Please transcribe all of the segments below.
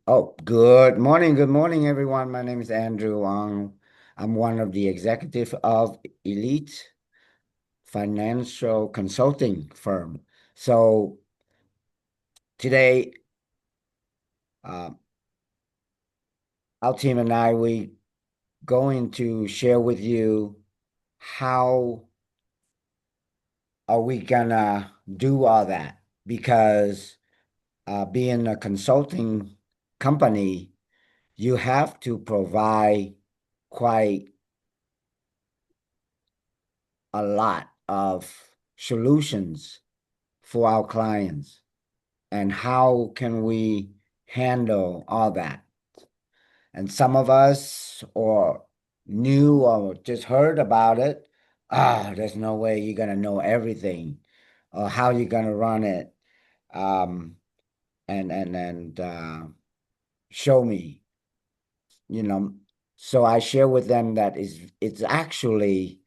Oh, good morning, everyone. My name is Andrew Wang. I'm one of the executive of Elite Financial Consulting firm. So today, uh, our team and we going to share with you how are we gonna do all that? Because being a consulting company, you have to provide quite a lot of solutions for our clients. And how can we handle all that? And some of us or knew or just heard about it. There's no way you're gonna know everything or how you're gonna run it. Um, and show me, you know. So I share with them that it's actually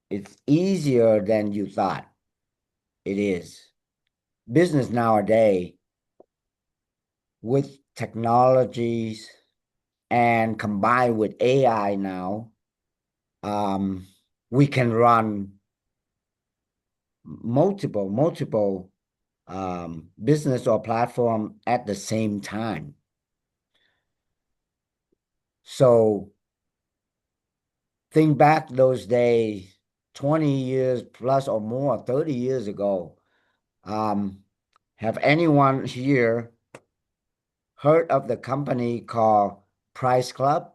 it's easier than you thought it is. Business nowadays with technologies and combined with AI now, um, we can run multiple business or platform at the same time. So think back those days, 20 years plus or more, 30 years ago. Um, have anyone here heard of the company called Price Club?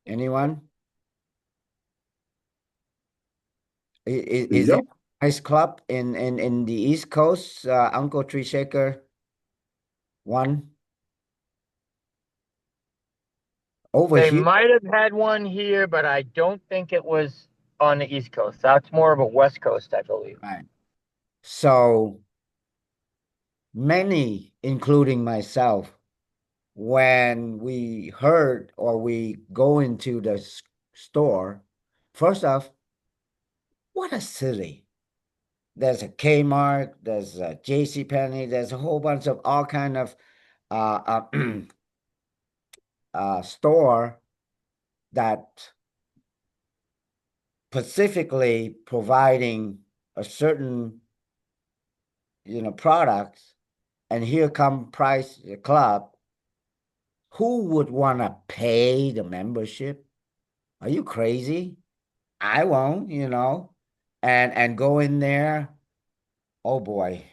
Anyone? Is there Yep. a Price Club in the East Coast? Uncle Tree Shaker one over They here. might have had one here, but I don't think it was on the East Coast. That's more of a West Coast, I believe. Right. So many, including myself, when we heard or we go into the store, first off, what a silly. There's a Kmart, there's a JC Penney, there's a whole bunch of all kind of store that specifically providing a certain products, and here come Price Club. Who would want to pay the membership? Are you crazy? I won't. And go in there. Oh boy.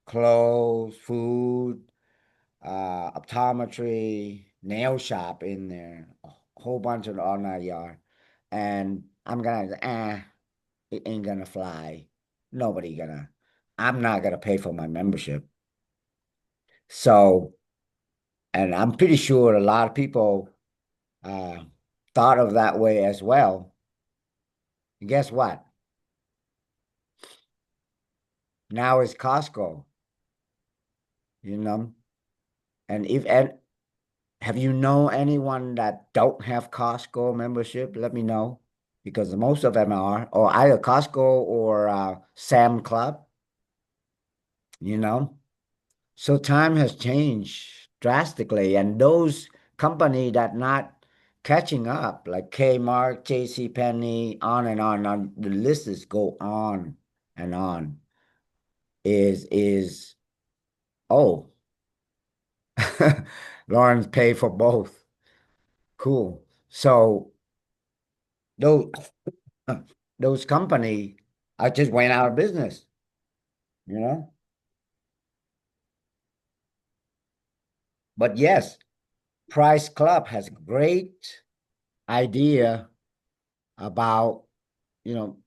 Clothes, food, optometry, nail shop in there, a whole bunch of all night yard. And I'm gonna it ain't gonna fly. Nobody gonna I'm not gonna pay for my membership. So, and I'm pretty sure a lot of people uh thought of that way as well. And guess what? Now it's Costco, you know. And have you know anyone that don't have Costco membership? Let me know because most of them are, or either Costco or Sam Club, you know. So time has changed drastically, and those company that not catching up, like Kmart, JC Penney, on, the list is go on and on. Is oh, Lawrence pay for both. Cool. So those those company I just went out of business, you know. But yes, Price Club has a great idea about, you know,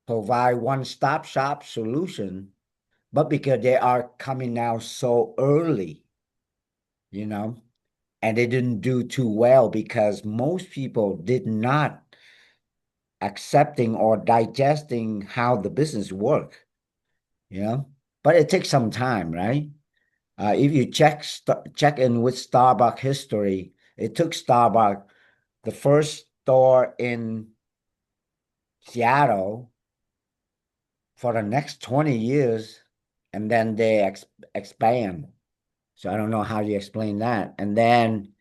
provide one-stop shop solution, but because they are coming now so early, you know, and they didn't do too well because most people did not accepting or digesting how the business work, you know. But it takes some time, right? If you check in with Starbucks history, it took Starbucks the first store in Seattle for the next 20 years and then they expand. So I don't know how you explain that. And then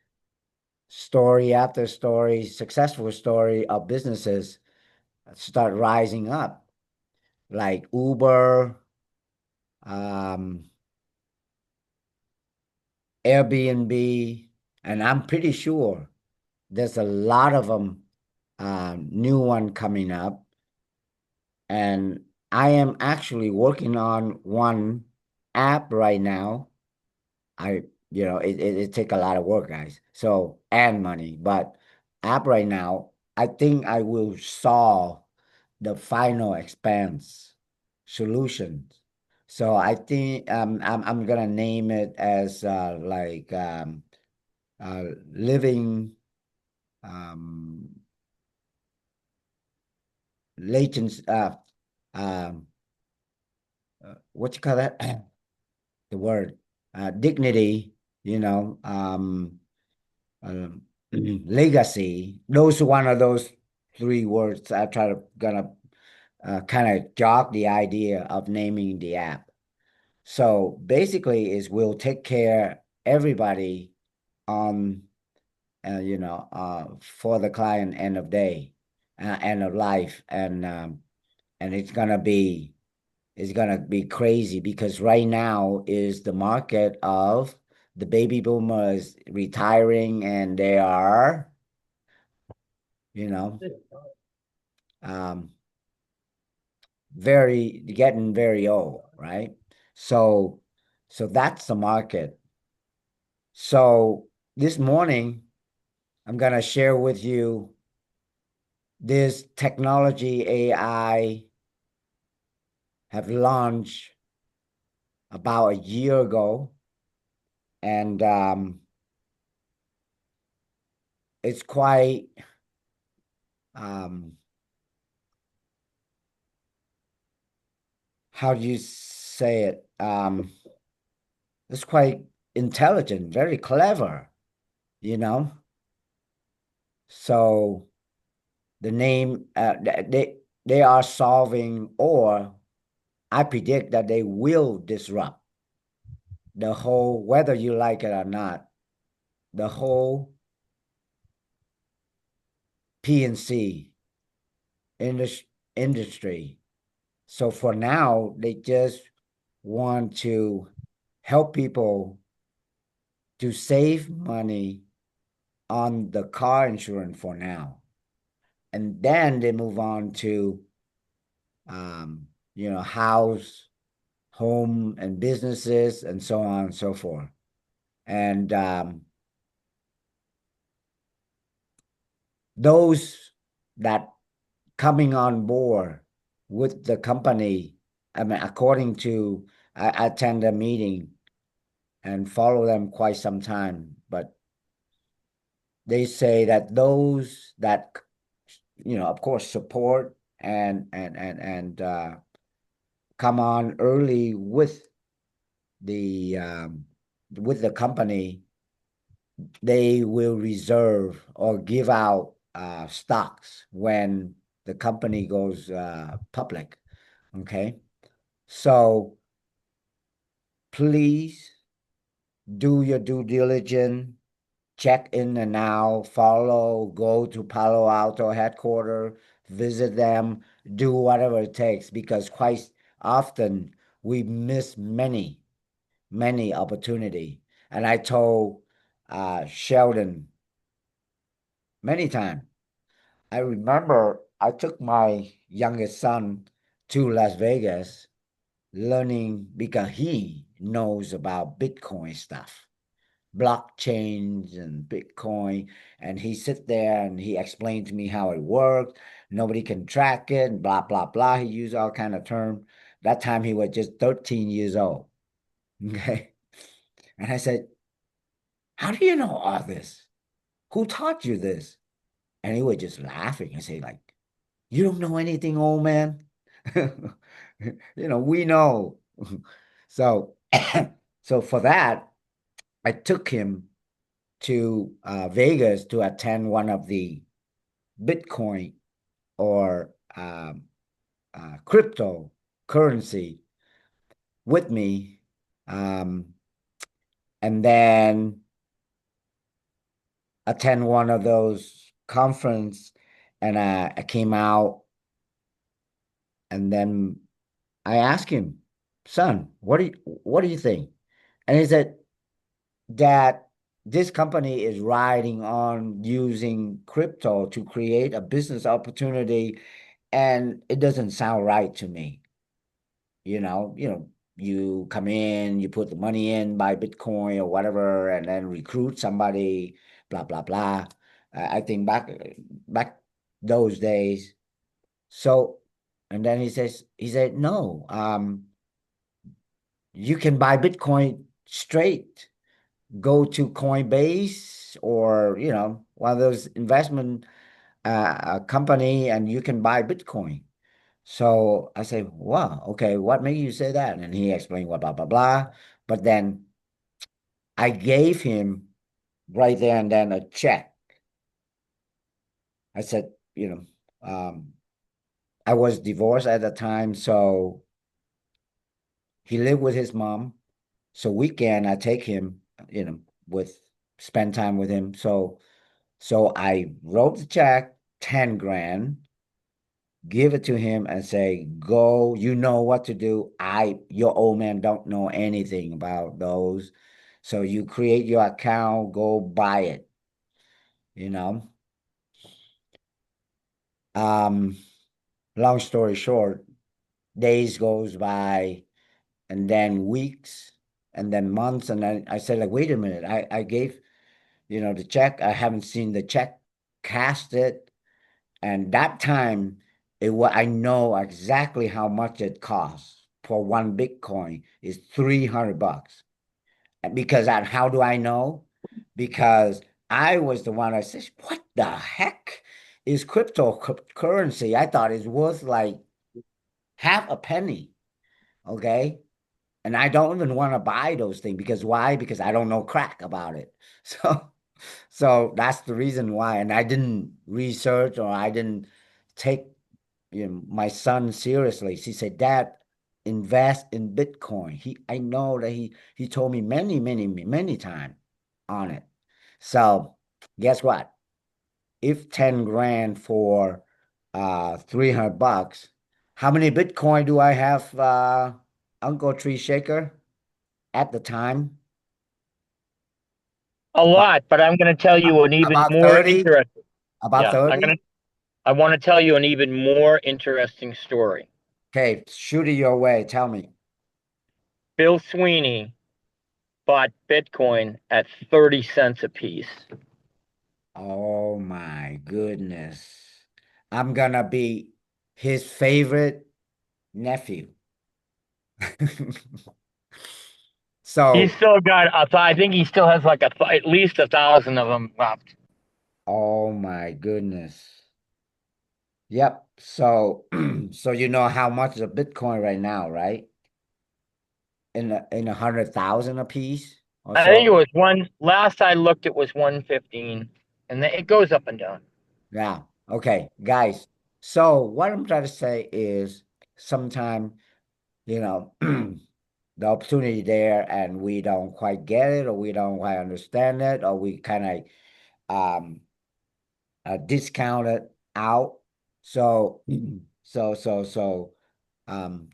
story after story, successful story of businesses start rising up, like Uber, um, Airbnb, and I'm pretty sure there's a lot of them, new one coming up. And I am actually working on one app right now. I, it take a lot of work, guys. So, and money, but app right now, I think I will solve the final expense solutions. So I think I'm gonna name it as like living um legends um what you call that? The word dignity, you know, legacy. Those are one of those three words I try to gonna kind of jog the idea of naming the app. So basically, is we'll take care everybody on for the client end of day, end of life, and it's gonna be crazy because right now is the market of the baby boomers retiring and they are, you know, um, very getting very old, right? So, so that's the market. So this morning, I'm gonna share with you this technology AI have launched about a year ago, and it's quite um, how do you say it? It's quite intelligent, very clever, you know. So the name they are solving, or I predict that they will disrupt the whole, whether you like it or not, the whole PNC industry. So for now, they just want to help people to save money on the car insurance for now. And then they move on to house, home and businesses and so on and so forth. And those that coming on board with the company, I mean, according to I attend a meeting and follow them quite some time, but they say that those that of course, support and come on early the um, with the company, they will reserve or give out stocks when the company goes public. Okay, so please do your due diligence, check in and out, follow, go to Palo Alto headquarters, visit them, do whatever it takes, because quite often we miss many opportunity. And I told Sheldon many times. I remember I took my youngest son to Las Vegas learning because he knows about Bitcoin stuff, blockchains and Bitcoin. And he sit there and he explained to me how it worked. Nobody can track it and blah, blah, blah. He used all kind of term. That time he was just 13 years old. Okay. And I said, how do you know all this? Who taught you this? And he was just laughing and say, like, you don't know anything, old man. We know. So, so for that, I took him to Vegas to attend one of the Bitcoin or cryptocurrency with me. Um, and then attend one of those conference, and I came out, and then I asked him, son, what do you think? And he said that this company is riding on using crypto to create a business opportunity, and it doesn't sound right to me. You come in, you put the money in, buy Bitcoin or whatever, and then recruit somebody, blah, blah, blah. I think back those days. So, and then he said, no, you can buy Bitcoin straight. Go to Coinbase or, one of those investment company, and you can buy Bitcoin. So I say, wow, okay, what made you say that? And he explained what, blah, blah, blah. But then I gave him right there and then a check. I said, I was divorced at the time, so he lived with his mom. So weekend I take him, with spend time with him. So I wrote the check, 10 grand, give it to him and say, go, you know what to do. Your old man don't know anything about those. So you create your account, go buy it, you know. Um, Long story short, days goes by, and then weeks, and then months, and then I said, like, wait a minute, I gave, the check. I haven't seen the check casted. And that time, I know exactly how much it costs for one Bitcoin is $300. And how do I know? Because I was the one that says, what the heck is cryptocurrency? I thought it's worth like half a penny. Okay. And I don't even want to buy those things because why? Because I don't know crack about it. So that's the reason why. And I didn't research, or I didn't take, my son seriously. He said, Dad, invest in Bitcoin. I know that he told me many, many, many times on it. So guess what? If 10 grand for $300, how many Bitcoin do I have, Uncle Tree Shaker, at the time? A lot, but I'm going to tell you an even About more 30? interesting. About Yeah, 30? I want to tell you an even more interesting story. Okay, shoot it your way. Tell me. Bill Sweeney bought Bitcoin at 30 cents a piece. Oh my goodness. I'm gonna be his favorite nephew. He's So, still got, I think he still has like at least 1,000 of them left. oh my goodness. Yep. So, so you know how much is a Bitcoin right now, right? In 100,000 a piece or I think it so. was last I looked, it was 115, and it goes up and down. Yeah. Okay, guys. So what I'm trying to say is sometime, you know, the opportunity there, and we don't quite get it, or we don't quite understand it, or we kind of discount it out. So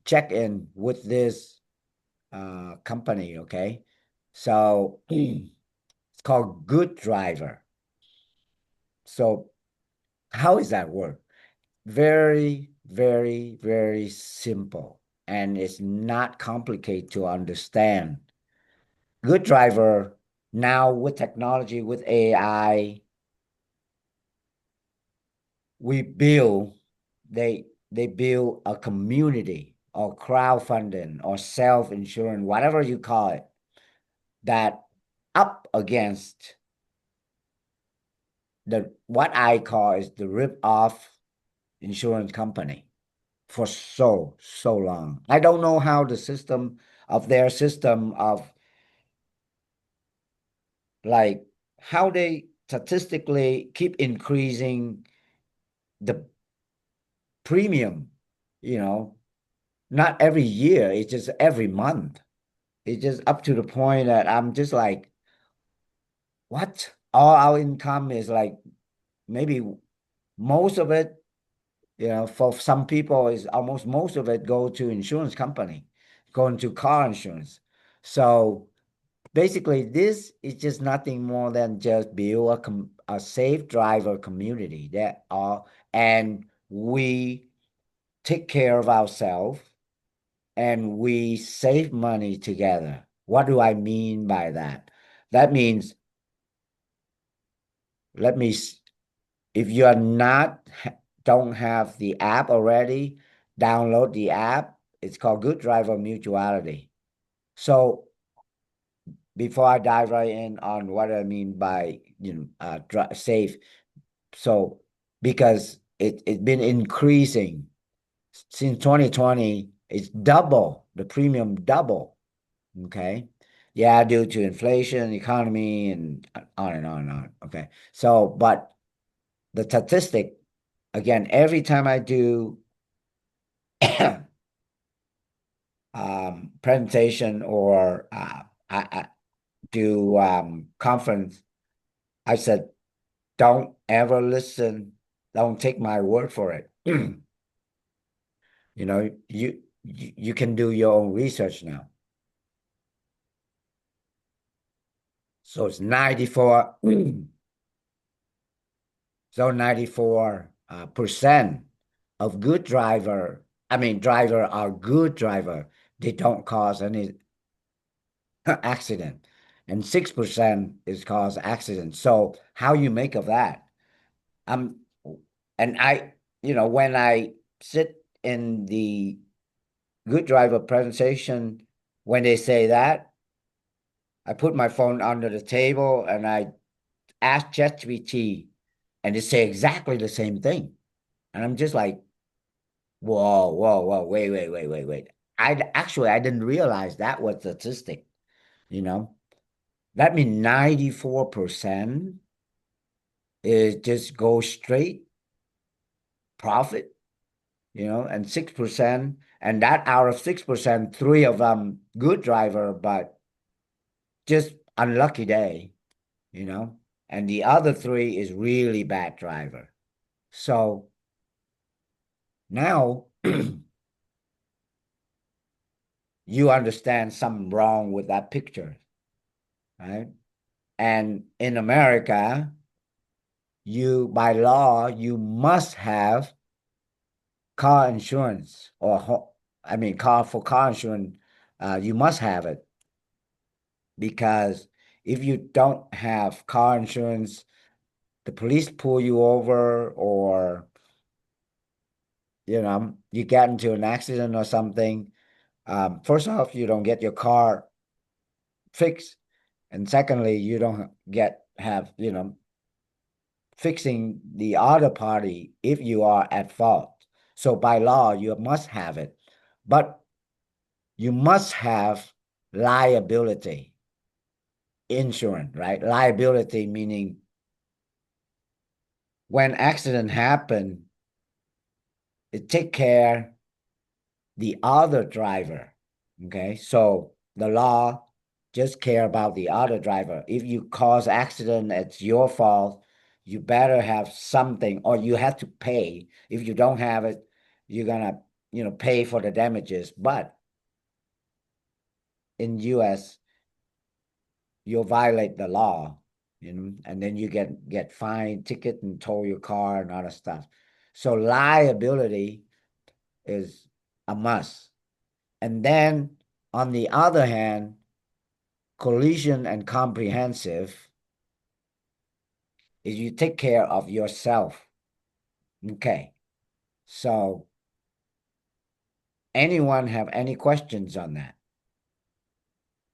check in with this company, okay? So it's called Good Driver. So how does that work? Very, very, very simple, and it's not complicated to understand. Good Driver, now with technology, with AI, we build, they build a community or crowdfunding or self-insurance, whatever you call it, that up against the what I call is the rip-off insurance company for so long. I don't know how their system of, like, how they statistically keep increasing the premium, you know, not every year, it's just every month. It's just up to the point that I'm just like, what? All our income is like maybe most of it, for some people is almost most of it go to insurance company, going to car insurance. So basically, this is just nothing more than just build a safe driver community that are, and we take care of ourselves and we save money together. What do I mean by that? That means, let me, if you are not, don't have the app already, download the app. It's called Good Driver Mutuality. So before I dive right in on what I mean by, safe. So because it's been increasing since 2020, it's double, the premium double. Okay. Yeah, due to inflation, economy, and on and on and on. Okay. So, but the statistic, again, every time I do presentation or I do conference, I said, don't ever listen, don't take my word for it. You can do your own research now. So it's 94, so 94 percent of good driver, I mean driver are good driver. They don't cause any accident. And 6% is cause accident. So how you make of that? Um, and when I sit in the good driver presentation, when they say that, I put my phone under the table and I ask ChatGPT, and they say exactly the same thing. And I'm just like, whoa, whoa, whoa, wait, wait, wait, wait, wait. I didn't realize that was statistic, you know. That means 94% is just go straight profit, and 6%, and that out of 6%, three of them good driver, but just unlucky day, you know, and the other three is really bad driver. So now you understand something wrong with that picture, right? And in America, by law, you must have car insurance I mean, car insurance, you must have it because if you don't have car insurance, the police pull you over or, you get into an accident or something. First off, you don't get your car fixed. And secondly, you don't have, fixing the other party if you are at fault. So by law, you must have it. But you must have liability insurance, right? Liability meaning when accident happen, it take care the other driver. Okay, so the law just care about the other driver. If you cause accident, it's your fault. You better have something, or you have to pay. If you don't have it, you're gonna, pay for the damages. But in US, you'll violate the law, and then you get fined, ticket, and tow your car and other stuff. So liability is a must. And then on the other hand, collision and comprehensive is you take care of yourself. Okay. So anyone have any questions on that?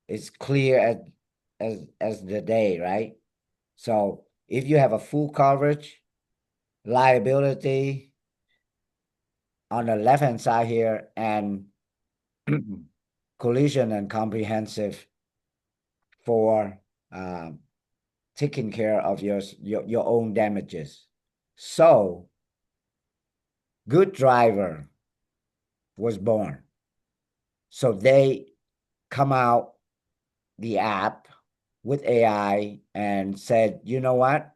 It's clear as the day, right? So if you have a full coverage, liability on the left hand side here, and collision and comprehensive for taking care of your own damages. So good driver was born. So they come out the app with AI and said, you know what?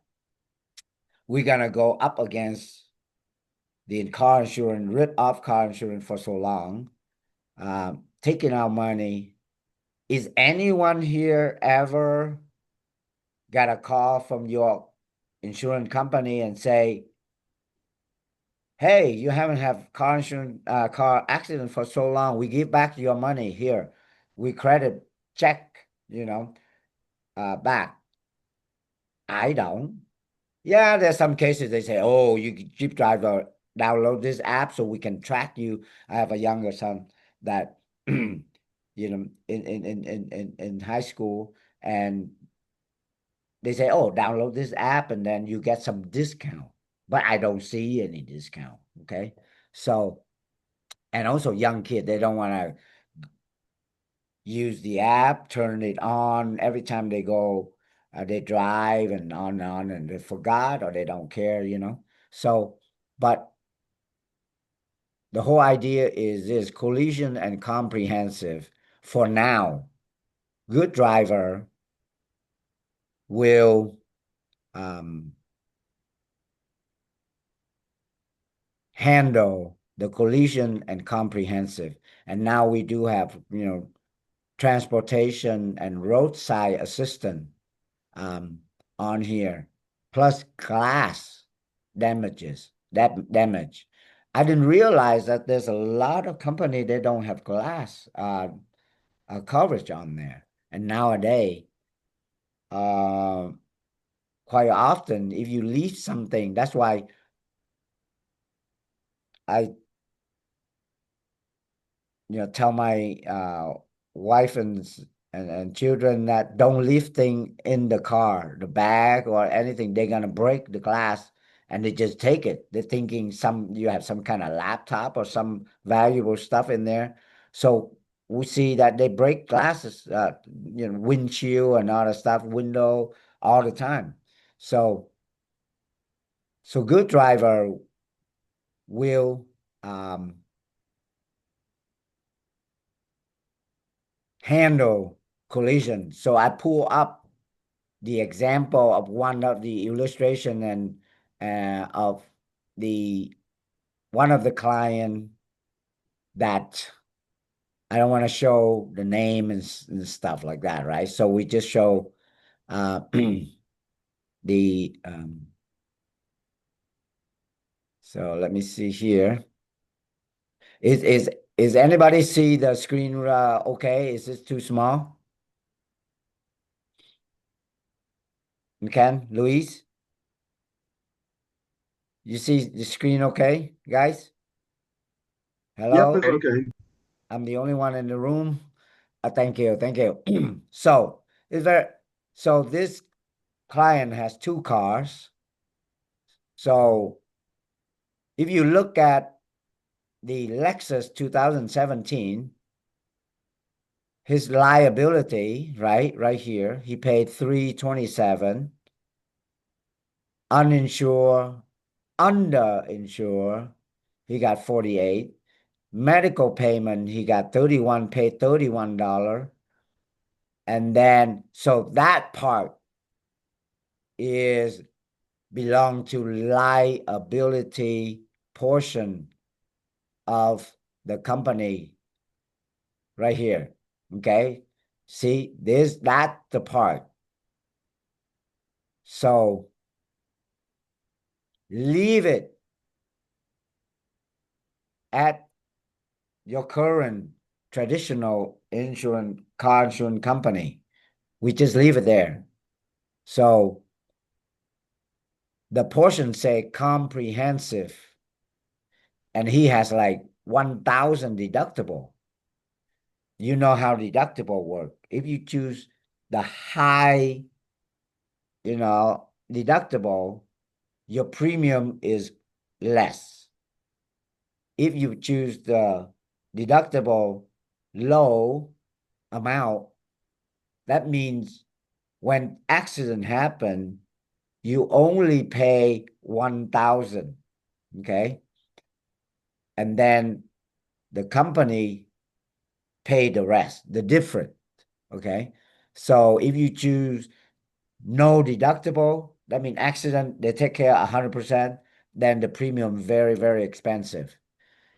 We're gonna go up against the car insurance, rid off car insurance for so long, taking our money. Is anyone here ever got a call from your insurance company and say, hey, you haven't have car insurance, car accident for so long. We give back your money here. We credit check, back. I don't. Yeah, there's some cases they say, oh, you Jeep driver, download this app so we can track you. I have a younger son that, in high school, and they say, oh, download this app and then you get some discount. But I don't see any discount. Okay. So, and also young kid, they don't want to use the app, turn it on every time they go, they drive and on, and they forgot or they don't care. So, but the whole idea is this collision and comprehensive. For now, good driver will um, handle the collision and comprehensive. And now we do have, transportation and roadside assistant um, on here, plus glass damage. I didn't realize that there's a lot of company that don't have glass coverage on there. And nowadays, uh, quite often, if you leave something, that's why I tell my wife and children that don't leave thing in the car, the bag or anything. They're gonna break the glass and they just take it. They're thinking you have some kind of laptop or some valuable stuff in there. So we see that they break glasses, windshield and all the stuff, window all the time. So good driver will um handle collision. So I pull up the example of one of the illustration and of the one of the client that I don't want to show the name and stuff like that, right? So we just show uh, the so let me see here. Is anybody see the screen okay? Is this too small? Ken, Luis, you see the screen okay, guys? Yep, Hello? it's okay. I'm the only one in the room. Thank you. Thank you. So it's very, so this client has two cars. So if you look at the Lexus 2017, his liability, right here, he paid 327, uninsured, underinsured, he got 48. Medical payment, he got 31, paid $31. And then, so that part is belong to liability portion of the company right here. Okay. See this, that's the part. So leave it at your current traditional insurance, car insurance company. We just leave it there. So the portion say comprehensive, and he has like 1,000 deductible. You know how deductible work. If you choose the high, deductible, your premium is less. If you choose the deductible low amount, that means when accident happen, you only pay 1,000. Okay. And then the company pay the rest, the different. Okay. So if you choose no deductible, that means accident, they take care 100%, then the premium very, very expensive.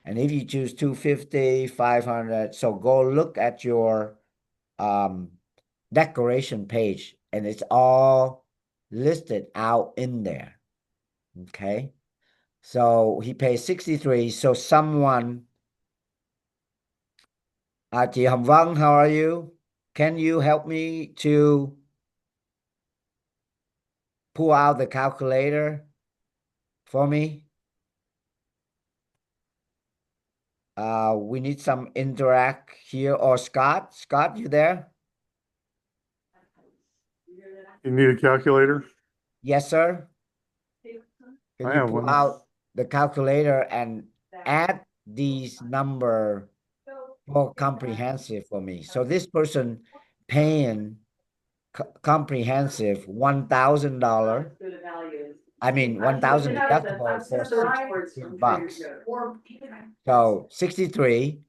And if you choose 250, 500, so go look at your declaration page and it's all listed out in there. Okay. So he pays 63. So someone, chị Hồng Vân, how are you? Can you help me to pull out the calculator for me? We need some interact here. Or Scott. Scott, you there? You need a calculator? Yes, sir. Can I you have pull one. out the calculator and add these number more comprehensive for me? So this person paying comprehensive $1,000. I mean, 1,000 deductible for 63 bucks. So 63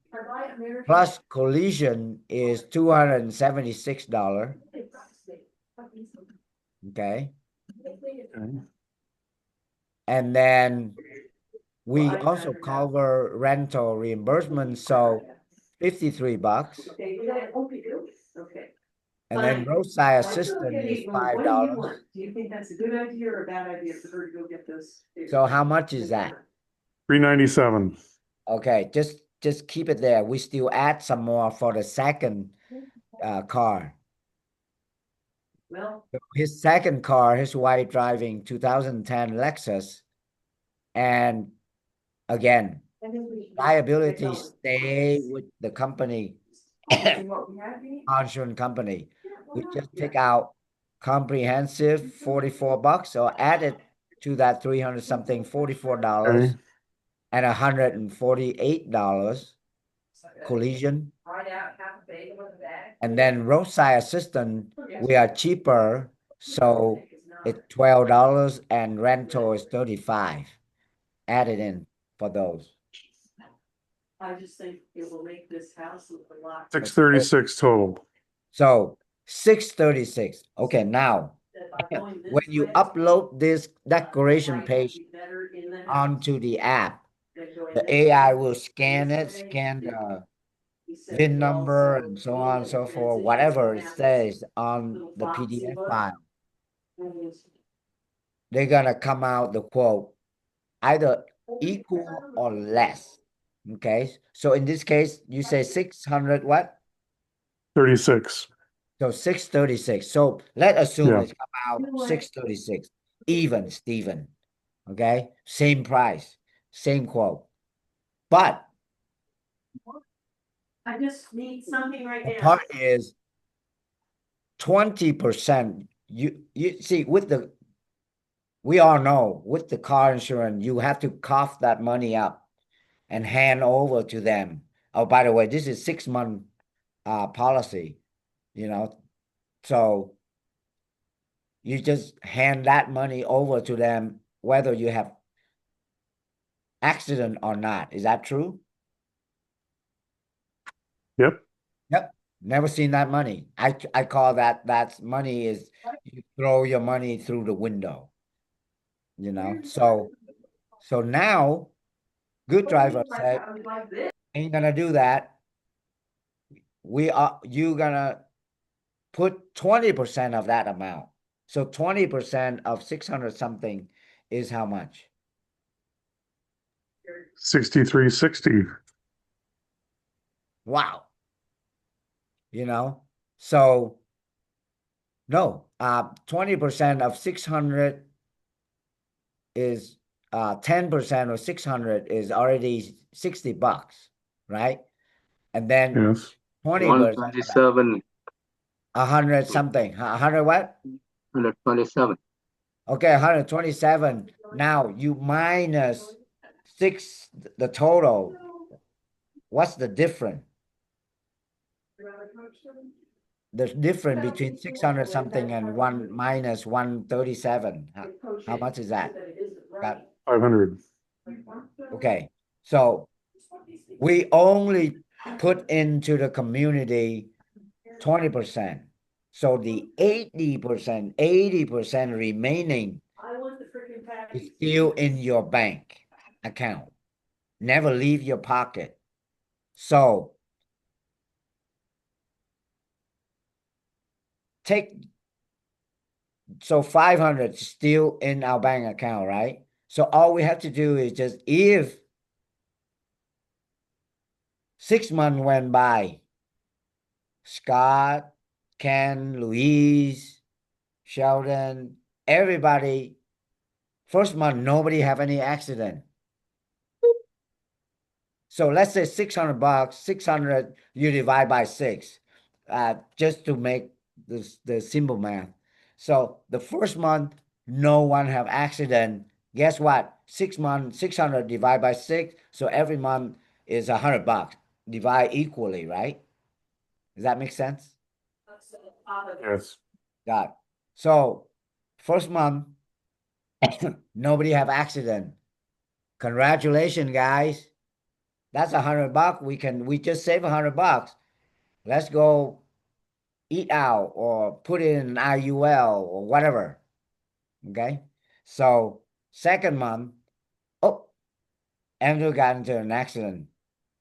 plus collision is $276. Okay. Okay. And then we also cover rental reimbursement. So 53 bucks. And then roadside assistant is $5. Do you think that's a good idea or a bad idea for her to go get those? So how much is that? $397. Okay, just keep it there. We still add some more for the second car. Well, So his second car, his wife driving 2010 Lexus. And again, liability stay with the company, insurance company. We just take out comprehensive 44 bucks or add it to that 300 something, $44 Okay. and $148 collision. And then roadside assistant, we are cheaper, so it's $12 and rental is 35. Added in for those. I just think it will make this house look a lot. 636 total. So 636. Okay, now when you upload this declaration page onto the app, the AI will scan it, scan the VIN number and so on and so forth, whatever it says on the PDF file. They're gonna come out the quote either equal or less. Okay, so in this case, you say 600 what? 36. So 636. So let's assume Yeah. it's come out 636. Even, Steven. Okay, same price, same quote. But I just need something right the now. part is 20%. You see, we all know with the car insurance, you have to cough that money up and hand over to them. Oh, by the way, this is 6-month policy, so you just hand that money over to them, whether you have accident or not. Is that true? Yep. Yep. Never seen that money. I call that's money is you throw your money through the window. So now good driver said, ain't gonna do that. You gonna put 20% of that amount. So 20% of 600 something is how much? 6360. Wow. So no, 20% of 600 is 10% of 600 is already 60 bucks, right? And then Yes. 20%, 127. 100 something, 100 what? 127. Okay, 127. Now you minus 6, the total. What's the difference? The difference between 600 something and one minus 137. How much is that? 500. Okay, so we only put into the community 20%. So the 80% remaining I want the freaking is package. still in your bank account. Never leave your pocket. So so 500 still in our bank account, right? So all we have to do is just, if 6 months went by, Scott, Ken, Louise, Sheldon, everybody, first month, nobody have any accident. So let's say $600, 600, you divide by 6, just to make the simple math. So the first month, no one have accident. Guess what? 6 months, 600 divided by 6. So every month is $100. Divide equally, right? Does that make sense? Yes. Got it. So first month, nobody have accident. Congratulations, guys. That's $100. We just save $100. Let's go eat out or put it in an IUL or whatever. Okay. So second month, oh, Andrew got into an accident.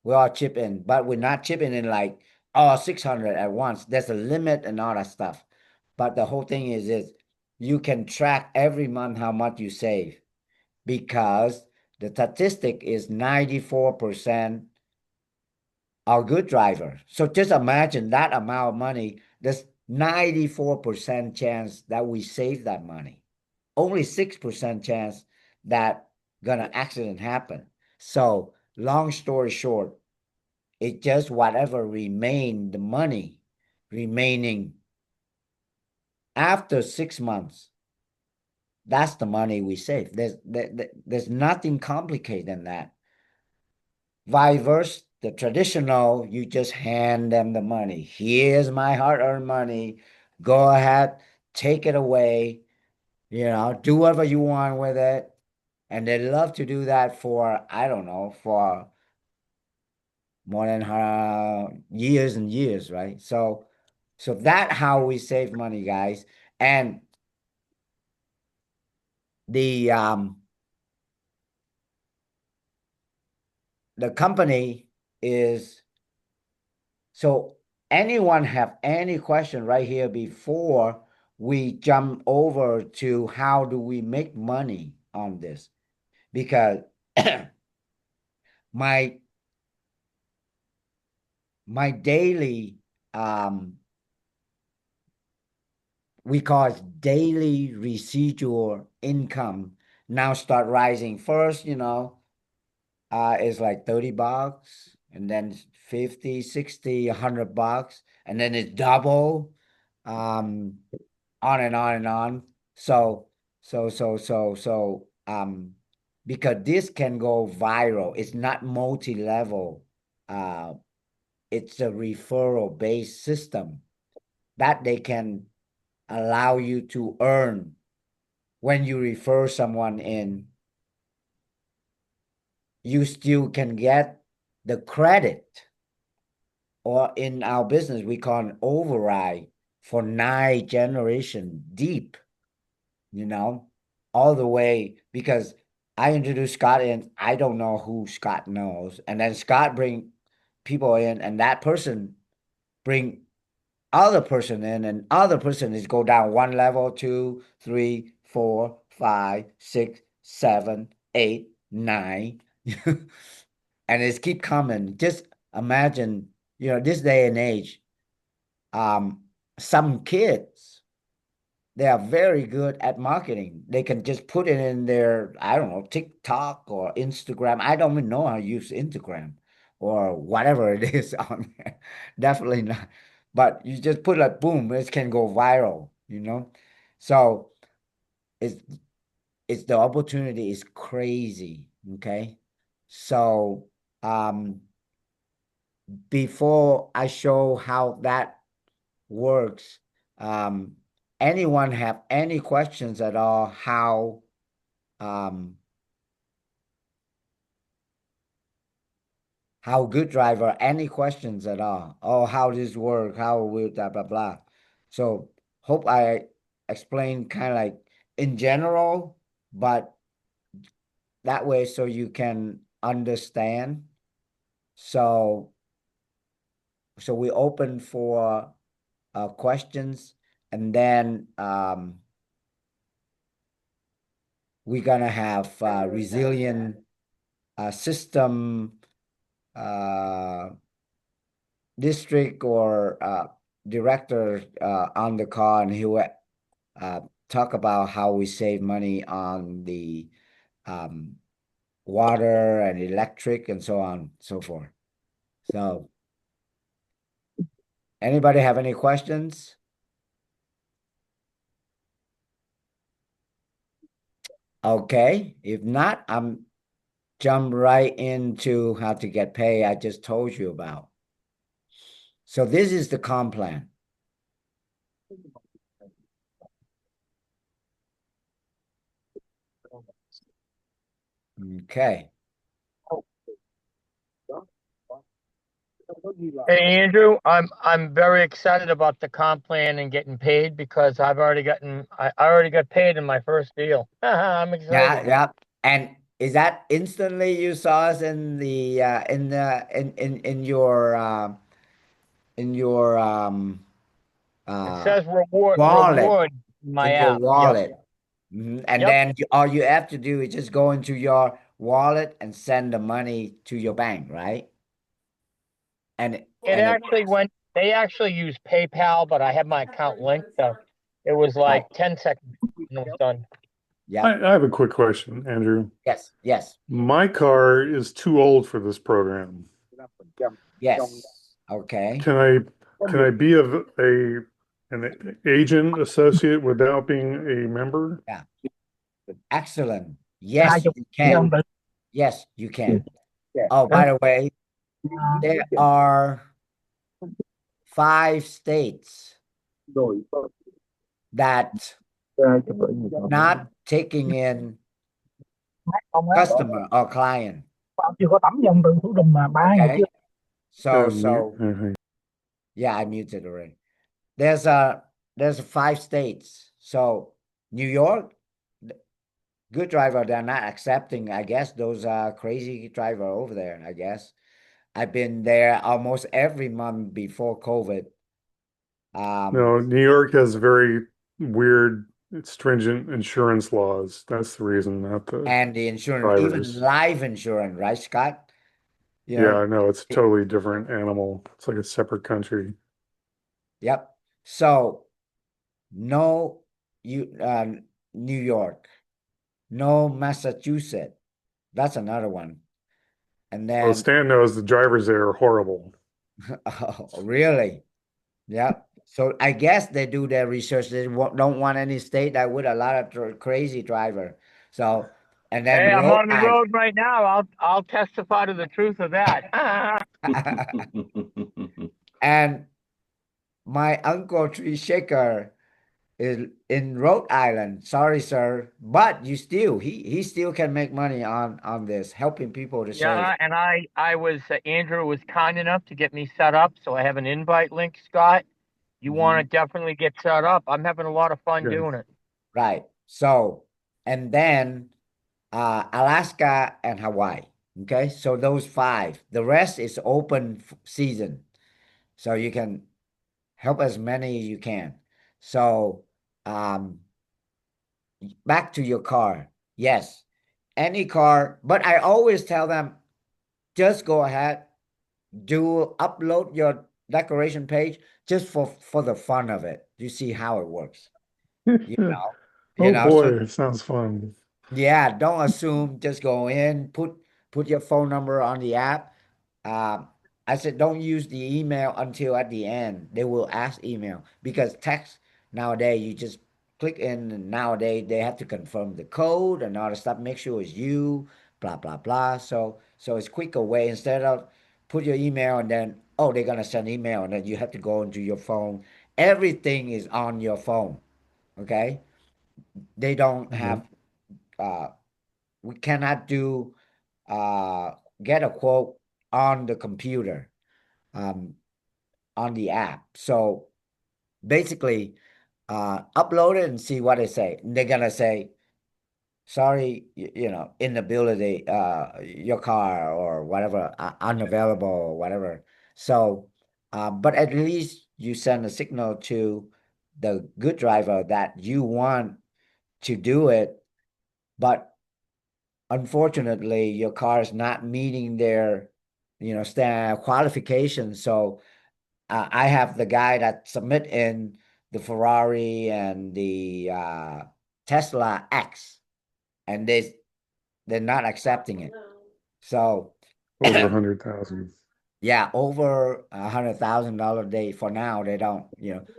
We all chip in, but we're not chipping in like, oh, 600 at once. There's a limit and all that stuff. But the whole thing is you can track every month how much you save, because the statistic is 94% are good drivers. So just imagine that amount of money. There's 94% chance that we save that money. Only 6% chance that gonna accident happen. So long story short, it just whatever remain the money remaining after 6 months, that's the money we save. There's nothing complicated than that. Vice versa, the traditional, you just hand them the money. Here's my hard-earned money. Go ahead, take it away. Do whatever you want with it. And they love to do that for, I don't know, for more than years and years, right? So that how we save money, guys. And the company is, so anyone have any question right here before we jump over to how do we make money on this? Because my daily, we call it daily residual income, now start rising. First, is like $30, and then 50, 60, $100, and then it's double, on and on and on. So, because this can go viral, it's not multi-level. It's a referral based system that they can allow you to earn when you refer someone in. You still can get the credit, or in our business, we call an override for 9 generation deep, all the way, because I introduced Scott in, I don't know who Scott knows. And then Scott bring people in, and that person bring other person in, and other person is go down 1 level, 2, 3, 4, 5, 6, 7, 8, 9. And it's keep coming. Just imagine, this day and age, some kids, they are very good at marketing. They can just put it in their, I don't know, TikTok or Instagram. I don't even know how to use Instagram or whatever it is on there. Definitely not. But you just put like boom, it can go viral. So it's the opportunity is crazy. Okay. So before I show how that works, anyone have any questions at all um how good driver, any questions at all. Oh, how this work, how will blah blah blah. So hope I explained kind of like in general, but that way so you can understand. So we open for questions, and then we're gonna have resilient system uh, district or director on the call, and he will talk about how we save money on the um, water and electric and so on, so forth. So, anybody have any questions? Okay, if not, I'm jump right into how to get paid. I just told you about. So this is the comp plan. Okay. Hey Andrew, I'm very excited about the comp plan and getting paid because I already got paid in my first deal. I'm Yeah, excited. yeah. And is that instantly you saw us in the in your It uh says wallet, reward in my in your app. Yep. wallet. And Yep. then all you have to do is just go into your wallet and send the money to your bank, right? It And it actually works. went they actually used PayPal, but I had my account linked, so it was Right. like 10 seconds and it was done. Yep. I have a quick question, Andrew. Yes. Yes. My car is too old for this program. Yes. Okay. Can I be an agent associate without being a member? Yeah. Excellent. Yes, you can. Yes, you can. Oh, by the way, there are 5 states that not taking in customer or client. Chưa có tẩm dần từ Thủ Đình mà 3 ngày chưa. Okay. Yeah, I muted already. There's 5 states. So New York, good driver, they're not accepting, I guess, those crazy driver over there, I guess. I've been there almost every month before COVID. No, New York has very weird, stringent insurance laws. That's the reason, not the And the insurance, even drivers. life insurance, right, Scott? You Yeah, know, I know it's a totally different animal. It's like a separate country. yep. So no, you New York, no Massachusetts. That's another one. And Well, then, Stan knows the drivers there are horrible. oh, really? Yep. So I guess they do their research. They don't want any state that with a lot of crazy driver. So, and then Hey, I'm Rhode on the Island. road right now. I'll testify to the truth of that. And my uncle Tree Shaker is in Rhode Island. Sorry, sir, but you still he still can make money on this, helping people to save. Yeah, and I was Andrew was kind enough to get me set up, so I have an invite link, Scott. You want Mhm. to definitely get set up. I'm having a lot of fun Okay. doing it. Right. So, and then Alaska and Hawaii. Okay, so those 5. The rest is open season, so you can help as many as you can. So, um, back to your car. Yes, any car, but I always tell them just go ahead, upload your decoration page just for the fun of it. You see how it works. You know, Oh so boy, it sounds fun. yeah, don't assume, just go in, put your phone number on the app. Um, I said don't use the email until at the end. They will ask email because text nowadays you just click in, and nowadays they have to confirm the code and all the stuff, make sure it's you, blah blah blah. So it's quicker way instead of put your email and then oh they're gonna send email and then you have to go into your phone. Everything is on your phone. Okay. They don't Mhm. have we cannot do uh get a quote on the computer, on the app. So basically, upload it and see what they say. And they're gonna say, sorry, inability, your car or whatever, unavailable or whatever. So, but at least you send a signal to the good driver that you want to do it, but unfortunately, your car is not meeting their, standard qualifications. So, I have the guy that submit in the Ferrari and the Tesla X, and they're not accepting it. So Over 100,000. yeah, over $100,000 a day for now. They don't,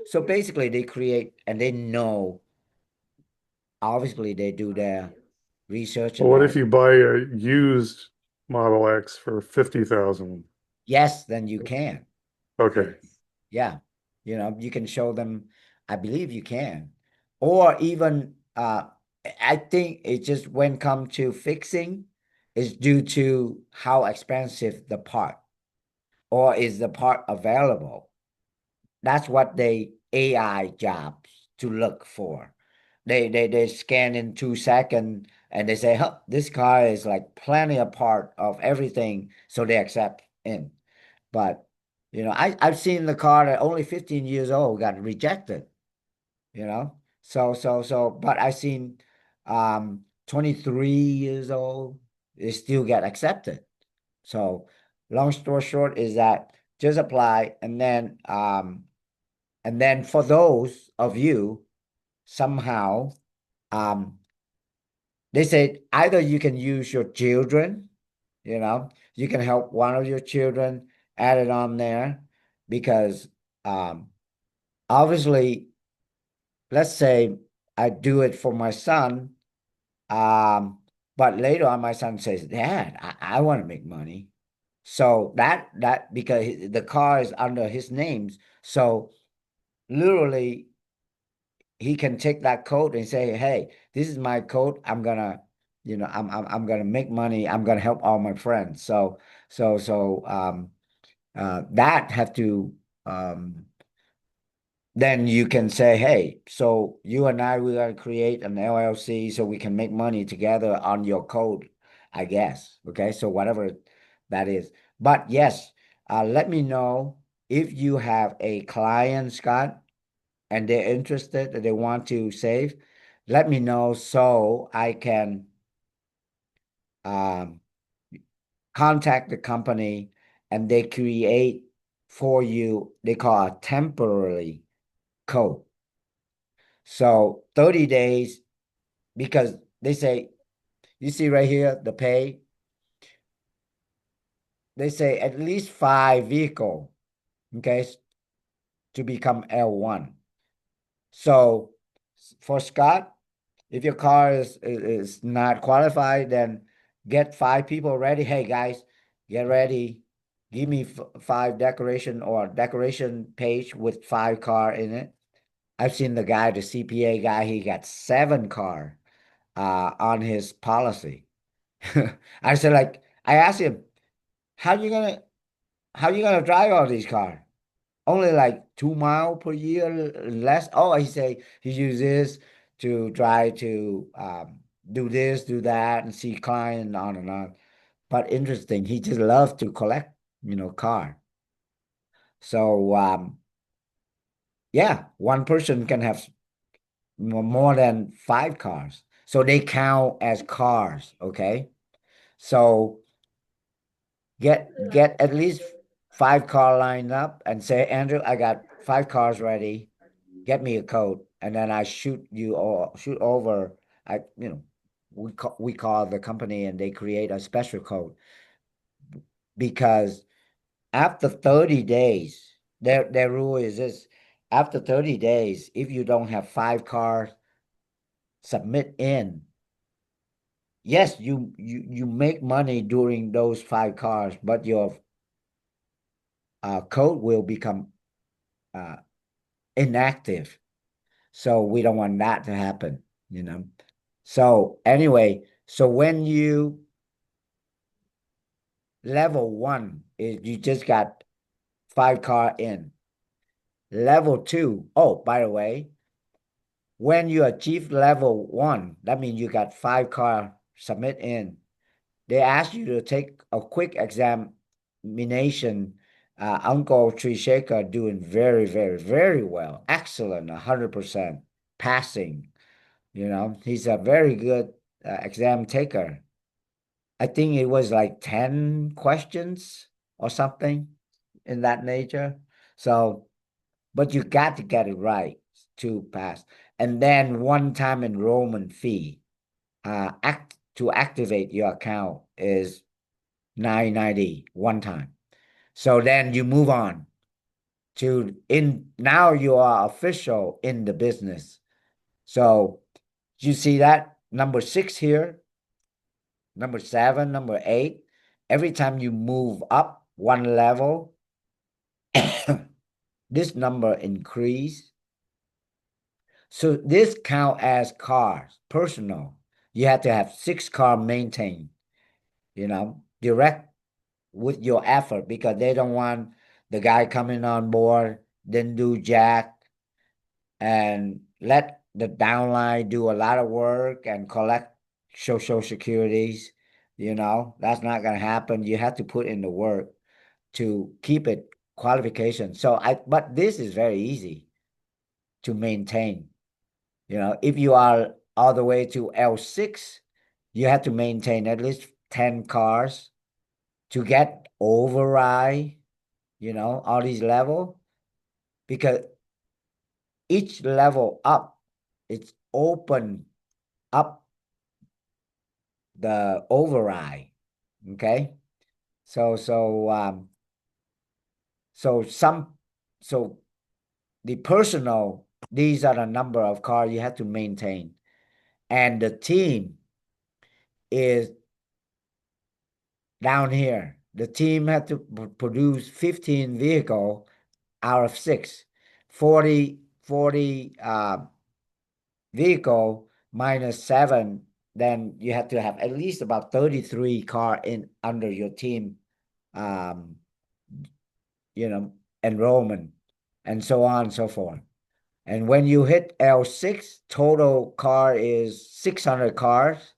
So basically, they create and they know. Obviously, they do their research Well, what about if it. you buy a used Model X for 50,000? Yes, then you can. Okay. Yeah, you can show them. I believe you can, or even I think it just when come to fixing is due to how expensive the part, or is the part available. That's what they AI jobs to look for. They scan in 2 seconds and they say, huh, this car is like plenty of part of everything, so they accept in. But I've seen the car that only 15 years old got rejected, but I've seen 23 years old, they still get accepted. So long story short is that just apply, and then for those of you somehow, they say either you can use your children, you can help one of your children add it on there, because obviously, let's say I do it for my son, but later on my son says, Dad, I want to make money. So that because the car is under his names, so literally he can take that code and say, hey, this is my code. I'm gonna, I'm gonna make money. I'm gonna help all my friends. That have to, then you can say, hey, so you and I, we're gonna create an LLC so we can make money together on your code, I guess. Okay, so whatever that is. But yes, let me know if you have a client, Scott, and they're interested, they want to save, let me know so I can um, contact the company and they create for you, they call a temporary code. So 30 days, because they say, you see right here, the pay, they say at least 5 vehicle, okay, to become L1. So for Scott, if your car is not qualified, then get 5 people ready. Hey guys, get ready. Give me 5 decoration or decoration page with 5 car in it. I've seen the guy, the CPA guy, he got 7 car on his policy. I said, like, I asked him, how you gonna how you gonna drive all these cars? Only like 2 miles per year less. Oh, he say he uses to try to do this, do that, and see client and on and on. But interesting, he just loves to collect, car. So yeah, one person can have more than 5 cars. So they count as cars, okay? So get at least 5 car lined up and say, Andrew, I got 5 cars ready. Get me a code, and then I shoot over. I we call the company and they create a special code, because after 30 days, their rule is this: after 30 days, if you don't have 5 cars submit in, yes, you make money during those 5 cars, but your code will become uh, inactive. So we don't want that to happen. So anyway, so when you level 1, you just got 5 car in. Level 2, oh, by the way, when you achieve level 1, that means you got 5 car submit in. They ask you to take a quick examination. Uncle Tree Shaker doing very, very, very well. Excellent, 100% passing. He's a very good exam taker. I think it was like 10 questions or something in that nature. So, but you got to get it right to pass. And then one-time enrollment fee to activate your account is $9.90 one time. So then you move on now you are official in the business. So you see that number 6 here, number 7, number 8, every time you move up one level, this number increase. So this count as cars, personal. You have to have 6 car maintained, direct with your effort, because they don't want the guy coming on board, then do jack and let the downline do a lot of work and collect social securities. That's not going to happen. You have to put in the work to keep it qualification. But this is very easy to maintain. If you are all the way to L6, you have to maintain at least 10 cars to get override, all these level, because each level up, it's open up the override. Okay. So the personal, these are the number of cars you have to maintain. And the team is down here. The team had to produce 15 vehicle out of 6, 40 vehicle minus 7, then you have to have at least about 33 car in under your team, enrollment, and so on and so forth. And when you hit L6, total car is 600 cars,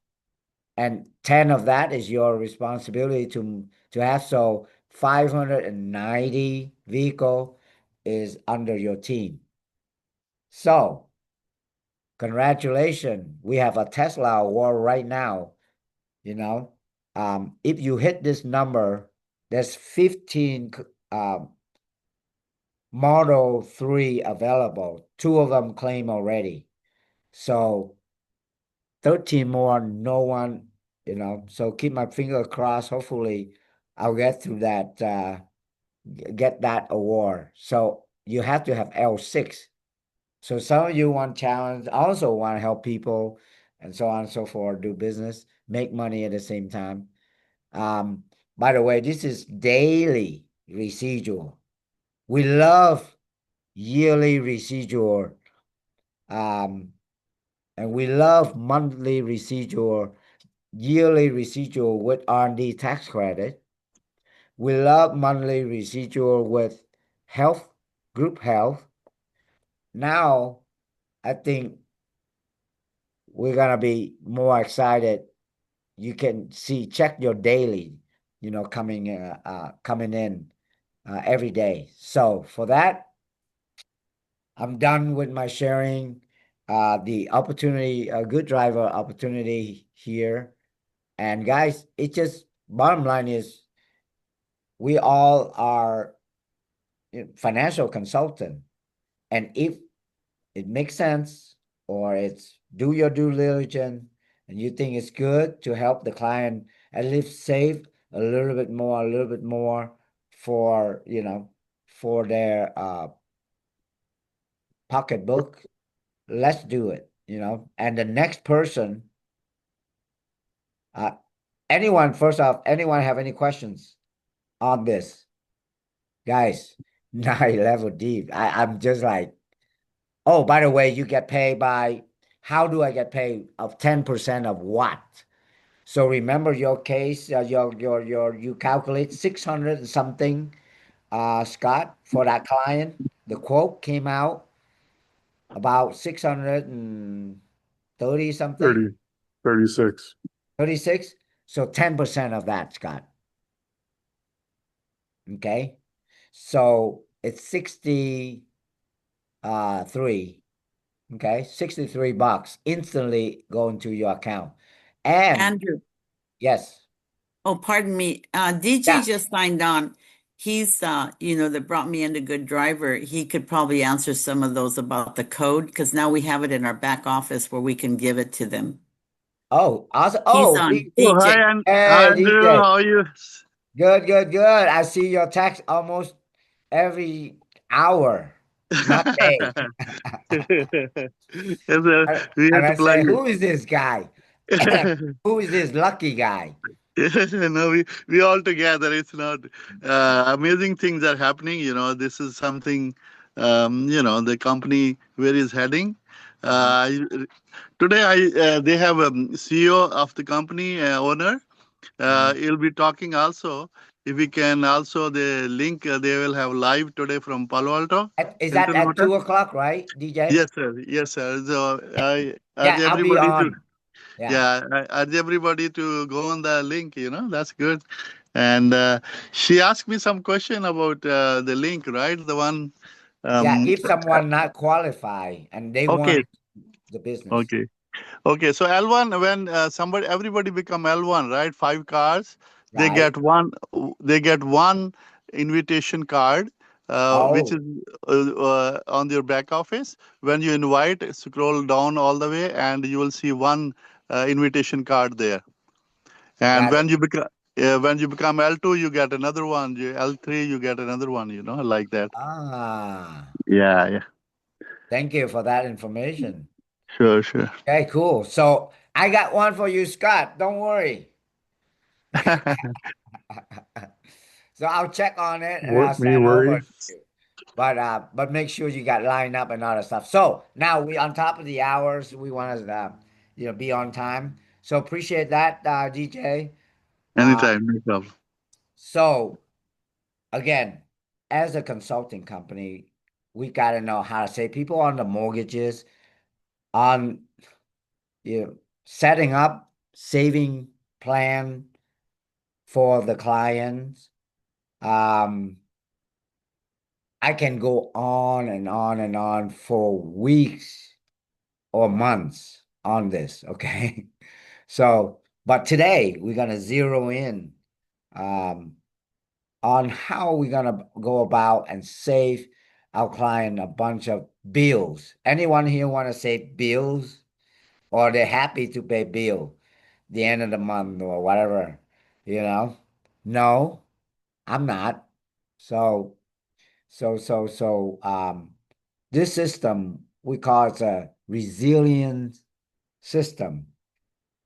and 10 of that is your responsibility to have. So 590 vehicle is under your team. So congratulations, we have a Tesla award right now. If you hit this number, there's 15 Model 3 available. 2 of them claim already. So 13 more, no one, so keep my finger crossed. Hopefully I'll get through that, get that award. So you have to have L6. So some of you want challenge, also want to help people and so on and so forth, do business, make money at the same time. By the way, this is daily residual. We love yearly residual, and we love monthly residual, yearly residual with R&D tax credit. We love monthly residual with health, group health. Now, I think we're gonna be more excited. You can check your daily, coming in every day. So for that, I'm done with my sharing. The opportunity, a good driver opportunity here. And guys, it just bottom line is we all are financial consultant. And if it makes sense, or it's do your due diligence and you think it's good to help the client at least save a little bit more for, for their pocketbook, let's do it, and the next person, first off, anyone have any questions on this? Guys, 9 level deep. I'm just like, oh, by the way, you get paid by, how do I get paid of 10% of what? So remember your case, you calculate 600 and something, Scott, for that client. The quote came out about 630 something, 30, 36. 36. So 10% of that, Scott. Okay. So it's 63. Okay. $63 instantly go into your account. And Andrew, yes. oh, pardon me. DJ Yeah. just signed on. He's, that brought me in a good driver. He could probably answer some of those about the code because now we have it in our back office where we can give it to them. Oh, awesome. He's Oh, on Oh, DJ. hi, and Hey, Andrew. DJ. How are you? Good, good, good. I see your text almost every hour, not day. Yes, sir. And We and had to I plug say, it. who is this guy? Who is this lucky guy? No, we all together. It's not amazing things are happening. This is something. The company where is heading. Mhm. Today, they have a CEO of the company owner. Mhm. He'll be talking also. If we can also the link, they will have live today from Palo Alto, Is that Hilton at Hotel. 2 o'clock, right, DJ? Yes, sir. Yes, sir. So I urge Yeah, I'll be everybody to, on. Yeah. yeah, I urge everybody to go on the link. That's good. And she asked me some question about the link, right? The one. Yeah, Um, if someone not qualified and they okay. want the business. Okay. Okay, so L1, when everybody become L1, right? 5 cars, they Right. get one, they get one invitation card, which is Oh, on your back office. When you invite, scroll down all the way, and you will see one invitation card there. And got it. when you become L2, you get another one. L3, you get another one. Like that. Ah, Yeah, thank you for that information. sure, sure. Okay, cool. So I got one for you, Scott. Don't worry. So I'll check on it and I'll What me send over worry? to you. But make sure you got lined up and all that stuff. So now we on top of the hours, we want to be on time. So appreciate that, DJ. Uh, Anytime, no problem. so again, as a consulting company, we got to know how to say people on the mortgages, on setting up saving plan for the clients. Um, I can go on and on and on for weeks or months on this, okay? So, but today we're gonna zero in um, on how we're gonna go about and save our client a bunch of bills. Anyone here want to save bills, or they're happy to pay bill the end of the month or whatever, you know? No, I'm not. So, this system we call it a resilient system,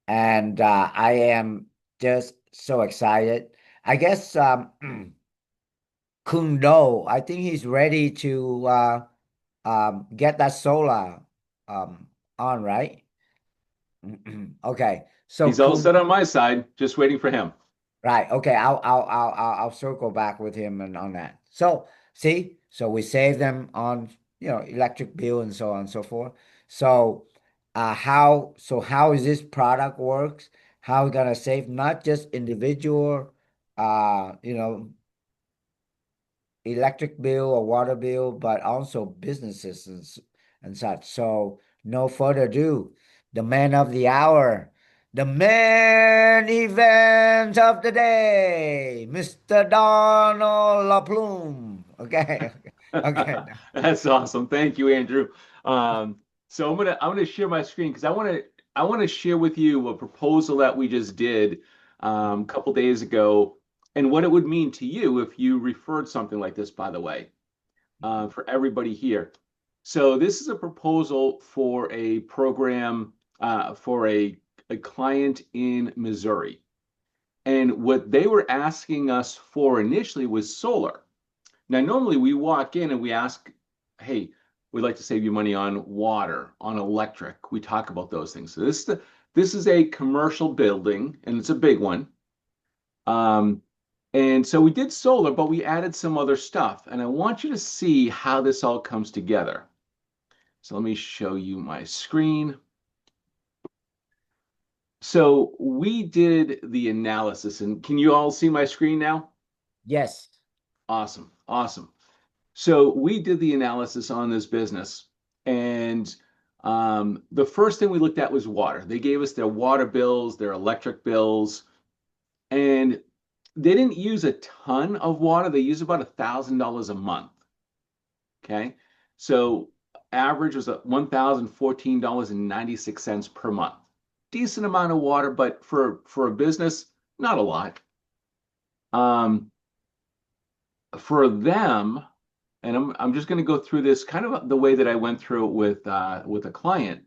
and I am just so excited. I guess Kundo, I think he's ready to get that solar um, on, right? Okay, so He's all Kun, set on my side, just waiting for him. right? Okay, I'll circle back with him and on that. So see, so we save them on electric bill and so on and so forth. So how is this product works? How we gonna save not just individual uh you know electric bill or water bill, but also businesses and such. So no further ado, the man of the hour, the main event of the day, Mr. Donald LaPlume. Okay, okay. That's awesome. Thank you, Andrew. So I'm gonna share my screen because I want to share with you a proposal that we just did a couple days ago and what it would mean to you if you referred something like this, by the way, for everybody here. So this is a proposal for a program for a client in Missouri. And what they were asking us for initially was solar. Now, normally we walk in and we ask, hey, we'd like to save you money on water, on electric. We talk about those things. So This is a commercial building, and it's a big one. And so we did solar, but we added some other stuff. And I want you to see how this all comes together. So let me show you my screen. So we did the analysis, and can you all see my screen now? Yes. Awesome, awesome. So we did the analysis on this business, and the first thing we looked at was water. They gave us their water bills, their electric bills, and they didn't use a ton of water. They use about $1,000 a month. Okay, so average was at $1,014.96 per month. Decent amount of water, but for a business, not a lot. For them, and I'm just going to go through this kind of the way that I went through it with a client.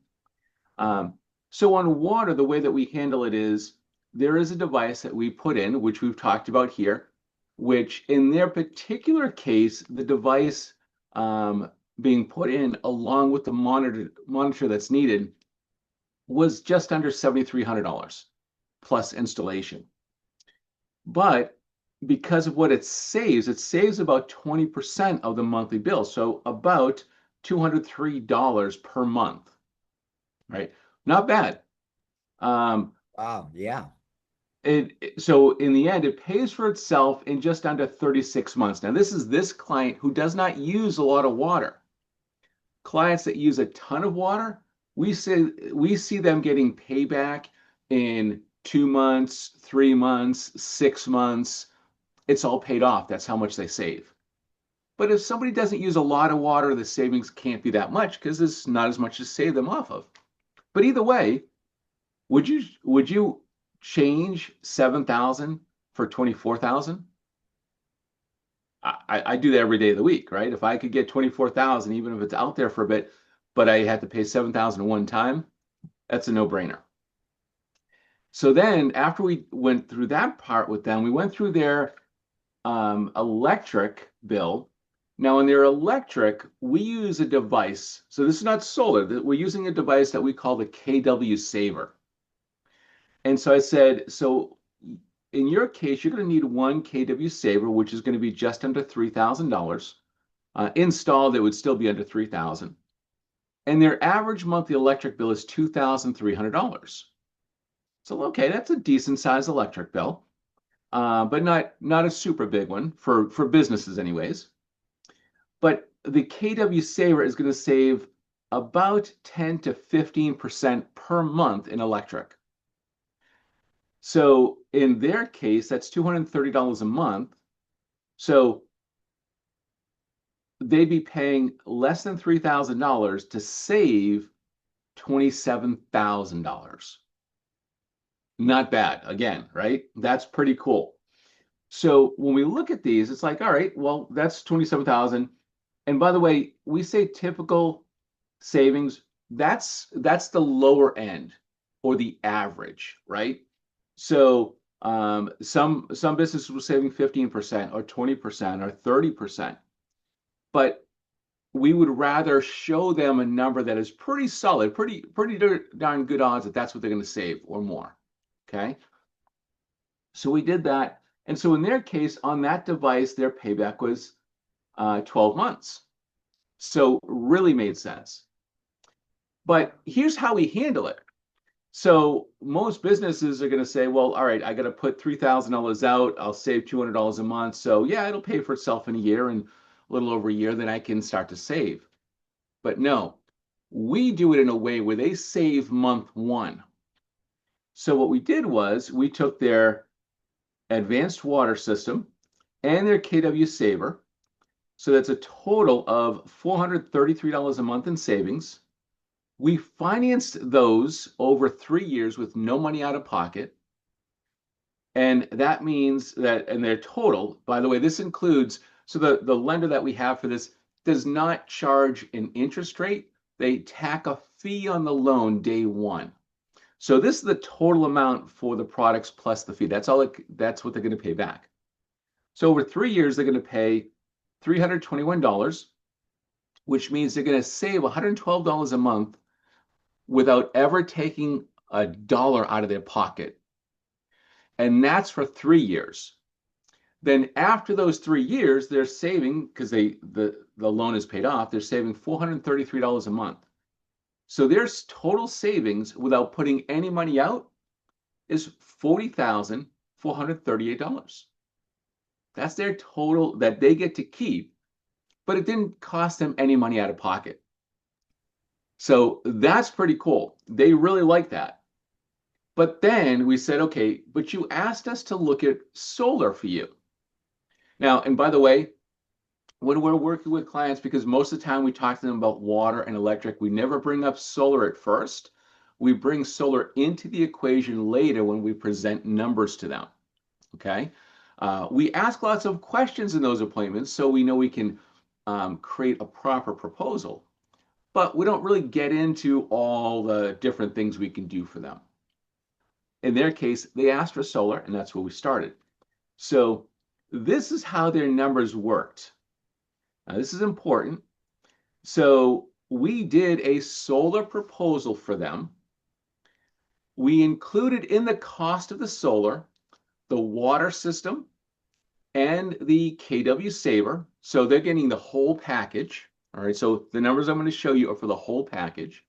So on water, the way that we handle it is there is a device that we put in, which we've talked about here, which in their particular case, the device being put in along with the monitor that's needed was just under $7,300 plus installation. But because of what it saves about 20% of the monthly bill. So about $203 per month, right? Not bad. Wow. Yeah. So in the end, it pays for itself in just under 36 months. Now, this is this client who does not use a lot of water. Clients that use a ton of water, we see them getting payback in 2 months, 3 months, 6 months. It's all paid off. That's how much they save. But if somebody doesn't use a lot of water, the savings can't be that much because there's not as much to save them off of. But either way, would you change 7,000 for 24,000? I do that every day of the week, right? If I could get 24,000, even if it's out there for a bit, but I had to pay 7,000 one time, that's a no-brainer. So then after we went through that part with them, we went through their electric bill. Now in their electric, we use a device. So this is not solar. We're using a device that we call the KW Saver. And so I said, so in your case, you're going to need one KW Saver, which is going to be just under $3,000. Installed, it would still be under $3,000. And their average monthly electric bill is $2,300. So okay, that's a decent size electric bill, but not a super big one for businesses anyways. But the KW Saver is going to save about 10 to 15% per month in electric. So in their case, that's $230 a month. So they'd be paying less than $3,000 to save $27,000. Not bad, again, right? That's pretty cool. So when we look at these, it's like, all right, well, that's 27,000. And by the way, we say typical savings, that's the lower end or the average, right? So some businesses were saving 15% or 20% or 30%. But we would rather show them a number that is pretty solid, pretty darn good odds that that's what they're going to save or more. Okay. So we did that. And so in their case, on that device, their payback was 12 months. So really made sense. But here's how we handle it. So most businesses are going to say, well, all right, I got to put $3,000 out. I'll save $200 a month. So yeah, it'll pay for itself in a year, and a little over a year, then I can start to save. But no, we do it in a way where they save month one. So what we did was we took their advanced water system and their KW Saver. So that's a total of $433 a month in savings. We financed those over 3 years with no money out of pocket. And that means that, and their total, by the way, this includes, so the lender that we have for this does not charge an interest rate. They tack a fee on the loan day one. So this is the total amount for the products plus the fee. That's what they're going to pay back. So over 3 years, they're going to pay $321, which means they're going to save $112 a month without ever taking a dollar out of their pocket. And that's for 3 years. Then after those 3 years, they're saving, because the loan is paid off, they're saving $433 a month. So their total savings without putting any money out is $40,438. That's their total that they get to keep, but it didn't cost them any money out of pocket. So that's pretty cool. They really like that. But then we said, okay, but you asked us to look at solar for you. Now, and by the way, when we're working with clients, because most of the time we talk to them about water and electric, we never bring up solar at first. We bring solar into the equation later when we present numbers to them. Okay. We ask lots of questions in those appointments so we know we can create a proper proposal, but we don't really get into all the different things we can do for them. In their case, they asked for solar, and that's where we started. So this is how their numbers worked. Now, this is important. So we did a solar proposal for them. We included in the cost of the solar the water system and the KW Saver. So they're getting the whole package. All right, so the numbers I'm going to show you are for the whole package.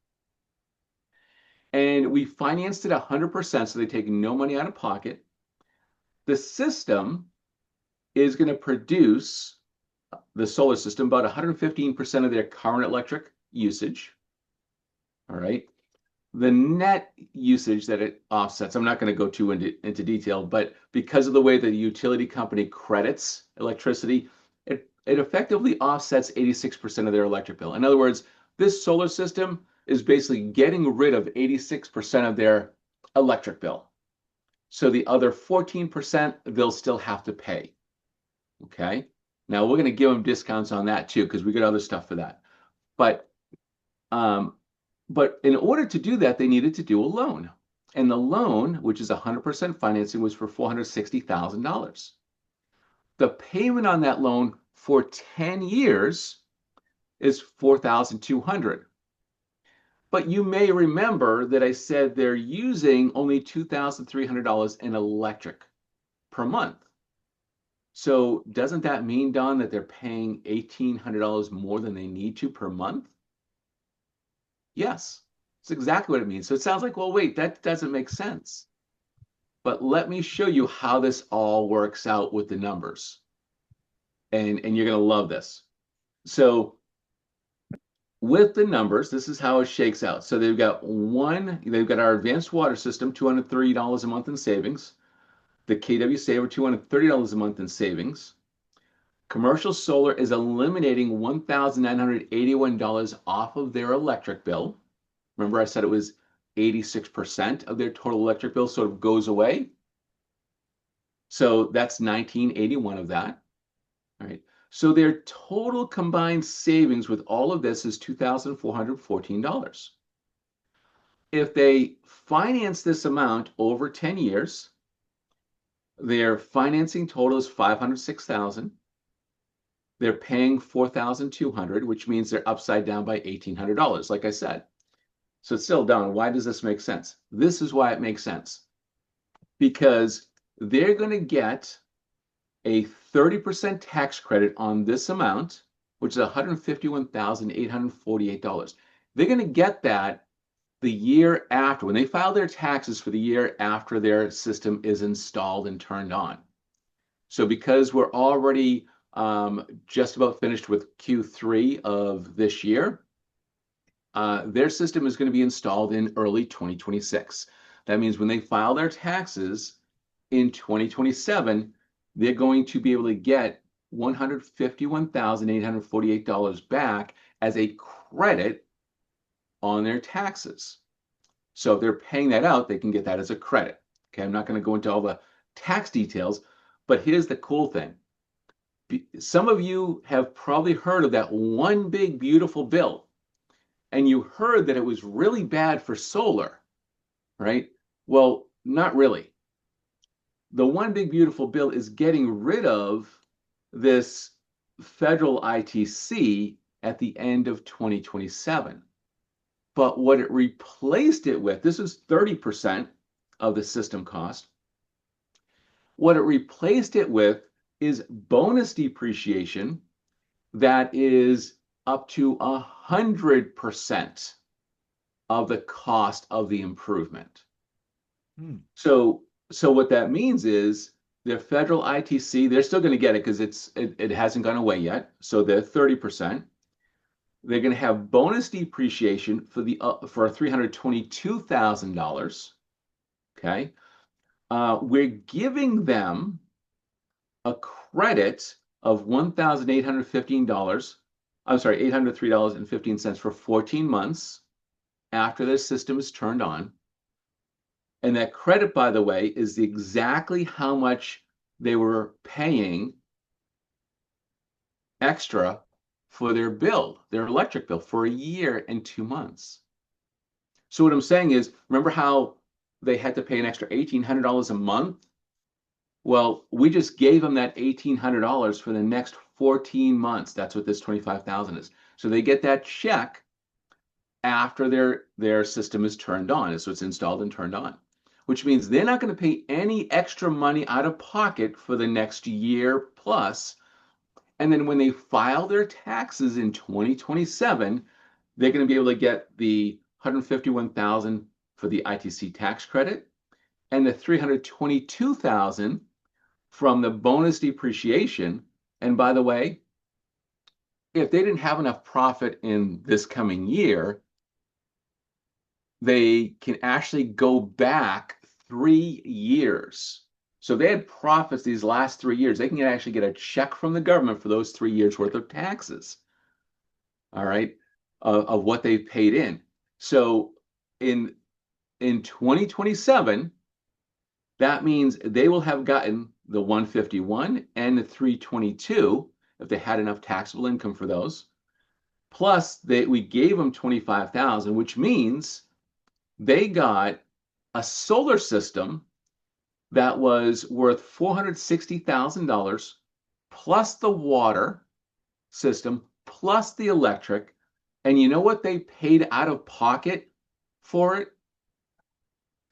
And we financed it 100%, so they take no money out of pocket. The system is going to produce, the solar system, about 115% of their current electric usage. All right. The net usage that it offsets, I'm not going to go too into detail, but because of the way the utility company credits electricity, it effectively offsets 86% of their electric bill. In other words, this solar system is basically getting rid of 86% of their electric bill. So the other 14% they'll still have to pay. Okay. Now we're going to give them discounts on that too, because we got other stuff for that. But in order to do that, they needed to do a loan. And the loan, which is 100% financing, was for $460,000. The payment on that loan for 10 years is $4,200. But you may remember that I said they're using only $2,300 in electric per month. So doesn't that mean, Don, that they're paying $1,800 more than they need to per month? Yes, it's exactly what it means. So it sounds like, well, wait, that doesn't make sense. But let me show you how this all works out with the numbers. And you're going to love this. So with the numbers, this is how it shakes out. So they've got our advanced water system, $230 a month in savings. The KW Saver, $230 a month in savings. Commercial solar is eliminating $1,981 off of their electric bill. Remember I said it was 86% of their total electric bill sort of goes away. So that's $1,981 of that. All right. So their total combined savings with all of this is $2,414. If they finance this amount over 10 years, their financing total is $506,000. They're paying $4,200, which means they're upside down by $1,800, like I said. So it's still down. Why does this make sense? This is why it makes sense. Because they're going to get a 30% tax credit on this amount, which is $151,848. They're going to get that the year after, when they file their taxes for the year after their system is installed and turned on. So because we're already just about finished with Q3 of this year, their system is going to be installed in early 2026. That means when they file their taxes in 2027, they're going to be able to get $151,848 back as a credit on their taxes. So if they're paying that out, they can get that as a credit. Okay, I'm not going to go into all the tax details, but here's the cool thing. Some of you have probably heard of that one big beautiful bill, and you heard that it was really bad for solar, right? Well, not really. The one big beautiful bill is getting rid of this federal ITC at the end of 2027. But what it replaced it with, this is 30% of the system cost. What it replaced it with is bonus depreciation that is up to 100% of the cost of the improvement. So what that means is the federal ITC, they're still going to get it because it hasn't gone away yet. So they're 30%. They're going to have bonus depreciation for $322,000. Okay. We're giving them a credit of $1,815. I'm sorry, $803.15 for 14 months after their system is turned on. And that credit, by the way, is exactly how much they were paying extra for their bill, their electric bill, for a year and 2 months. So what I'm saying is, remember how they had to pay an extra $1,800 a month? Well, we just gave them that $1,800 for the next 14 months. That's what this $25,000 is. So they get that check after their system is turned on. So it's installed and turned on, which means they're not going to pay any extra money out of pocket for the next year plus. And then when they file their taxes in 2027, they're going to be able to get the $151,000 for the ITC tax credit and the $322,000 from the bonus depreciation. And by the way, if they didn't have enough profit in this coming year, they can actually go back 3 years. So if they had profits these last 3 years, they can actually get a check from the government for those 3 years worth of taxes. All right, of what they've paid in. So in 2027, that means they will have gotten the 151 and the 322 if they had enough taxable income for those. Plus, we gave them 25,000, which means they got a solar system that was worth $460,000 plus the water system plus the electric. And you know what they paid out of pocket for it?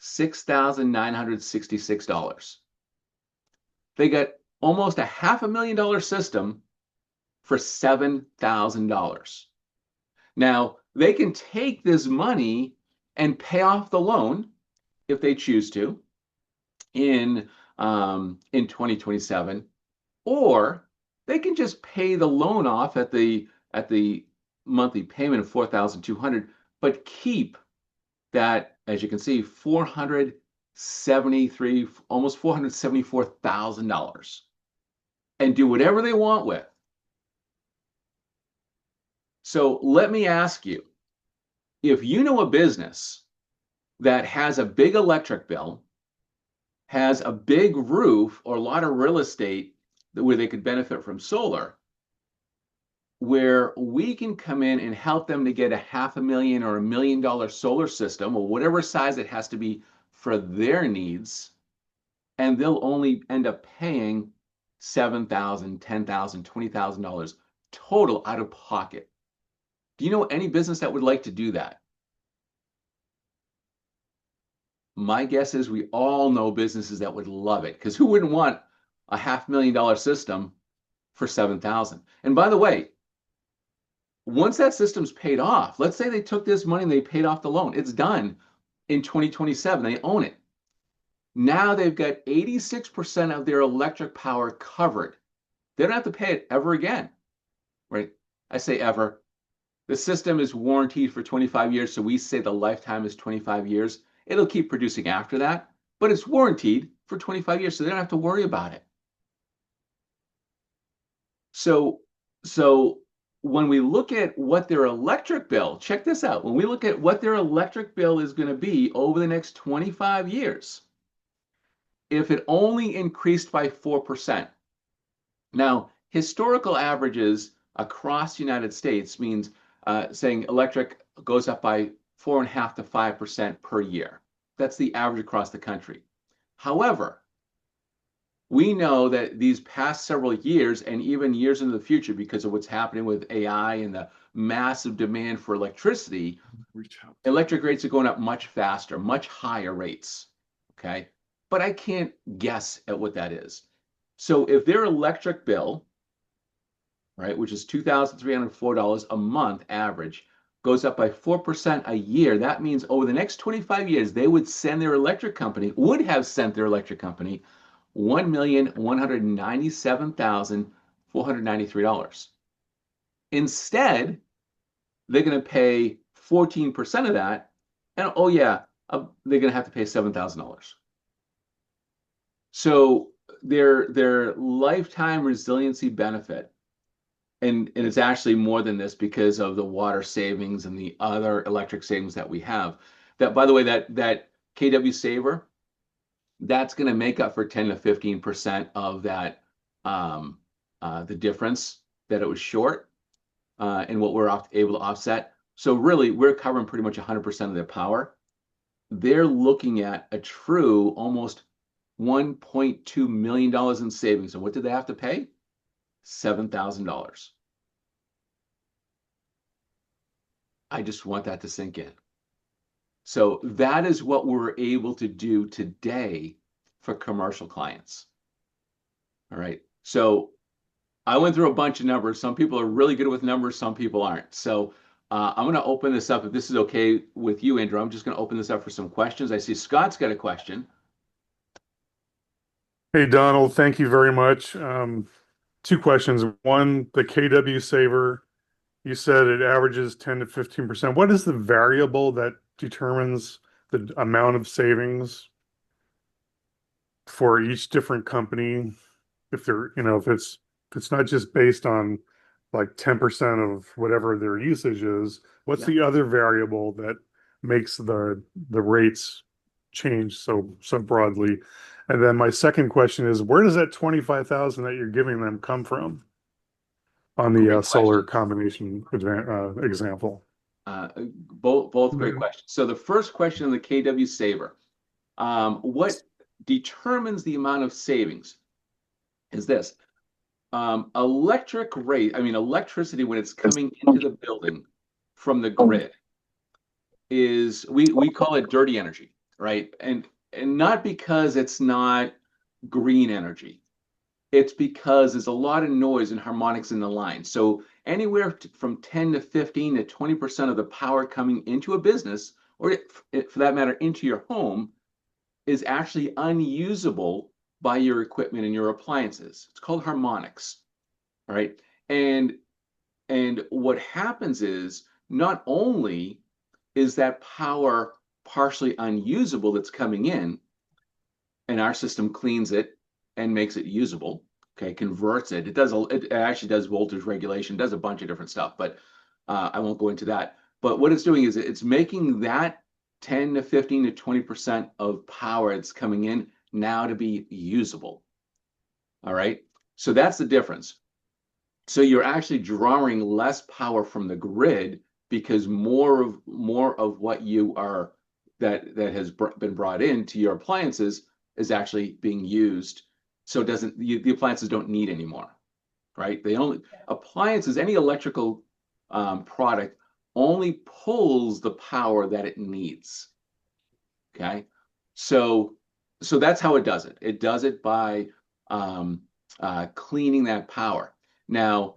$6,966. They got almost a $500,000 system for $7,000. Now, they can take this money and pay off the loan if they choose to in 2027, or they can just pay the loan off at the monthly payment of $4,200, but keep that, as you can see, $473, almost $474,000, and do whatever they want with. So let me ask you, if you know a business that has a big electric bill, has a big roof or a lot of real estate where they could benefit from solar, where we can come in and help them to get a $500,000 or $1 million solar system, or whatever size it has to be for their needs, and they'll only end up paying $7,000, $10,000, $20,000 total out of pocket. Do you know any business that would like to do that? My guess is we all know businesses that would love it, because who wouldn't want a $500,000 system for $7,000? And by the way, once that system's paid off, let's say they took this money and they paid off the loan, it's done in 2027, they own it. Now they've got 86% of their electric power covered. They don't have to pay it ever again, right? I say ever. The system is warranted for 25 years, so we say the lifetime is 25 years. It'll keep producing after that, but it's warranted for 25 years, so they don't have to worry about it. So when we look at what their electric bill, check this out, when we look at what their electric bill is going to be over the next 25 years, if it only increased by 4%. Now, historical averages across the United States means saying electric goes up by 4.5% to 5% per year. That's the average across the country. However, we know that these past several years and even years into the future, because of what's happening with AI and the massive demand for electricity, electric rates are going up much faster, much higher rates. Okay. But I can't guess at what that is. So if their electric bill, right, which is $2,304 a month average, goes up by 4% a year, that means over the next 25 years, they would send their electric company, would have sent their electric company $1,197,493. Instead, they're going to pay 14% of that, and oh yeah, they're going to have to pay $7,000. So their lifetime resiliency benefit, and it's actually more than this because of the water savings and the other electric savings that we have. That, by the way, that KW Saver, that's going to make up for 10 to 15% of that, the difference that it was short, and what we're able to offset. So really, we're covering pretty much 100% of their power. They're looking at a true almost $1.2 million in savings. And what did they have to pay? $7,000. I just want that to sink in. So that is what we're able to do today for commercial clients. All right. So I went through a bunch of numbers. Some people are really good with numbers, some people aren't. So I'm going to open this up. If this is okay with you, Andrew, I'm just going to open this up for some questions. I see Scott's got a question. Hey, Donald, thank you very much. Two questions. One, the KW Saver, you said it averages 10 to 15%. What is the variable that determines the amount of savings for each different company? If they're, if it's not just based on like 10% of whatever their usage is, what's the other variable that makes the rates change so broadly? And then my second question is, where does that 25,000 that you're giving them come from on the solar combination example? Both great questions. So the first question on the KW Saver, what determines the amount of savings is this. Electricity, when it's coming into the building from the grid, is we call it dirty energy, right? And not because it's not green energy. It's because there's a lot of noise and harmonics in the line. So anywhere from 10 to 15 to 20% of the power coming into a business, or for that matter, into your home, is actually unusable by your equipment and your appliances. It's called harmonics. All right. And what happens is, not only is that power partially unusable that's coming in, and our system cleans it and makes it usable, okay, converts it. It actually does voltage regulation, does a bunch of different stuff, but I won't go into that. But what it's doing is it's making that 10 to 15 to 20% of power that's coming in now to be usable. All right. So that's the difference. So you're actually drawing less power from the grid because more of what you are that has been brought into your appliances is actually being used. So the appliances don't need anymore, right? Appliances, any electrical product only pulls the power that it needs. Okay, so that's how it does it. It does it by cleaning that power. Now,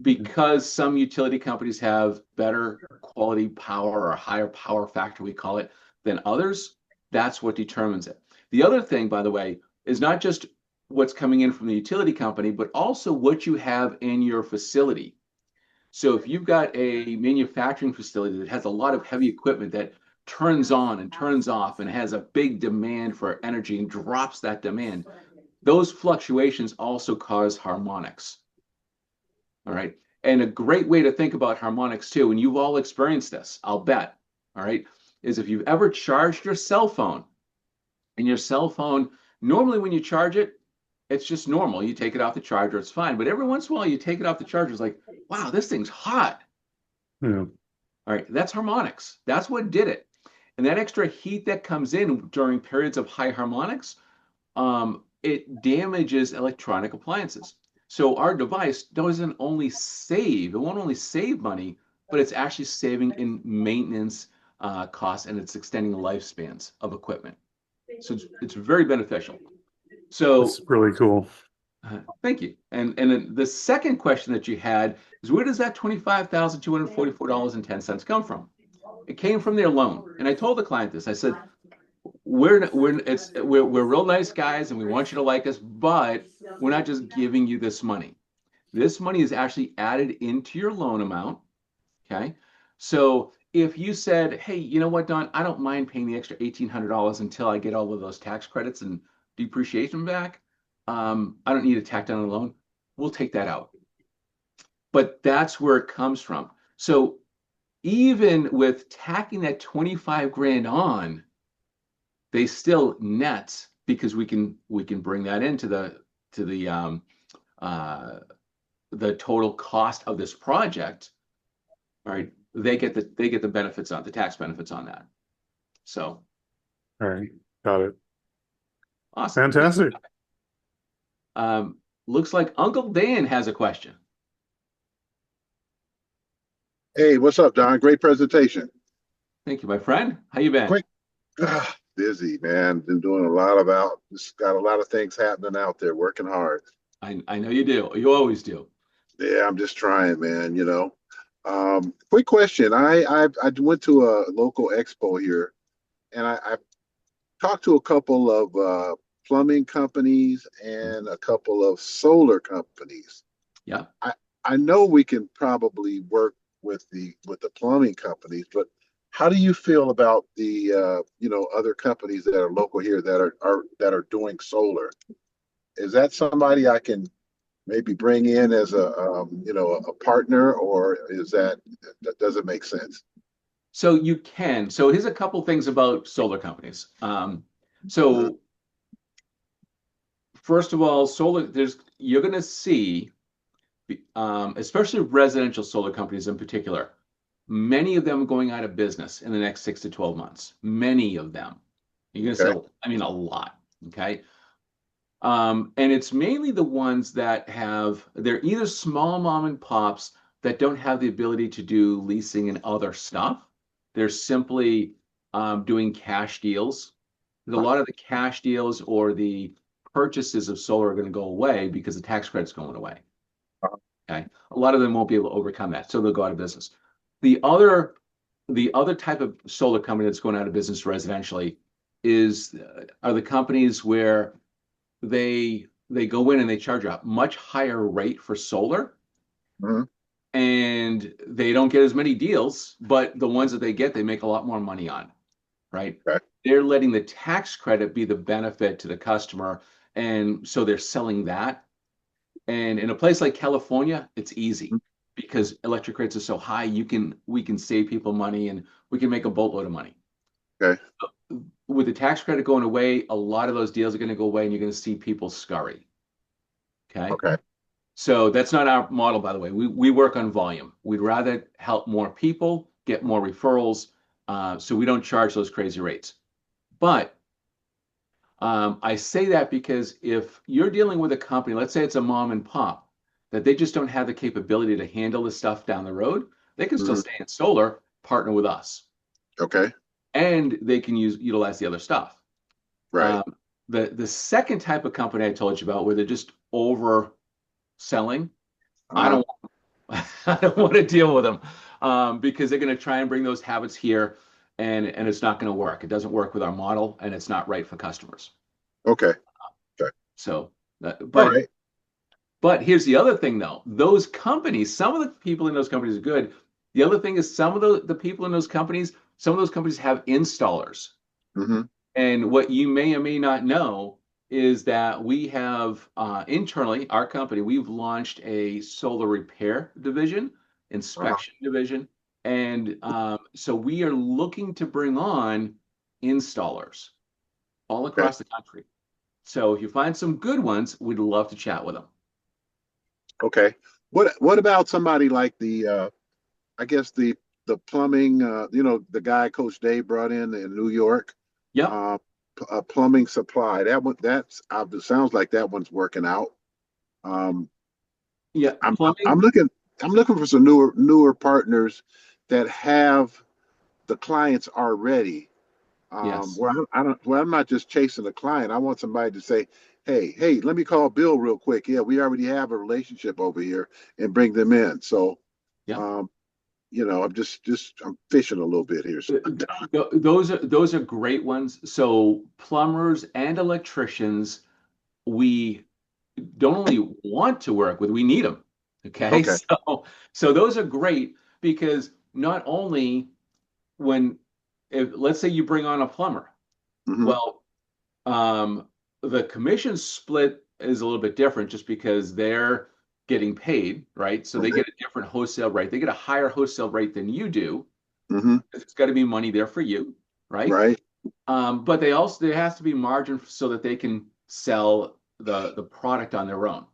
because some utility companies have better quality power or higher power factor, we call it, than others, that's what determines it. The other thing, by the way, is not just what's coming in from the utility company, but also what you have in your facility. So if you've got a manufacturing facility that has a lot of heavy equipment that turns on and turns off and has a big demand for energy and drops that demand, those fluctuations also cause harmonics. All right. And a great way to think about harmonics too, and you've all experienced this, I'll bet, all right, is if you've ever charged your cell phone, and your cell phone, normally when you charge it, it's just normal. You take it off the charger, it's fine. But every once in a while, you take it off the charger, it's like, wow, this thing's hot. Yeah. All right, that's harmonics. That's what did it. And that extra heat that comes in during periods of high harmonics it damages electronic appliances. So our device doesn't only save, it won't only save money, but it's actually saving in maintenance costs, and it's extending the lifespans of equipment. So it's very beneficial. So That's really cool. thank you. And then the second question that you had is, where does that $25,244.10 come from? It came from their loan. And I told the client this. I said, we're real nice guys and we want you to like us, but we're not just giving you this money. This money is actually added into your loan amount. Okay. So if you said, hey, you know what, Don, I don't mind paying the extra $1,800 until I get all of those tax credits and depreciation back. I don't need to tack down the loan. We'll take that out. But that's where it comes from. So even with tacking that 25 grand on, they still net, because we can bring that into the total cost of this project. All right, they get the benefits on the tax benefits on that. So, All right, got it. Awesome. Fantastic. Looks like Uncle Dan has a question. Hey, what's up, Don? Great presentation. Thank you, my friend. How you been? Quick, busy, man. Been doing just got a lot of things happening out there, working hard. I know you do. You always do. Yeah, I'm just trying, man, Quick question. I went to a local expo here, and I talked to a couple of plumbing companies and a couple of solar companies. Yeah. I know we can probably work with the plumbing companies, but how do you feel about the other companies that are local here that are doing solar? Is that somebody I can maybe bring in as a partner, or that doesn't make sense? So you can. So here's a couple things about solar companies. So first of all, solar, you're going to see, especially residential solar companies in particular, many of them going out of business in the next 6 to 12 months. Many of them. You're going to see, a lot. Okay. And it's mainly the ones that they're either small mom and pops that don't have the ability to do leasing and other stuff. They're simply doing cash deals. A lot of the cash deals or the purchases of solar are going to go away because the tax credit's going away. Okay. A lot of them won't be able to overcome that, so they'll go out of business. The other type of solar company that's going out of business residentially are the companies where they go in and they charge a much higher rate for solar, and they don't get as many deals, but the ones that they get, they make a lot more money on, right? Okay. They're letting the tax credit be the benefit to the customer, and so they're selling that. And in a place like California, it's easy because electric rates are so high. We can save people money, and we can make a boatload of money. Okay. With the tax credit going away, a lot of those deals are going to go away, and you're going to see people scurry. Okay. Okay. So that's not our model, by the way. We work on volume. We'd rather help more people, get more referrals, so we don't charge those crazy rates. But I say that because if you're dealing with a company, let's say it's a mom and pop, that they just don't have the capability to handle the stuff down the road, they can still stay in solar, partner with us. Okay. And they can utilize the other stuff. Right. The second type of company I told you about, where they're just overselling, I don't want to deal with them because they're going to try and bring those habits here, and it's not going to work. It doesn't work with our model, and it's not right for customers. Okay. So, All right. but here's the other thing, though. Those companies, some of the people in those companies are good. The other thing is some of the people in those companies, some of those companies have installers. And what you may or may not know is that we have internally, our company, we've launched a solar repair division, inspection division. And so we are looking to bring on installers all across the country. So if you find some good ones, we'd love to chat with them. Okay. What about somebody like I guess the plumbing, the guy Coach Dave brought in New York? Yeah. plumbing supply. That one, it sounds like that one's working out. Um, Yeah, I'm plumbing. I'm looking I'm looking for some newer partners that have the clients already. Yes. Where I don't where I'm not just chasing a client. I want somebody to say, hey, let me call Bill real quick. Yeah, we already have a relationship over here, and bring them in. So, Yeah. um, I'm fishing a little bit here. So, Those are great ones. So plumbers and electricians, we don't only want to work with, we need them. Okay. okay. So those are great because not only when, if, let's say you bring on a plumber, Hmm. well, the commission split is a little bit different just because they're getting paid, right? So they Right. get a different wholesale rate. They get a higher wholesale rate than you do. Hmm. It's got to be money there for you, right? Right. But there has to be margin so that they can sell the product on their own,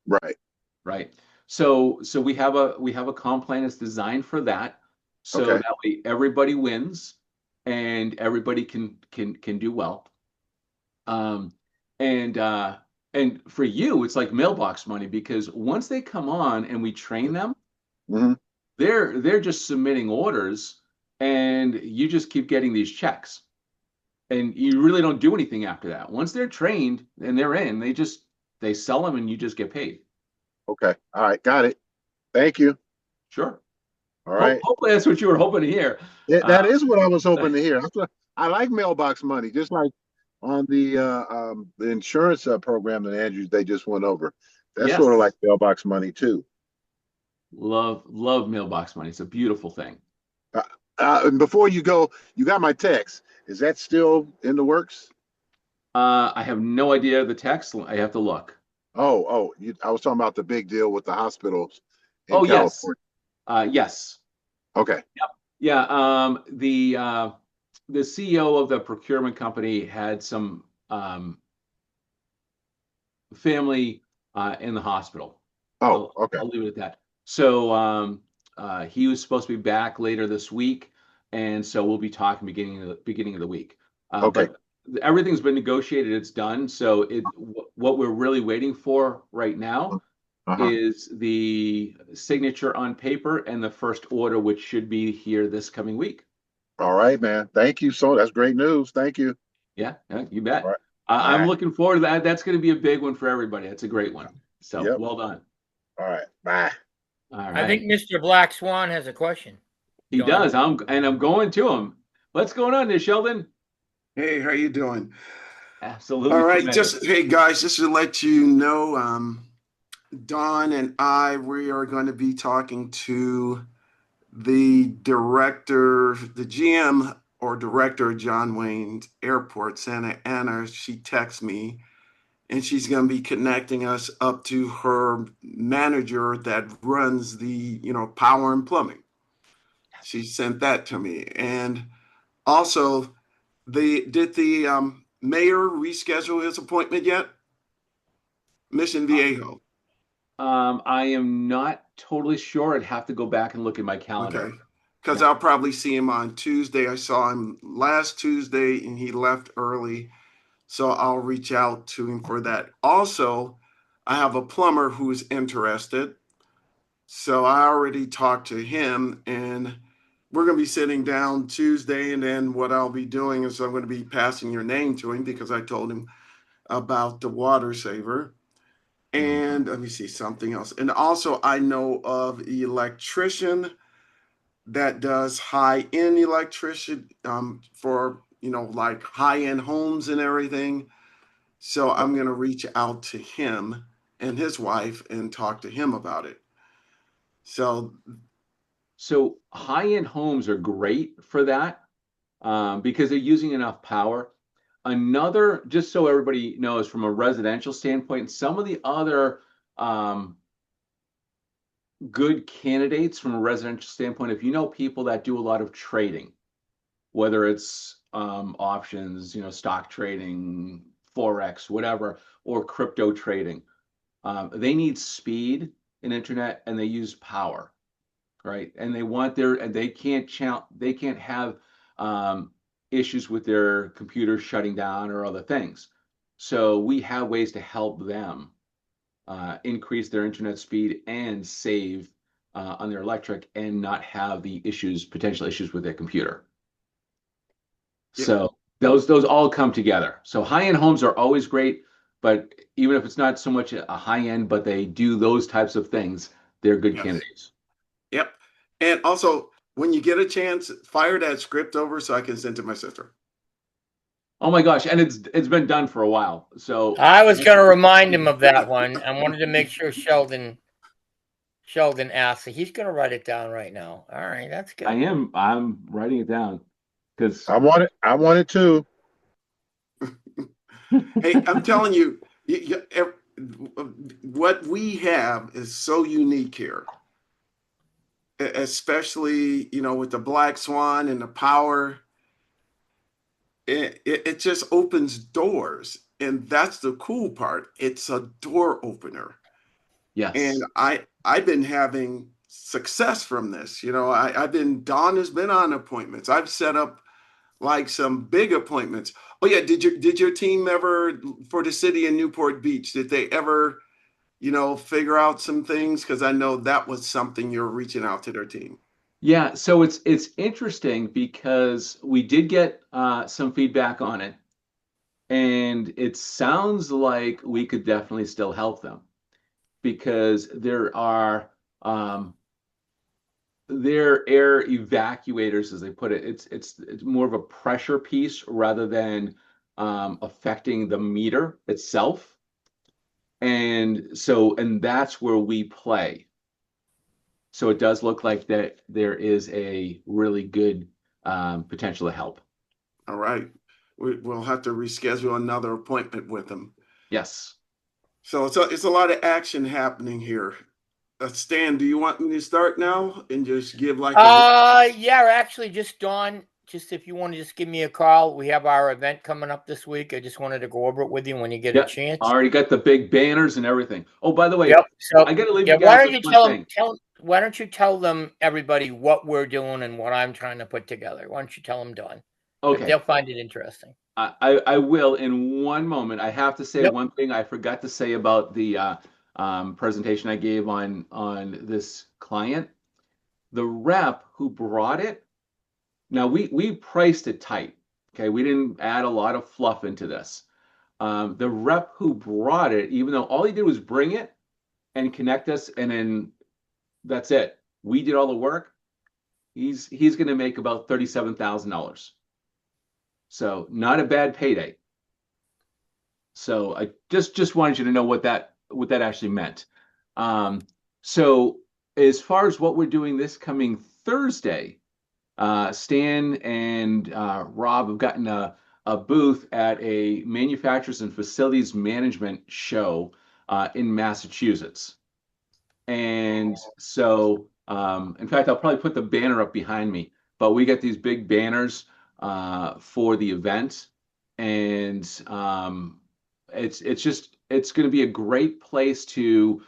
Right. right? So we have a comp plan that's designed for that, so Okay. that way everybody wins and everybody can do well. Um, and and for you, it's like mailbox money because once they come on and we train them, Hmm. they're just submitting orders, and you just keep getting these checks, and you really don't do anything after that. Once they're trained and they're in, they sell them, and you just get paid. Okay. All right. Got it. Thank you. Sure. All right. Hopefully that's what you were hoping to hear. Yeah, Uh, that is what I was hoping to hear. I like mailbox money, just like on the insurance program that Andrews they just went over. That's sort of like yes, mailbox money too. love mailbox money. It's a beautiful thing. Uh, and before you go, you got my text. Is that still in the works? I have no idea the text. I have to look. I was talking about the big deal with the hospitals in Oh yes, California. yes. Okay. Yeah, the CEO of the procurement company had some family in the hospital. Oh, I'll, okay. I'll leave it at that. So he was supposed to be back later this week, and so we'll be talking beginning of the week. Okay. But everything's been negotiated; it's done. So what we're really waiting for right now Uh-huh. is the signature on paper and the first order, which should be here this coming week. All right, man. Thank you. So that's great news. Thank you. Yeah, you All bet. right. All I'm right. looking forward to that. That's going to be a big one for everybody. That's a great one. So Yep. well done. All right. Bye. All I think right. Mr. Black Swan has a question. He Don. does. I'm going to him. What's going on there, Sheldon? Hey, how you doing? All Absolutely right, tremendous. just hey guys, just to let you know, Don and we are going to be talking to the director, the GM or director of John Wayne Airport, Santa Ana. She texts me, and she's going to be connecting us up to her manager that runs the, power and plumbing. She sent that to me, and also did the mayor reschedule his appointment yet? Mission Viejo. I am not totally sure. I'd have to go back and look at my calendar. Okay. Because Yeah. I'll probably see him on Tuesday. I saw him last Tuesday and he left early. So I'll reach out to him for that. Also, I have a plumber who's interested. So I already talked to him, and we're going to be sitting down Tuesday. And then what I'll be doing is I'm going to be passing your name to him because I told him about the water saver. And let me see something else. And also, I know of an electrician that does high-end electrician for like high-end homes and everything. So I'm going to reach out to him and his wife and talk to him about it. So So high-end homes are great for that because they're using enough power. Another, just so everybody knows, from a residential standpoint, some of the other good candidates from a residential standpoint, if you know people that do a lot of trading, whether it's options, stock trading, forex, whatever, or crypto trading, they need speed and internet, and they use power, right? And they want and they can't have um, issues with their computer shutting down or other things. So we have ways to help them increase their internet speed and save on their electric and not have the potential issues with their computer. Yeah. So those all come together. So high-end homes are always great, but even if it's not so much a high-end, but they do those types of things, they're good Yes. candidates. Yep. And also, when you get a chance, fire that script over so I can send to my sister. Oh my gosh, and it's been done for a while. So I was going to remind him of that one. I wanted to make sure Sheldon asked. So he's going to write it down right now. All right, that's good. I'm writing it down because I want it too. Hey, I'm telling you, what we have is so unique here, especially, with the Black Swan and the power. It just opens doors. And that's the cool part. It's a door opener. yes. And I've been having success from this. Dawn has been on appointments. I've set up like some big appointments. Oh yeah, did your team ever, for the city in Newport Beach, did they ever, figure out some things? Because I know that was something you're reaching out to their team. Yeah, so it's interesting because we did get some feedback on it, and it sounds like we could definitely still help them because their air evacuators, as they put it, it's more of a pressure piece rather than affecting the meter itself. And that's where we play. So it does look like that there is a really good potential to help. All right. We'll have to reschedule another appointment with them. Yes. So it's a lot of action happening here. Stan, do you want me to start now and just give like yeah, actually, just Dawn, just if you want to just give me a call. We have our event coming up this week. I just wanted to go over it with you when you get a Yep. chance. Already got the big banners and everything. Oh, by the way, Yep. So I got to leave yeah, you guys with one thing. why don't you tell them, everybody, what we're doing and what I'm trying to put together? Why don't you tell them, Dawn? Okay. They'll find it interesting. I will in one moment. I have to say Yep. one thing I forgot to say about the presentation I gave on this client. The rep who brought it, now we priced it tight. Okay, we didn't add a lot of fluff into this. The rep who brought it, even though all he did was bring it and connect us, and then that's it. We did all the work. He's going to make about $37,000. So not a bad payday. So I just wanted you to know what that actually meant. So as far as what we're doing this coming Thursday, Stan and Rob have gotten a booth at a manufacturers and facilities management show in Massachusetts. And so, in fact, I'll probably put the banner up behind me, but we got these big banners for the event. And it's going to be a great place to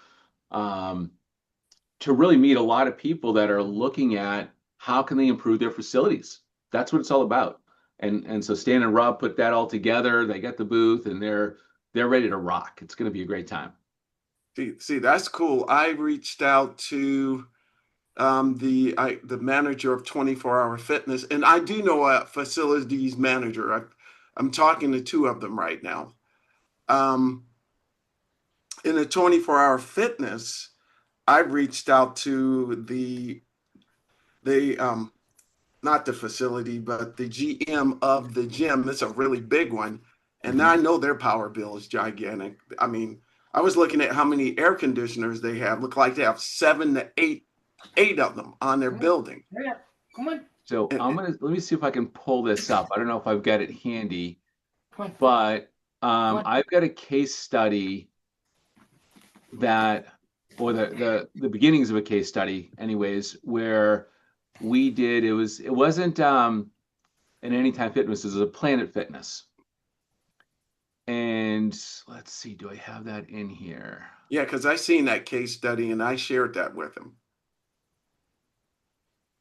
really meet a lot of people that are looking at how can they improve their facilities. That's what it's all about. And so Stan and Rob put that all together. They got the booth and they're ready to rock. It's going to be a great time. See, that's cool. I reached out to the manager of 24-hour fitness, and I do know a facilities manager. I'm talking to two of them right now. In the 24-hour fitness, I reached out to the not the facility, but the GM of the gym. It's a really big one. And I know their power bill is gigantic. I mean, I was looking at how many air conditioners they have. Look like they have 7 to 8 of them on their building. Yeah, come on. So let me see if I can pull this up. I don't know if I've got it handy, Come on. but I've got a case study or the beginnings of a case study, anyways, where we did it wasn't an Anytime Fitness, it was a Planet Fitness. And let's see, do I have that in here? Yeah, because I seen that case study and I shared that with him.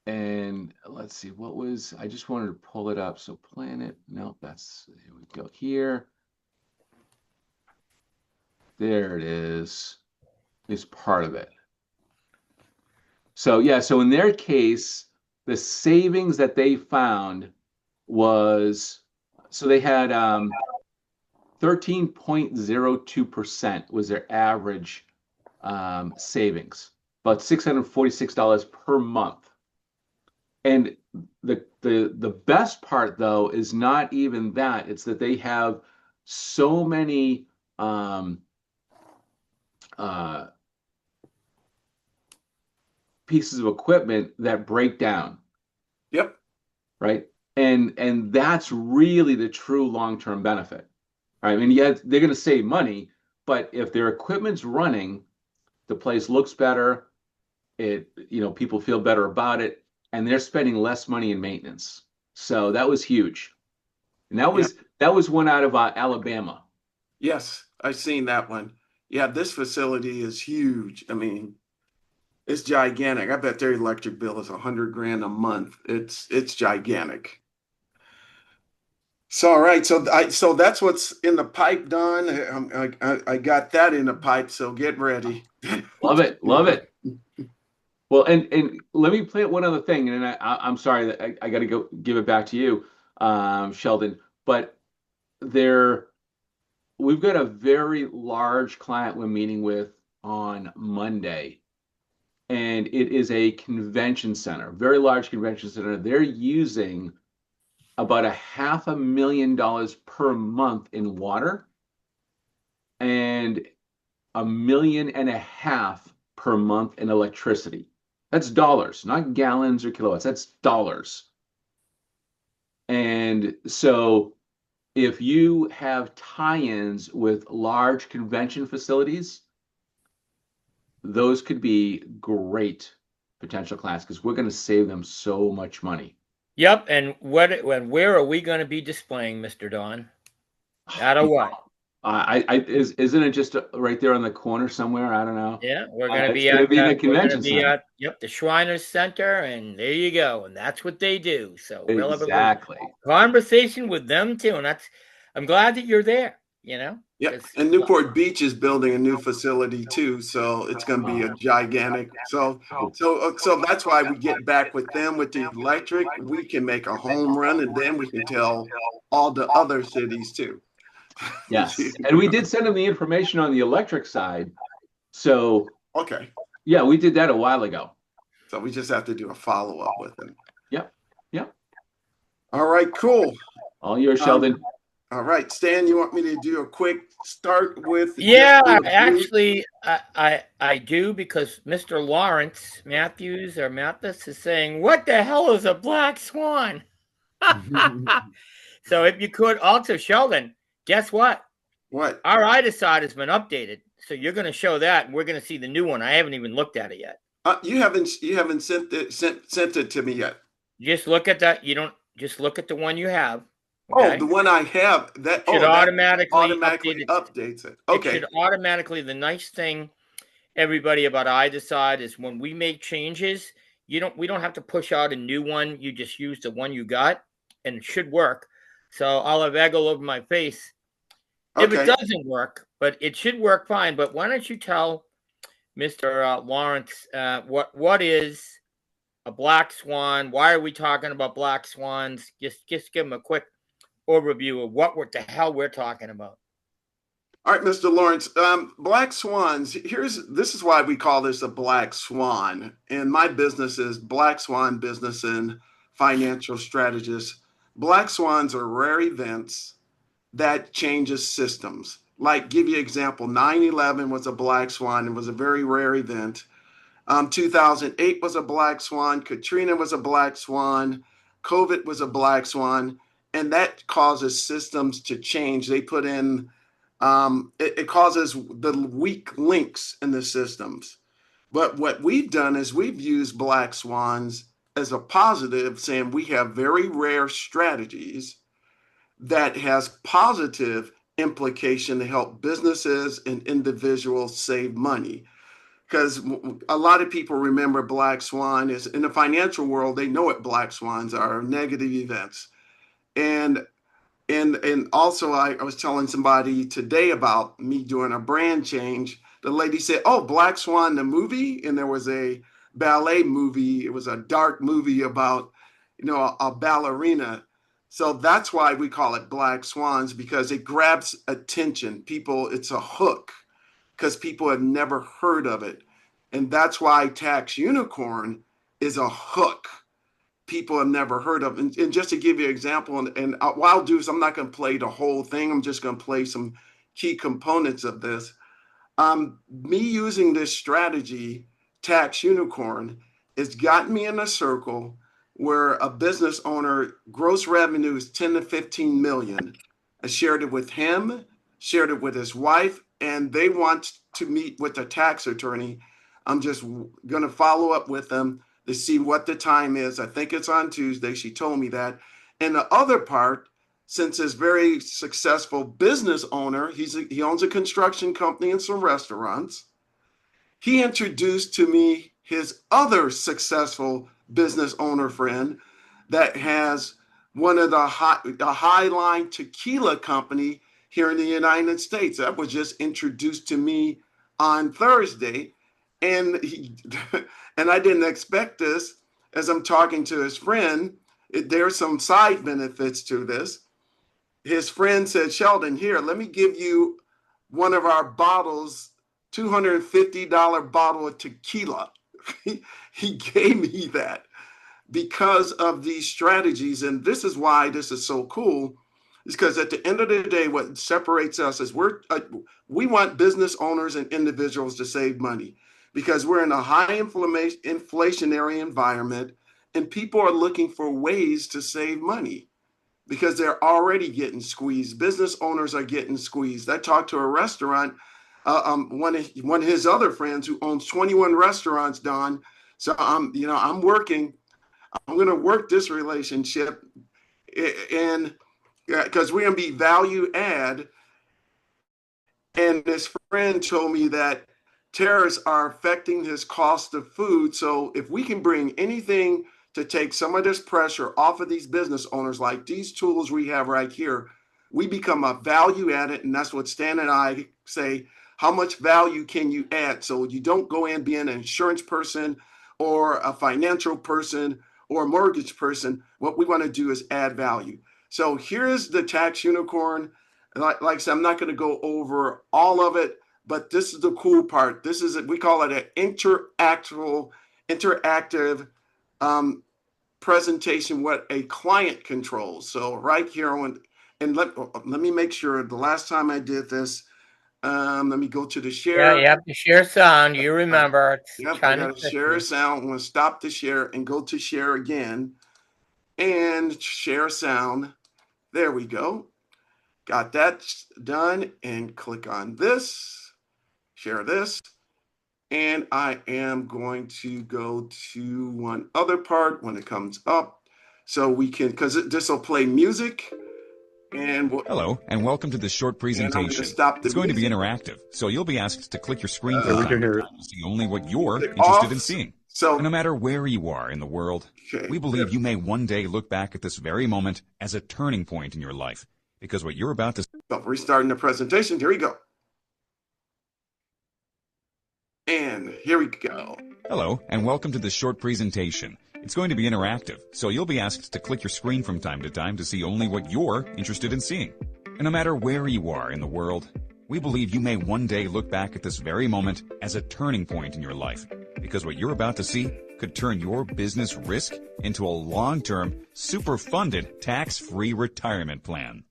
And let's see, what was, I just wanted to pull it up. So planet, no, that's, here we go here. There it is part of it. So yeah, so in their case, the savings that they found was, so they had 13.02% was their average savings, about $646 per month. And the best part though is not even that, it's that they have so many pieces of equipment that break down. Yep. Right. And that's really the true long-term benefit. Right. I mean, yeah, they're going to save money, but if their equipment's running, the place looks better, people feel better about it, and they're spending less money in maintenance. So that was huge. And that was one out of Alabama. Yes, I've seen that one. Yeah, this facility is huge. I mean, it's gigantic. I bet their electric bill is $100,000 a month. It's gigantic. So all right, so that's what's in the pipe, Don. I got that in the pipe, so get ready. Love it, love it. Well, and let me play one other thing, and I'm sorry that I got to go give it back to you, Sheldon. But we've got a very large client we're meeting with on Monday, and it is a convention center, very large convention center. They're using about $500,000 per month in water and $1.5 million per month in electricity. That's dollars, not gallons or kilowatts. That's dollars. And so if you have tie-ins with large convention facilities, those could be great potential clients because we're going to save them so much money. Yep. And where are we going to be displaying, Mr. Don? Out of what? Isn't it just right there on the corner somewhere? I don't know. Yeah, we're going to It's be going to at be in the convention center. The Shriners Center, and there you go. And that's what they do. So we'll have a conversation with them too. And I'm glad that you're there. Yeah, and Newport Beach is building a new facility too, so it's going to be a gigantic. So that's why we get back with them with the electric. We can make a home run, and then we can tell all the other cities too. Yes, and we did send them the information on the electric side. So okay, yeah, we did that a while ago. So we just have to do a follow-up with them. Yep. All right, cool. All yours, Sheldon. All right, Stan, you want me to do a quick start with? Yeah, actually, I do, because Mr. Lawrence Matthews or Mathis is saying, "What the hell is a black swan?" So if you could also, Sheldon, guess what? What? Our iDecide has been updated, so you're going to show that, and we're going to see the new one. I haven't even looked at it yet. You haven't sent it to me yet. Just look at that. You don't just look at the one you have. Okay? Oh, the one I have that should automatically updates it. Okay. It should automatically. The nice thing, everybody, about iDecide is when we make changes, we don't have to push out a new one. You just use the one you got, and it should work. So I'll have egg all over my face if it doesn't work, but it should work fine. But why don't you tell Mr. Lawrence what is a black swan? Why are we talking about black swans? Just give him a quick overview of what the hell we're talking about. All right, Mr. Lawrence, black swans, this is why we call this a black swan. And my business is Black Swan Business and Financial Strategist. Black swans are rare events that changes systems. Like, give you an example, 9/11 was a black swan. It was a very rare event. 2008 was a black swan. Katrina was a black swan. COVID was a black swan. And that causes systems to change. They put in, it causes the weak links in the systems. But what we've done is we've used black swans as a positive, saying we have very rare strategies that has positive implication to help businesses and individuals save money. because a lot of people remember black swan is in the financial world. They know what black swans are, negative events. And and also I was telling somebody today about me doing a brand change. The lady said, "Oh, Black Swan, the movie," and there was a ballet movie. It was a dark movie about, a ballerina. So that's why we call it Black Swans, because it grabs attention. People, it's a hook because people have never heard of it. And that's why Tax Unicorn is a hook people have never heard of. And just to give you an example, and what I'll do is I'm not going to play the whole thing. I'm just going to play some key components of this. Me using this strategy, Tax Unicorn, it's gotten me in a circle where a business owner gross revenue is 10 to 15 million. I shared it with him, shared it with his wife, and they want to meet with a tax attorney. I'm just going to follow up with them to see what the time is. I think it's on Tuesday. She told me that. And the other part, since this very successful business owner, he owns a construction company and some restaurants, he introduced to me his other successful business owner friend that has one of the high line tequila company here in the United States. That was just introduced to me on Thursday. And and I didn't expect this. As I'm talking to his friend, there's some side benefits to this. His friend said, "Sheldon, here, let me give you one of our bottles, $250 bottle of tequila." He gave me that because of these strategies. And this is why this is so cool, is because at the end of the day, what separates us is we want business owners and individuals to save money, because we're in a high inflationary environment and people are looking for ways to save money because they're already getting squeezed. Business owners are getting squeezed. I talked to a restaurant, one of his other friends who owns 21 restaurants, Don. So I'm going to work this relationship, and because we're going to be value add. And this friend told me that tariffs are affecting his cost of food. So if we can bring anything to take some of this pressure off of these business owners, like these tools we have right here, we become a value added. And that's what Stan and I say. How much value can you add? So you don't go in being an insurance person or a financial person or a mortgage person. What we want to do is add value. So here's the Tax Unicorn. Like I said, I'm not going to go over all of it, but this is the cool part. We call it an interactive presentation, what a client controls. So right here, let me make sure the last time I did this, let me go to the share. Yeah, you have to share sound. You remember. Yep, I got to share sound. I'm going to stop the share and go to share again and share sound. There we go. Got that done, and click on this, share this, and I am going to go to one other part when it comes up, so we can, because this will play music, and hello, and welcome to this short presentation. It's going to be interactive, so you'll be asked to click your screen from time to time to see only what you're interested in seeing. So no matter where you are in the world, we believe you may one day look back at this very moment as a turning point in your life. Because what you're about to... So restarting the presentation, here we go. And here we go. Hello, and welcome to this short presentation. It's going to be interactive, so you'll be asked to click your screen from time to time to see only what you're interested in seeing. And no matter where you are in the world, we believe you may one day look back at this very moment as a turning point in your life. Because what you're about to see could turn your business risk into a long-term, super-funded, tax-free retirement plan.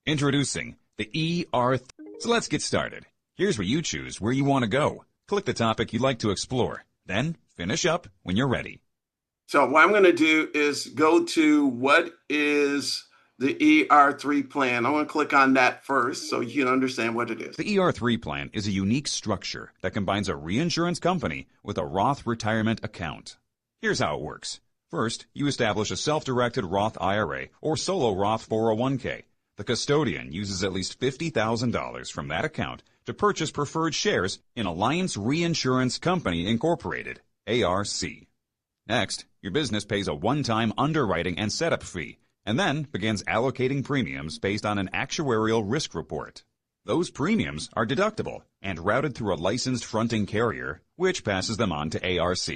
Introducing the ER. So let's get started. Here's where you choose where you want to go. Click the topic you'd like to explore. Then finish up when you're ready. So what I'm going to do is go to what is the ER3 plan. I want to click on that first so you can understand what it is. The ER3 plan is a unique structure that combines a reinsurance company with a Roth retirement account. Here's how it works. First, you establish a self-directed Roth IRA or solo Roth 401k. The custodian uses at least $50,000 from that account to purchase preferred shares in Alliance Reinsurance Company Incorporated, ARC. Next, your business pays a one-time underwriting and setup fee, and then begins allocating premiums based on an actuarial risk report. Those premiums are deductible and routed through a licensed fronting carrier, which passes them on to ARC.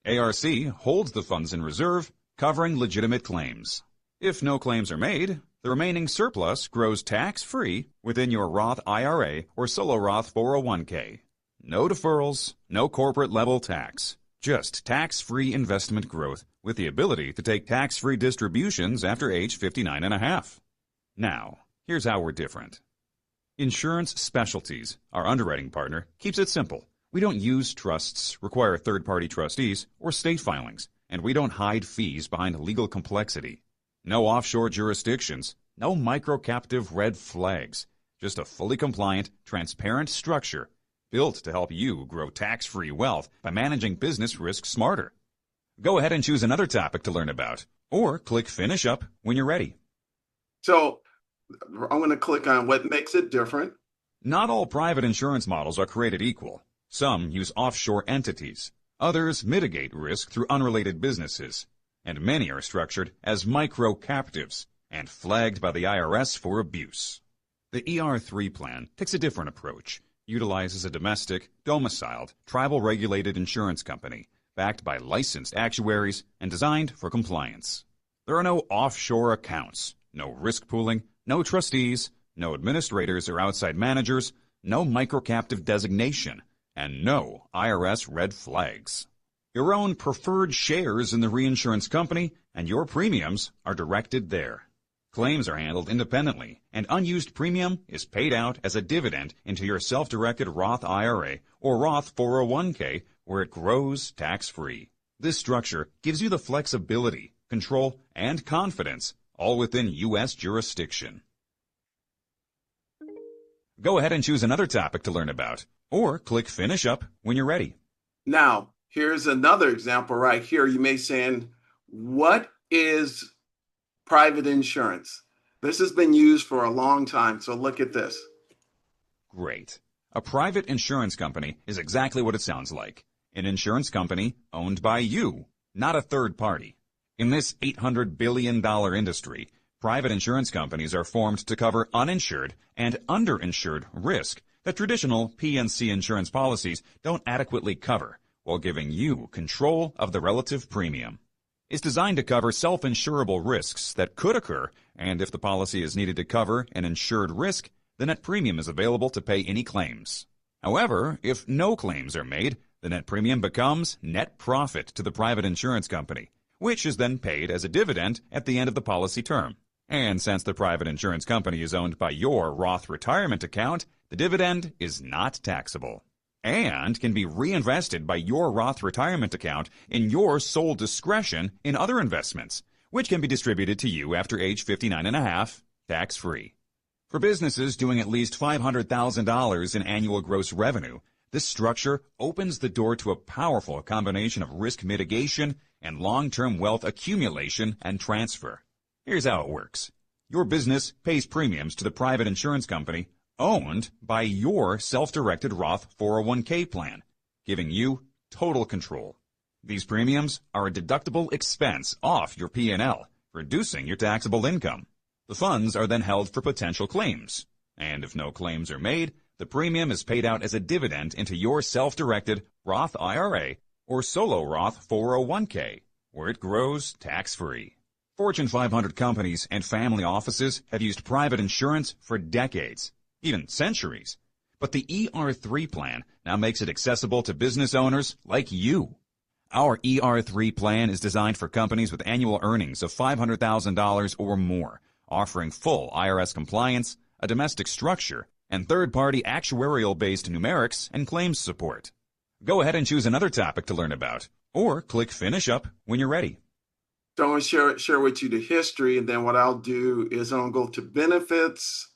ARC holds the funds in reserve, covering legitimate claims. If no claims are made, the remaining surplus grows tax-free within your Roth IRA or solo Roth 401k. No deferrals, no corporate-level tax. Just tax-free investment growth with the ability to take tax-free distributions after age 59 and a half. Now, here's how we're different. Insurance Specialties, our underwriting partner, keeps it simple. We don't use trusts, require third-party trustees, or state filings, and we don't hide fees behind legal complexity. No offshore jurisdictions, no micro-captive red flags, just a fully compliant, transparent structure built to help you grow tax-free wealth by managing business risk smarter. Go ahead and choose another topic to learn about, or click Finish Up when you're ready. So I'm going to click on what makes it different. Not all private insurance models are created equal. Some use offshore entities. Others mitigate risk through unrelated businesses. And many are structured as micro-captives and flagged by the IRS for abuse. The ER3 plan takes a different approach, utilizes a domestic, domiciled, tribal-regulated insurance company backed by licensed actuaries and designed for compliance. There are no offshore accounts, no risk pooling, no trustees, no administrators or outside managers, no microcaptive designation, and no IRS red flags. Your own preferred shares in the reinsurance company and your premiums are directed there. Claims are handled independently, and unused premium is paid out as a dividend into your self-directed Roth IRA or Roth 401k, where it grows tax-free. This structure gives you the flexibility, control, and confidence, all within U.S. jurisdiction. Go ahead and choose another topic to learn about, or click Finish Up when you're ready. Now, here's another example right here. You may say, what is private insurance? This has been used for a long time, so look at this. Great. A private insurance company is exactly what it sounds like. An insurance company owned by you, not a third party. In this $800 billion industry, private insurance companies are formed to cover uninsured and underinsured risk that traditional P&C insurance policies don't adequately cover, while giving you control of the relative premium. It's designed to cover self-insurable risks that could occur, and if the policy is needed to cover an insured risk, the net premium is available to pay any claims. However, if no claims are made, the net premium becomes net profit to the private insurance company, which is then paid as a dividend at the end of the policy term. And since the private insurance company is owned by your Roth retirement account, the dividend is not taxable and can be reinvested by your Roth retirement account in your sole discretion in other investments, which can be distributed to you after age 59 and a half, tax-free. For businesses doing at least $500,000 in annual gross revenue, this structure opens the door to a powerful combination of risk mitigation and long-term wealth accumulation and transfer. Here's how it works. Your business pays premiums to the private insurance company owned by your self-directed Roth 401k plan, giving you total control. These premiums are a deductible expense off your P&L, reducing your taxable income. The funds are then held for potential claims, and if no claims are made, the premium is paid out as a dividend into your self-directed Roth IRA or solo Roth 401k, where it grows tax-free. Fortune 500 companies and family offices have used private insurance for decades, even centuries. But the ER3 plan now makes it accessible to business owners like you. Our ER3 plan is designed for companies with annual earnings of $500,000 or more, offering full IRS compliance, a domestic structure, and third-party actuarial-based numerics and claims support. Go ahead and choose another topic to learn about, or click Finish Up when you're ready. So I'm going to share with you the history, and then what I'll do is I'm going to go to benefits.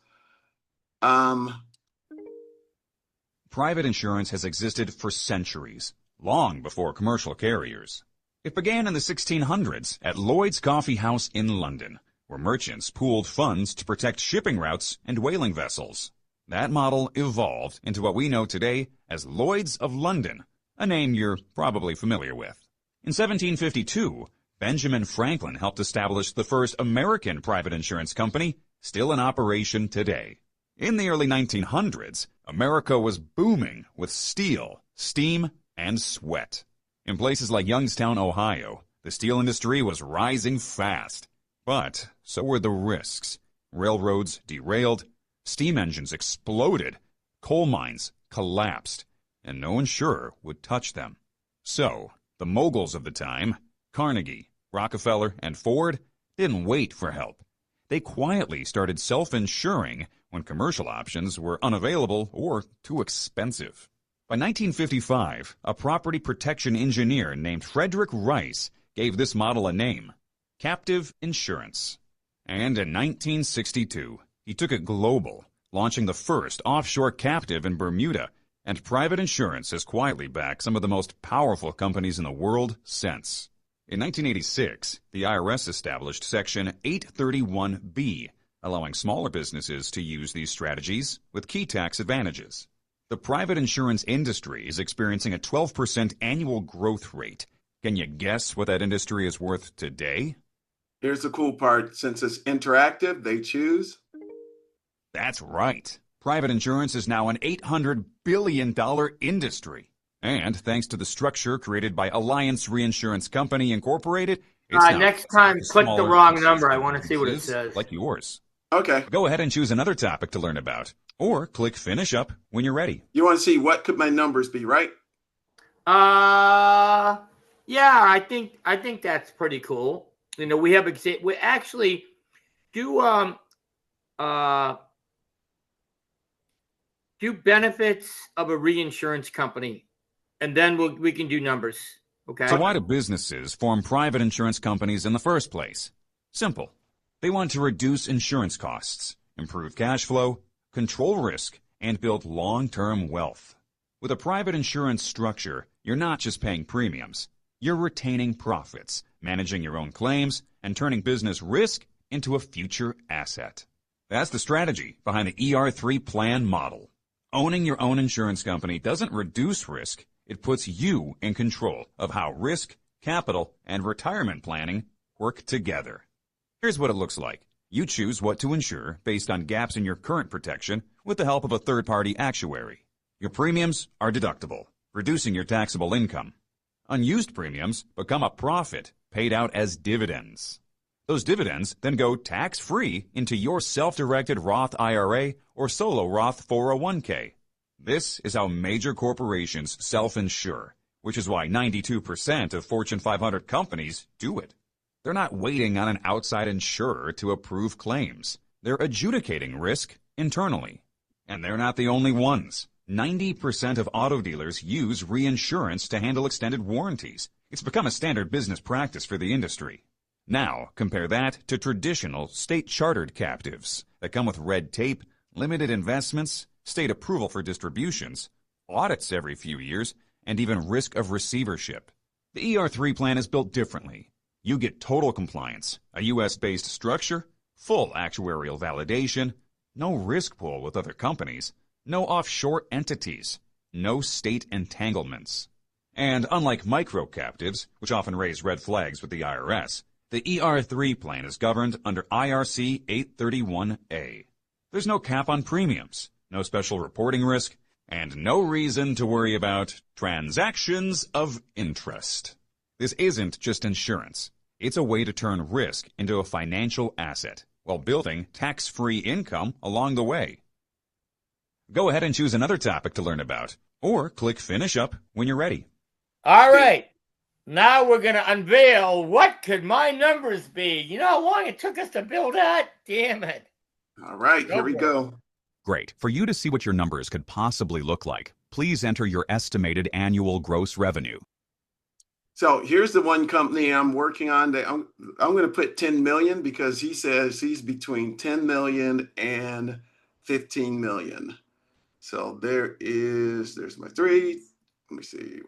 Private insurance has existed for centuries, long before commercial carriers. It began in the 1600s at Lloyd's Coffee House in London, where merchants pooled funds to protect shipping routes and whaling vessels. That model evolved into what we know today as Lloyd's of London, a name you're probably familiar with. In 1752, Benjamin Franklin helped establish the first American private insurance company, still in operation today. In the early 1900s, America was booming with steel, steam, and sweat. In places like Youngstown, Ohio, the steel industry was rising fast. But so were the risks. Railroads derailed, steam engines exploded, coal mines collapsed, and no insurer would touch them. So, the moguls of the time, Carnegie, Rockefeller, and Ford, didn't wait for help. They quietly started self-insuring when commercial options were unavailable or too expensive. By 1955, a property protection engineer named Frederick Rice gave this model a name, captive insurance. And in 1962, he took it global, launching the first offshore captive in Bermuda, and private insurance has quietly backed some of the most powerful companies in the world since. In 1986, the IRS established Section 831B, allowing smaller businesses to use these strategies with key tax advantages. The private insurance industry is experiencing a 12% annual growth rate. Can you guess what that industry is worth today? Here's the cool part. Since it's interactive, they choose. That's right. Private insurance is now an $800 billion industry. And thanks to the structure created by Alliance Reinsurance Company Incorporated, it's now next time, click the smaller wrong pieces number. I and want to see what it businesses says. like yours. Okay. Go ahead and choose another topic to learn about, or click Finish Up when you're ready. You want to see what could my numbers be, right? Yeah, I think that's pretty cool. You know, we actually do do benefits of a reinsurance company, and then we can do numbers. Okay. So why do businesses form private insurance companies in the first place? Simple. They want to reduce insurance costs, improve cash flow, control risk, and build long-term wealth. With a private insurance structure, you're not just paying premiums. You're retaining profits, managing your own claims, and turning business risk into a future asset. That's the strategy behind the ER3 plan model. Owning your own insurance company doesn't reduce risk. It puts you in control of how risk, capital, and retirement planning work together. Here's what it looks like. You choose what to insure based on gaps in your current protection with the help of a third-party actuary. Your premiums are deductible, reducing your taxable income. Unused premiums become a profit paid out as dividends. Those dividends then go tax-free into your self-directed Roth IRA or solo Roth 401k. This is how major corporations self-insure, which is why 92% of Fortune 500 companies do it. They're not waiting on an outside insurer to approve claims. They're adjudicating risk internally. And they're not the only ones. 90% of auto dealers use reinsurance to handle extended warranties. It's become a standard business practice for the industry. Now, compare that to traditional state-chartered captives that come with red tape, limited investments, state approval for distributions, audits every few years, and even risk of receivership. The ER3 plan is built differently. You get total compliance, a U.S.-based structure, full actuarial validation, no risk pool with other companies, no offshore entities, no state entanglements. And unlike micro-captives, which often raise red flags with the IRS, the ER3 plan is governed under IRC 831A. There's no cap on premiums, no special reporting risk, and no reason to worry about transactions of interest. This isn't just insurance. It's a way to turn risk into a financial asset while building tax-free income along the way. Go ahead and choose another topic to learn about, or click Finish Up when you're ready. All right. Now we're going to unveil what could my numbers be. You know how long it took us to build that? Damn it. All right, here we go. Great. For you to see what your numbers could possibly look like, please enter your estimated annual gross revenue. So here's the one company I'm working on. That I'm going to put 10 million because he says he's between 10 million and 15 million. So there's my three. Let me see,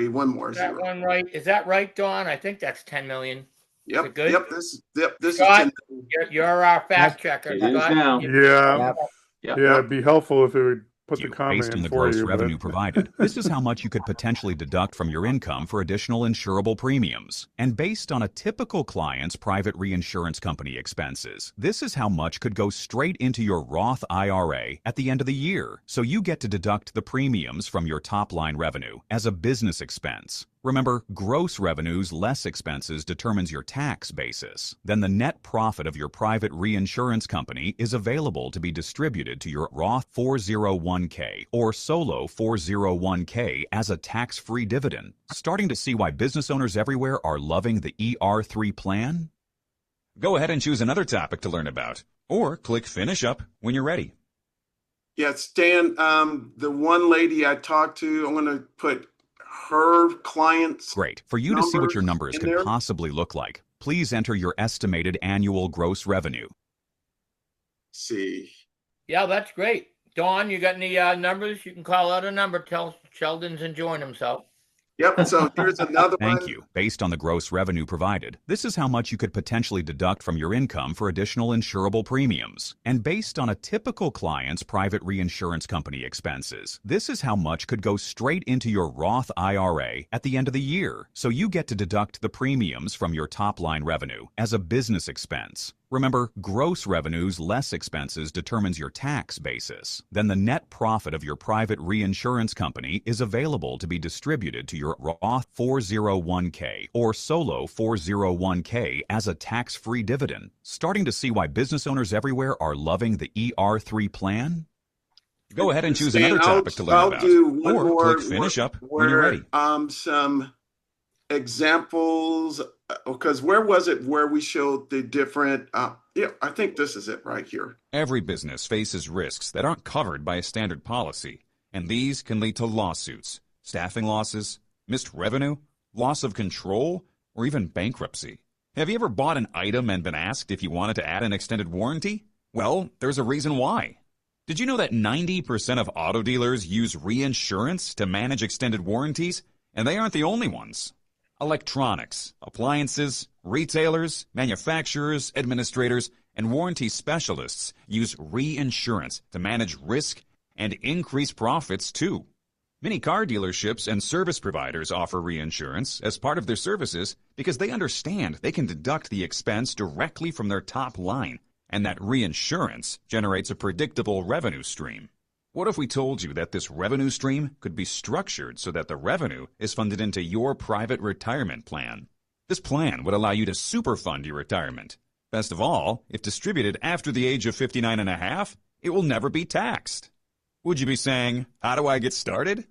one more. Is that one right? Is that right, Dawn? I think that's 10 million. Yep. Is it good? This Scott, is 10 million. you're our fact checker. It is Scott. now. Yeah. Yeah, it'd be helpful if it would put the you comment based on in the for gross you, revenue but provided. This is how much you could potentially deduct from your income for additional insurable premiums. And based on a typical client's private reinsurance company expenses, this is how much could go straight into your Roth IRA at the end of the year. So you get to deduct the premiums from your top line revenue as a business expense. Remember, gross revenues less expenses determines your tax basis. Then the net profit of your private reinsurance company is available to be distributed to your Roth 401k or Solo 401k as a tax-free dividend. Starting to see why business owners everywhere are loving the ER3 plan? Go ahead and choose another topic to learn about, or click Finish Up when you're ready. Yeah, Stan, the one lady I talked to, I'm going to put her clients' Great. For you to see what your numbers in could there. possibly look like, please enter your estimated annual gross revenue. See. Yeah, that's great. Dawn, you got any numbers? You can call out a number. Tell Sheldon's enjoying himself. Yep. So here's another Thank one. you. Based on the gross revenue provided, this is how much you could potentially deduct from your income for additional insurable premiums. And based on a typical client's private reinsurance company expenses, this is how much could go straight into your Roth IRA at the end of the year. So you get to deduct the premiums from your top line revenue as a business expense. Remember, gross revenues less expenses determines your tax basis. Then the net profit of your private reinsurance company is available to be distributed to your Roth 401k or Solo 401k as a tax-free dividend. Starting to see why business owners everywhere are loving the ER3 plan? Go ahead and choose Stan, another topic to learn I'll about, do one or more click Finish Up when you're ready. Some examples, because where was it where we showed the different, yeah, I think this is it right here. Every business faces risks that aren't covered by a standard policy, and these can lead to lawsuits, staffing losses, missed revenue, loss of control, or even bankruptcy. Have you ever bought an item and been asked if you wanted to add an extended warranty? Well, there's a reason why. Did you know that 90% of auto dealers use reinsurance to manage extended warranties? And they aren't the only ones. Electronics, appliances, retailers, manufacturers, administrators, and warranty specialists use reinsurance to manage risk and increase profits too. Many car dealerships and service providers offer reinsurance as part of their services because they understand they can deduct the expense directly from their top line, and that reinsurance generates a predictable revenue stream. What if we told you that this revenue stream could be structured so that the revenue is funded into your private retirement plan? This plan would allow you to superfund your retirement. Best of all, if distributed after the age of 59 and a half, it will never be taxed. Would you be saying, how do I get started?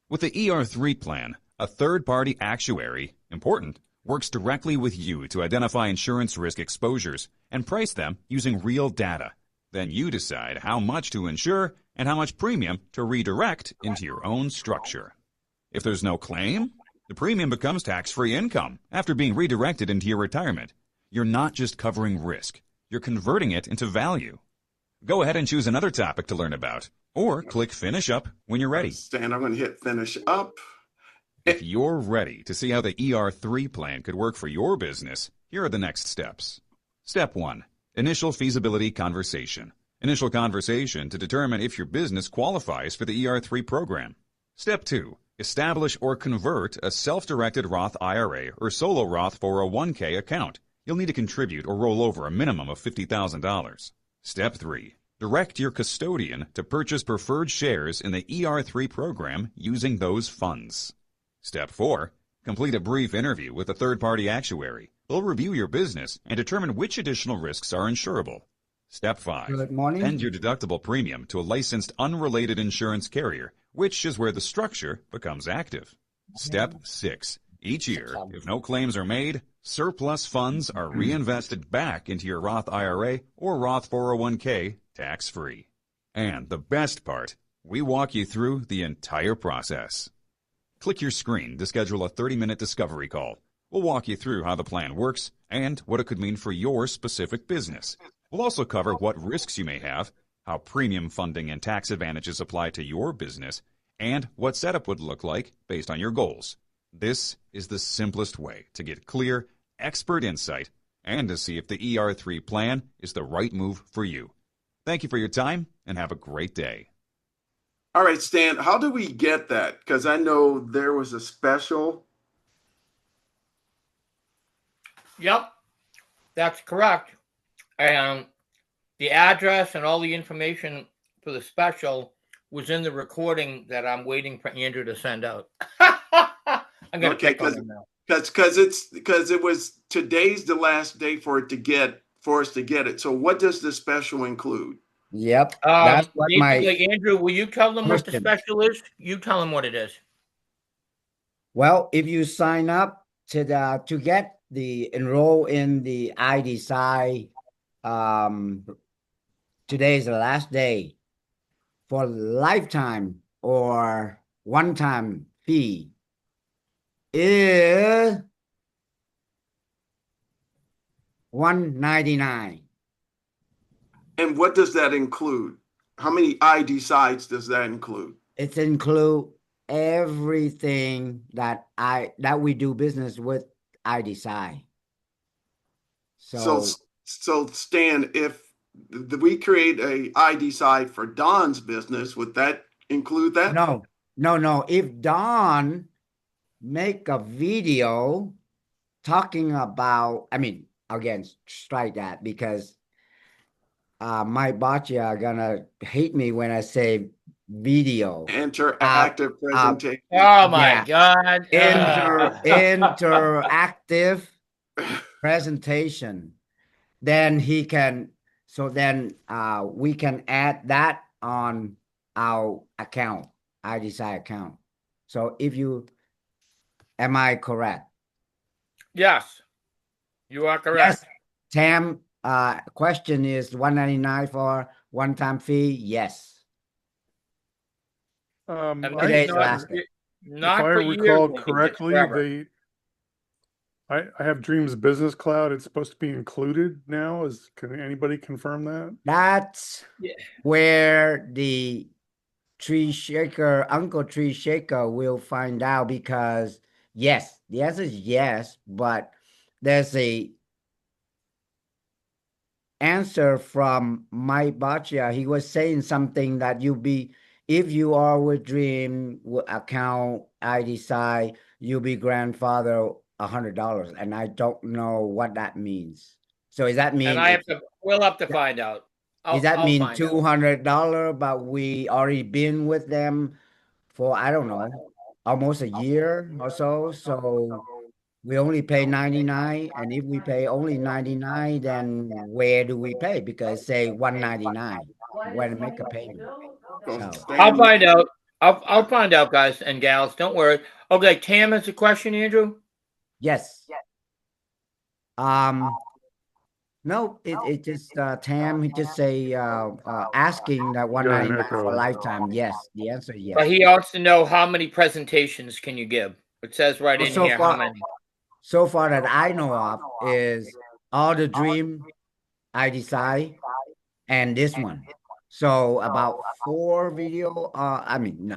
With the ER3 plan, a third-party actuary, important, works directly with you to identify insurance risk exposures and price them using real data. Then you decide how much to insure and how much premium to redirect into your own structure. If there's no claim, the premium becomes tax-free income after being redirected into your retirement. You're not just covering risk, you're converting it into value. Go ahead and choose another topic to learn about, or click Finish Up when you're ready. Stan, I'm going to hit Finish Up. If you're ready to see how the ER3 plan could work for your business, here are the next steps. Step 1. Initial feasibility conversation. Initial conversation to determine if your business qualifies for the ER3 program. Step 2. Establish or convert a self-directed Roth IRA or solo Roth 401k account. You'll need to contribute or roll over a minimum of $50,000. Step 3. Direct your custodian to purchase preferred shares in the ER3 program using those funds. Step 4. Complete a brief interview with a third-party actuary. They'll review your business and determine which additional risks are insurable. Step 5. Good morning. Send your deductible premium to a licensed unrelated insurance carrier, which is where the structure becomes active. Step 6. Each year, if no claims are made, surplus funds are reinvested back into your Roth IRA or Roth 401k tax-free. And the best part, we walk you through the entire process. Click your screen to schedule a 30-minute discovery call. We'll walk you through how the plan works and what it could mean for your specific business. We'll also cover what risks you may have, how premium funding and tax advantages apply to your business, and what setup would look like based on your goals. This is the simplest way to get clear, expert insight and to see if the ER3 plan is the right move for you. Thank you for your time and have a great day. All right, Stan, how do we get that? Because I know there was a special. Yep, that's correct. And the address and all the information for the special was in the recording that I'm waiting for Andrew to send out. I'm gonna Okay, pick on him now. because it was today's the last day for us to get it. So what does the special include? Yep, that's what my Basically, Andrew, will you tell them what the question. special is? You tell them what it is. Well, if you sign up to get the enroll in the iDecide, today is the last day for lifetime or one-time fee is $199. And what does that include? How many ID sites does that include? It include everything that we do business with iDecide. So Stan, if we create a ID site for Don's business, would that include that? No. If Don make a video talking about, I mean, again, strike that because my boccia are gonna hate me when I say video. Interactive presentation. Oh my Yeah. God. Interactive presentation. Then we can add that on our account, iDecide account. So am I correct? Yes, you are correct. Yes. Tam, question is $199 for one-time fee? Yes. And Today's that's the last day. If not I for recall years, it's correctly, forever. I have Dreams Business Cloud. It's supposed to be included now. Can anybody confirm that? That's Yeah. where the Uncle Tree Shaker will find out because yes, the answer is yes, but there's a answer from Mike Baccia. He was saying something that if you are with Dream account iDecide, you'll be grandfather $100, and I don't know what that means. So does that mean We'll have to find out. does that I'll mean find out. $200? But we already been with them for I don't know, almost a year or so. So we only pay 99, and if we pay only 99, then where do we pay? Because say 199, where to make a payment. So I'll find out. I'll find out, guys and gals. Don't worry. Okay, Tam has a question, Andrew. yes. No, it just Tam, he just say asking that Got an 199 for echo. lifetime. Yes, the answer is yes. But he wants to know how many presentations can you give? It says right Well, in so here far- how many. So far that I know of is all the Dream iDecide and this one. So about 4 video,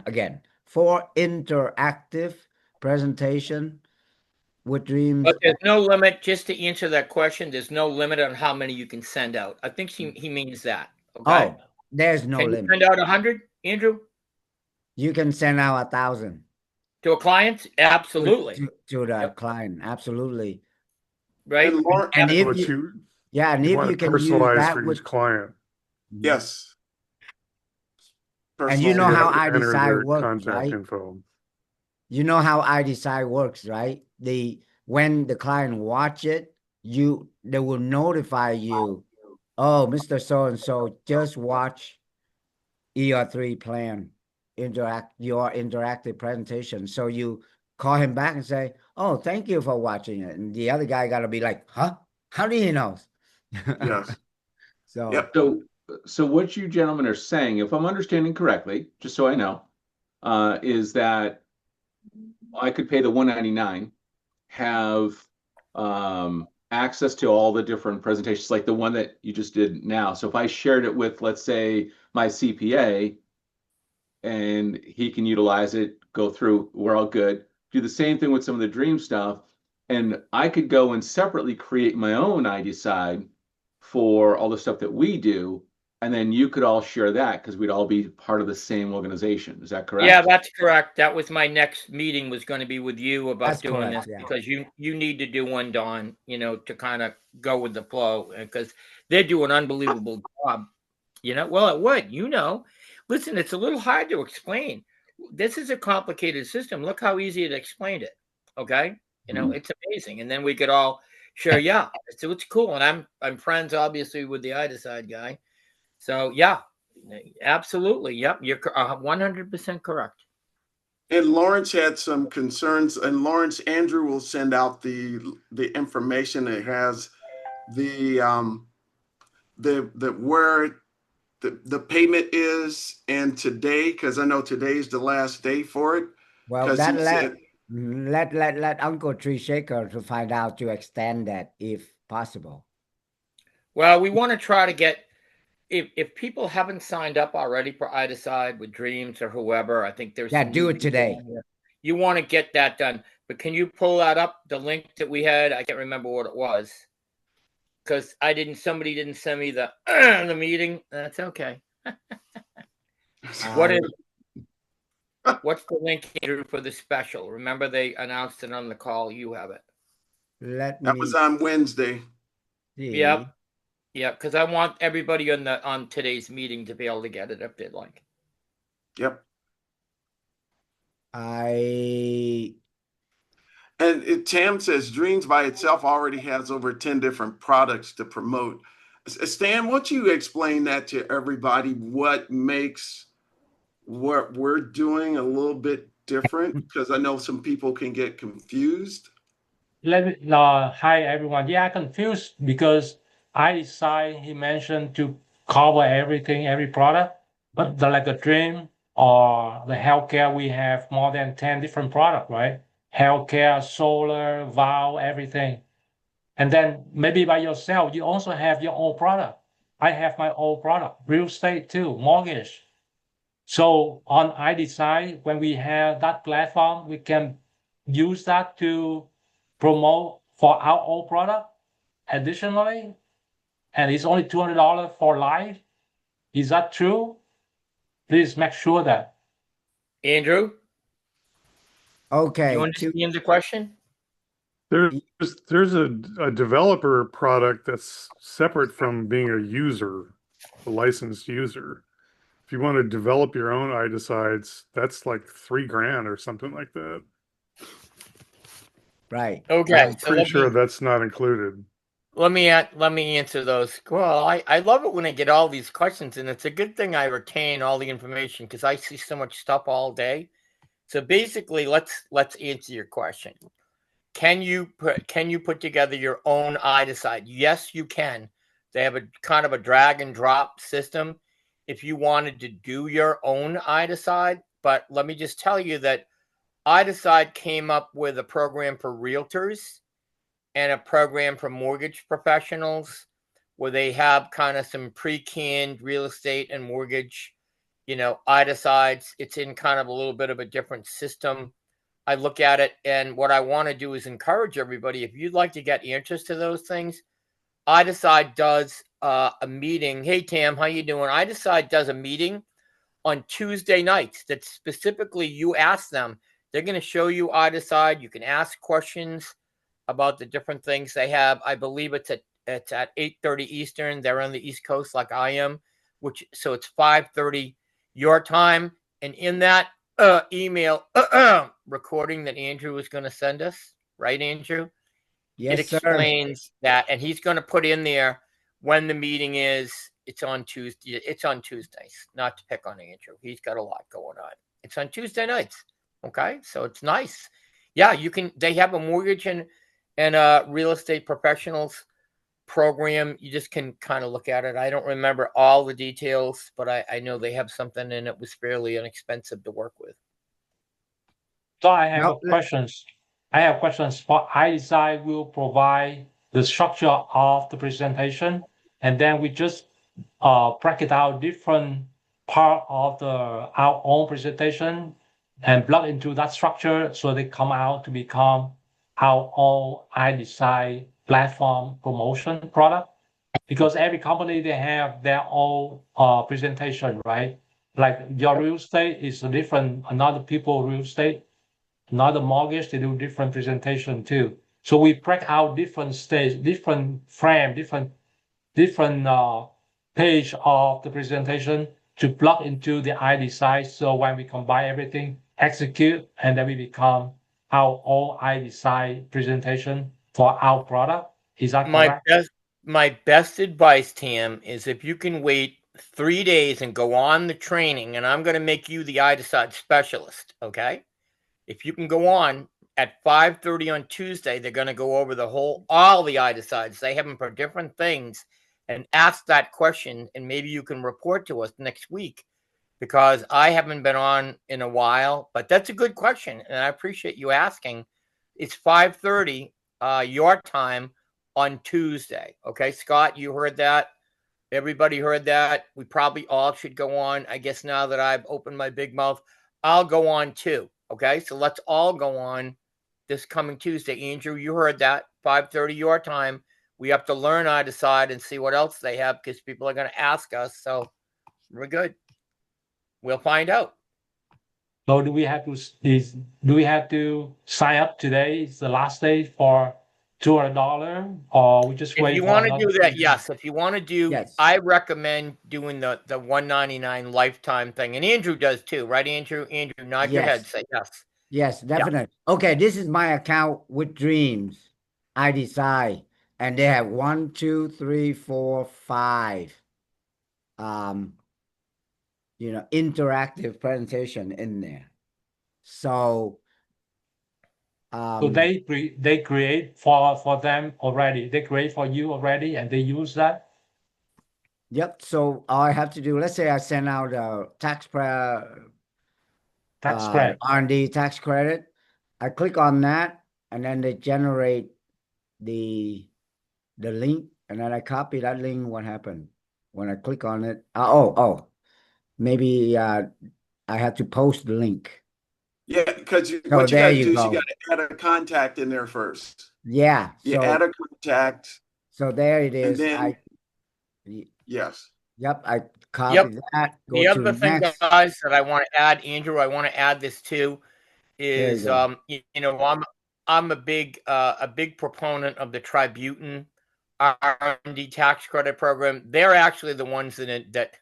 again, 4 interactive presentation with Dreams. But there's no limit. Just to answer that question, there's no limit on how many you can send out. I think he means that. Okay. Oh, there's no Can you limit. send out 100, Andrew, You can send out 1,000 to a client? Absolutely. to the Yep. client. Absolutely. Right. And if What you want it can use personalized that for with each client. Yes. And you know You how have to enter their iDecide works, contact right? info. You know how iDecide works, right? When the client watch it, they will notify you, oh, Mr. So and so just watch ER3 plan your interactive presentation. So you call him back and say, oh, thank you for watching it. And the other guy gotta be like, huh? How do you know? Yes. So Yep. So what you gentlemen are saying, if I'm understanding correctly, just so I know, is that I could pay the $199, have access to all the different presentations, like the one that you just did now. So if I shared it with, let's say, my CPA, and he can utilize it, go through, we're all good. Do the same thing with some of the Dream stuff, and I could go and separately create my own iDecide for all the stuff that we do, and then you could all share that because we'd all be part of the same organization. Is that correct? Yeah, that's correct. That was my next meeting was going to be with you about That's doing correct, this yeah. because you need to do one, Don, to kind of go with the flow because they do an unbelievable job. Well, it would. Listen, it's a little hard to explain. This is a complicated system. Look how easy it explained it. Okay, it's amazing. And then we could all share. Yeah, so it's cool. And I'm friends, obviously, with the iDecide guy. So yeah, absolutely. Yep, you're 100% correct. And Lawrence had some concerns, and Lawrence Andrew will send out the information that has the where the payment is and today, because I know today's the last day for it. Well, Because that he said, let Uncle Tree Shaker to find out to extend that if possible. Well, we want to try to get if people haven't signed up already for iDecide with Dreams or whoever, I think there's some do new it today. You want to get that done, but can you pull that up? The link that we had, I can't remember what it was because somebody didn't send me the the meeting. That's okay. What's the link, Andrew, for the special? Remember they announced it on the call. You have it. that was on Wednesday. Yep. Yeah, because I want everybody on today's meeting to be able to get it if they'd like. Yep. And Tam says Dreams by itself already has over 10 different products to promote. Stan, won't you explain that to everybody? What makes what we're doing a little bit different? Because I know some people can get confused. Hi everyone. Yeah, confused because he mentioned to cover everything, every product, but like a dream or the healthcare, we have more than 10 different products, right? Healthcare, solar, valve, everything. And then maybe by yourself, you also have your own product. I have my own product, real estate too, mortgage. So on iDecide, when we have that platform, we can use that to promote for our own product additionally, and it's only $200 for life. Is that true? Please make sure that. Andrew? Okay. You understand the question? There's a developer product that's separate from being a user, a licensed user. If you want to develop your own iDecides, that's like $3,000 or something like that. Right. Okay. I'm pretty sure that's not included. Let me answer those. Well, I love it when I get all these questions, and it's a good thing I retain all the information because I see so much stuff all day. So basically, let's answer your question. Can you put together your own iDecide? Yes, you can. They have a kind of a drag and drop system if you wanted to do your own iDecide. But let me just tell you that iDecide came up with a program for realtors and a program for mortgage professionals where they have kind of some pre-canned real estate and mortgage, iDecides. It's in kind of a little bit of a different system. I look at it, and what I want to do is encourage everybody. If you'd like to get answers to those things, iDecide does a meeting. Hey, Tam, how you doing? iDecide does a meeting on Tuesday nights that specifically you ask them. They're going to show you iDecide. You can ask questions about the different things they have. I believe it's at 8:30 Eastern. They're on the East Coast like I am, so it's 5:30 your time. And in that email recording that Andrew is going to send us, right, Andrew? Yes, it explains that, and he's going to put in there when the meeting is. It's on Tuesday. It's on Tuesdays. Not to pick on Andrew, he's got a lot going on. It's on Tuesday nights. Okay, so it's nice. Yeah, you can. They have a mortgage and real estate professionals program. You just can kind of look at it. I don't remember all the details, but I know they have something, and it was fairly inexpensive to work with. So I have questions. For iDecide will provide the structure of the presentation, and then we just break it out different part of our own presentation and plug into that structure so they come out to become our own iDecide platform promotion product. because every company they have their own presentation, right? Like your real estate is different. Another people real estate, another mortgage, they do different presentation too. So we break out different stage, different frame, different page of the presentation to plug into the ID side. So when we combine everything, execute, and then we become our all ID side presentation for our product. Is that correct? My best advice, Tim, is if you can wait 3 days and go on the training, and I'm going to make you the IDECIDE specialist, okay? If you can go on at 5:30 on Tuesday, they're going to go over all the IDECIDEs. They have them for different things, and ask that question, and maybe you can report to us next week, because I haven't been on in a while. But that's a good question, and I appreciate you asking. It's 5:30 your time on Tuesday. Okay, Scott, you heard that. Everybody heard that. We probably all should go on. I guess now that I've opened my big mouth, I'll go on too. Okay, so let's all go on this coming Tuesday. Andrew, you heard that. 5:30 your time. We have to learn IDECIDE and see what else they have, because people are going to ask us. So we're good. We'll find out. So do we have to sign up today? It's the last day for $200, or we just If wait you for want to another do that, 3 days? yes. If you want to do, Yes. I recommend doing the $199 lifetime thing, and Andrew does too, right? Andrew, nod your head, Yes. say yes. Yes, definitely. Okay, this is my account with Dreams. I decide, and they have 1, 2, 3, 4, 5. Interactive presentation in there. So, So they create for them already. They create for you already, and they use that. yep. So all I have to do, let's say I send out a tax credit. R&D tax credit. I click on that, and then they generate the link, and then I copy that link. What happened when I click on it? Maybe I have to post the link. Yeah, because So what you there got to you do is you go. got to add a contact in there first. Yeah. You add a contact, So there it and is. then yes. Yep, I Yep. copy that. Go The to other thing, next. guys, that I want to add, Andrew, I want to add this too, There you is go. I'm a big proponent of the Tributin R&D tax credit program. They're actually the ones that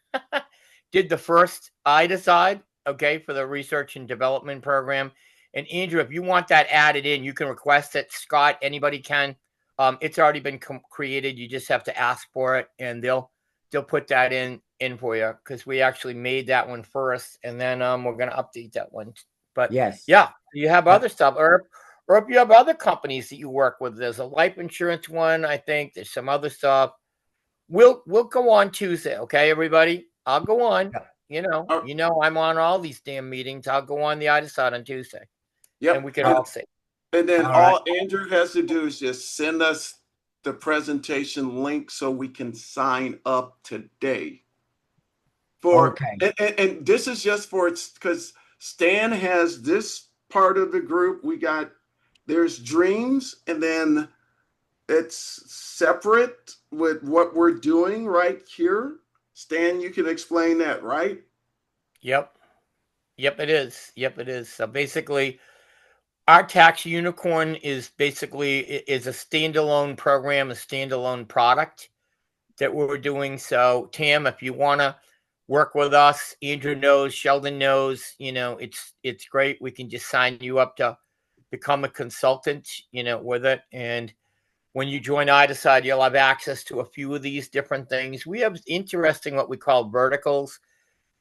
did the first IDECIDE, okay, for the research and development program. And Andrew, if you want that added in, you can request it. Scott, anybody can. It's already been created. You just have to ask for it, and they'll put that in for you, because we actually made that one first, and then we're going to update that one. But yes, yeah, you have other stuff, or if you have other companies that you work with. There's a life insurance one, I think. There's some other stuff. We'll go on Tuesday, okay, everybody? I'll go on. I'm on all these damn meetings. I'll go on the IDECIDE on Tuesday. Yep. And we can all see. And then all all right. Andrew has to do is just send us the presentation link so we can sign up today. Okay. And this is just for it's because Stan has this part of the group. There's Dreams, and then it's separate with what we're doing right here. Stan, you can explain that, right? Yep, it is. So basically, our tax unicorn is a standalone program, a standalone product that we're doing. So Tam, if you want to work with us, Andrew knows, Sheldon knows, it's great. We can just sign you up to become a consultant, with it. And when you join IDECIDE, you'll have access to a few of these different things. We have interesting, what we call verticals.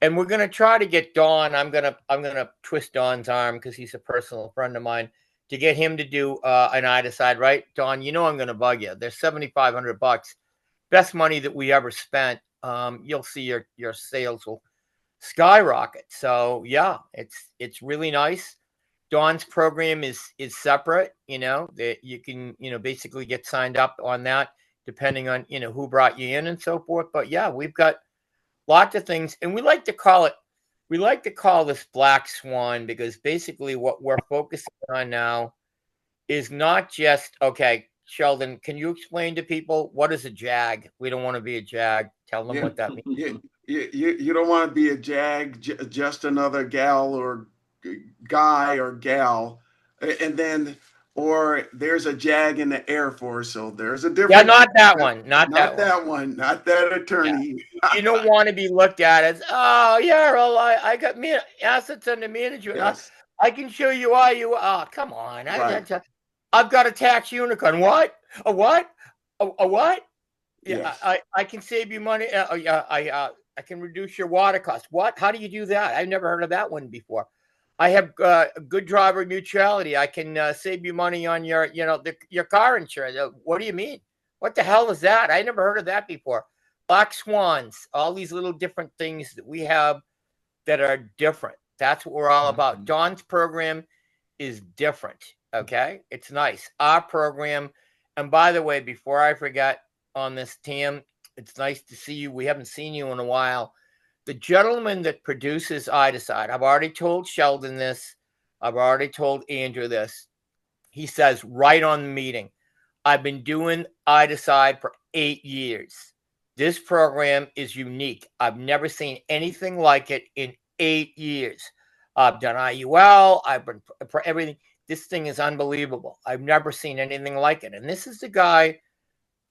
And we're going to try to get Don. I'm gonna twist Don's arm, because he's a personal friend of mine, to get him to do an IDECIDE, right? Don, I'm going to bug you. There's $7,500, best money that we ever spent. You'll see your sales will skyrocket. So yeah, it's really nice. Don's program is separate. That you can basically get signed up on that, depending on who brought you in and so forth. But yeah, we've got lots of things, and we like to call this Black Swan, because basically what we're focusing on now is not just, okay, Sheldon, can you explain to people what is a jag? We don't want to be a jag. Tell them what that means. You don't want to be a jag, just another gal or guy or gal, and then or there's a jag in the Air Force, so there's a difference. Yeah, not that one. Not that one. Not that attorney. Yeah. You don't want to be looked at as, oh yeah, well, I got assets under management. Yes. I can show you why you. Oh, come on. Right. I've got a tax unicorn. What? A what? A what? Yeah, Yes. I can save you money. I can reduce your water costs. What? How do you do that? I've never heard of that one before. I have good driver neutrality. I can save you money on your, your car insurance. What do you mean? What the hell is that? I never heard of that before. Black swans, all these little different things that we have that are different. That's what we're all about. Don's program is different. Okay, it's nice. Our program, and by the way, before I forget on this, Tam, it's nice to see you. We haven't seen you in a while. The gentleman that produces iDecide, I've already told Sheldon this. I've already told Andrew this. He says right on the meeting, I've been doing iDecide for 8 years. This program is unique. I've never seen anything like it in 8 years. I've done IUL. I've been for everything. This thing is unbelievable. I've never seen anything like it. And this is the guy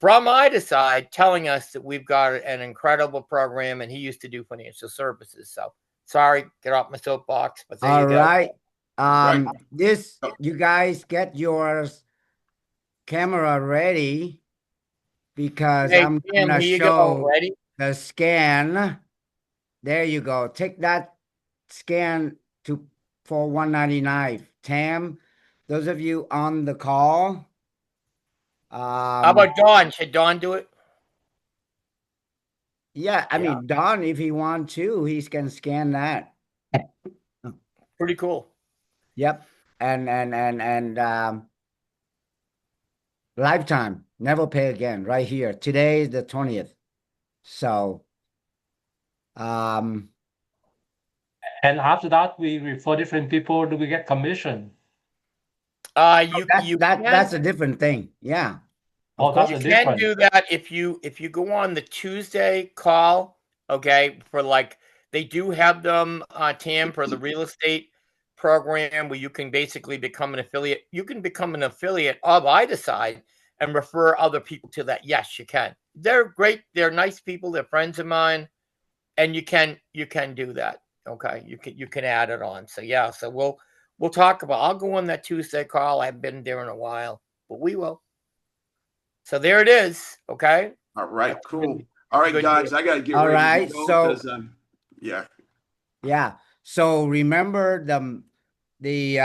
from iDecide telling us that we've got an incredible program, and he used to do financial services. So sorry, get off my soapbox, but there All you go. right. This, you guys get your camera ready because Hey, I'm Tim, gonna here you go. show Ready? the scan. There you go. Take that scan for 199. Tam, those of you on the call. How about Don? Should Don do it? Yeah, I mean, Don, if he wants to, he can scan that. Pretty cool. Yep. And lifetime, never pay again, right here. Today is the 20th. So And after that, we refer different people. Do we get commission? that's a different thing. Yeah. Oh, that's You a can different. do that if you go on the Tuesday call, okay, for like they do have them Tam for the real estate program where you can basically become an affiliate. You can become an affiliate of iDecide and refer other people to that. Yes, you can. They're great. They're nice people. They're friends of mine, and you can do that. Okay, you can add it on. So yeah, so we'll talk about. I'll go on that Tuesday call. I haven't been there in a while, but we will. So there it is. Okay. All right. Cool. All right, guys. I gotta get All ready right. to go So because yeah. yeah. So remember the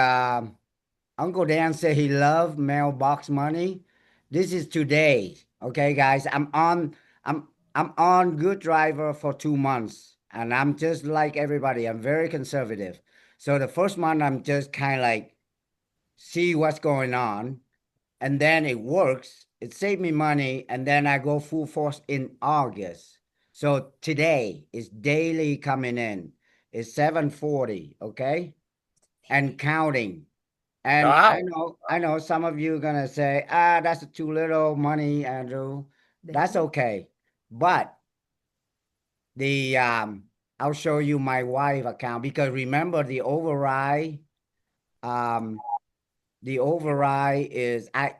Uncle Dan said he loved mailbox money. This is today. Okay, guys. I'm on Good Driver for 2 months, and I'm just like everybody. I'm very conservative. So the first month I'm just kind of like see what's going on, and then it works. It saved me money, and then I go full force in August. So today is daily coming in. It's 740, okay? And counting. And Wow. I know some of you are gonna say, that's too little money, Andrew. That's okay. But the I'll show you my wife account because remember the override is I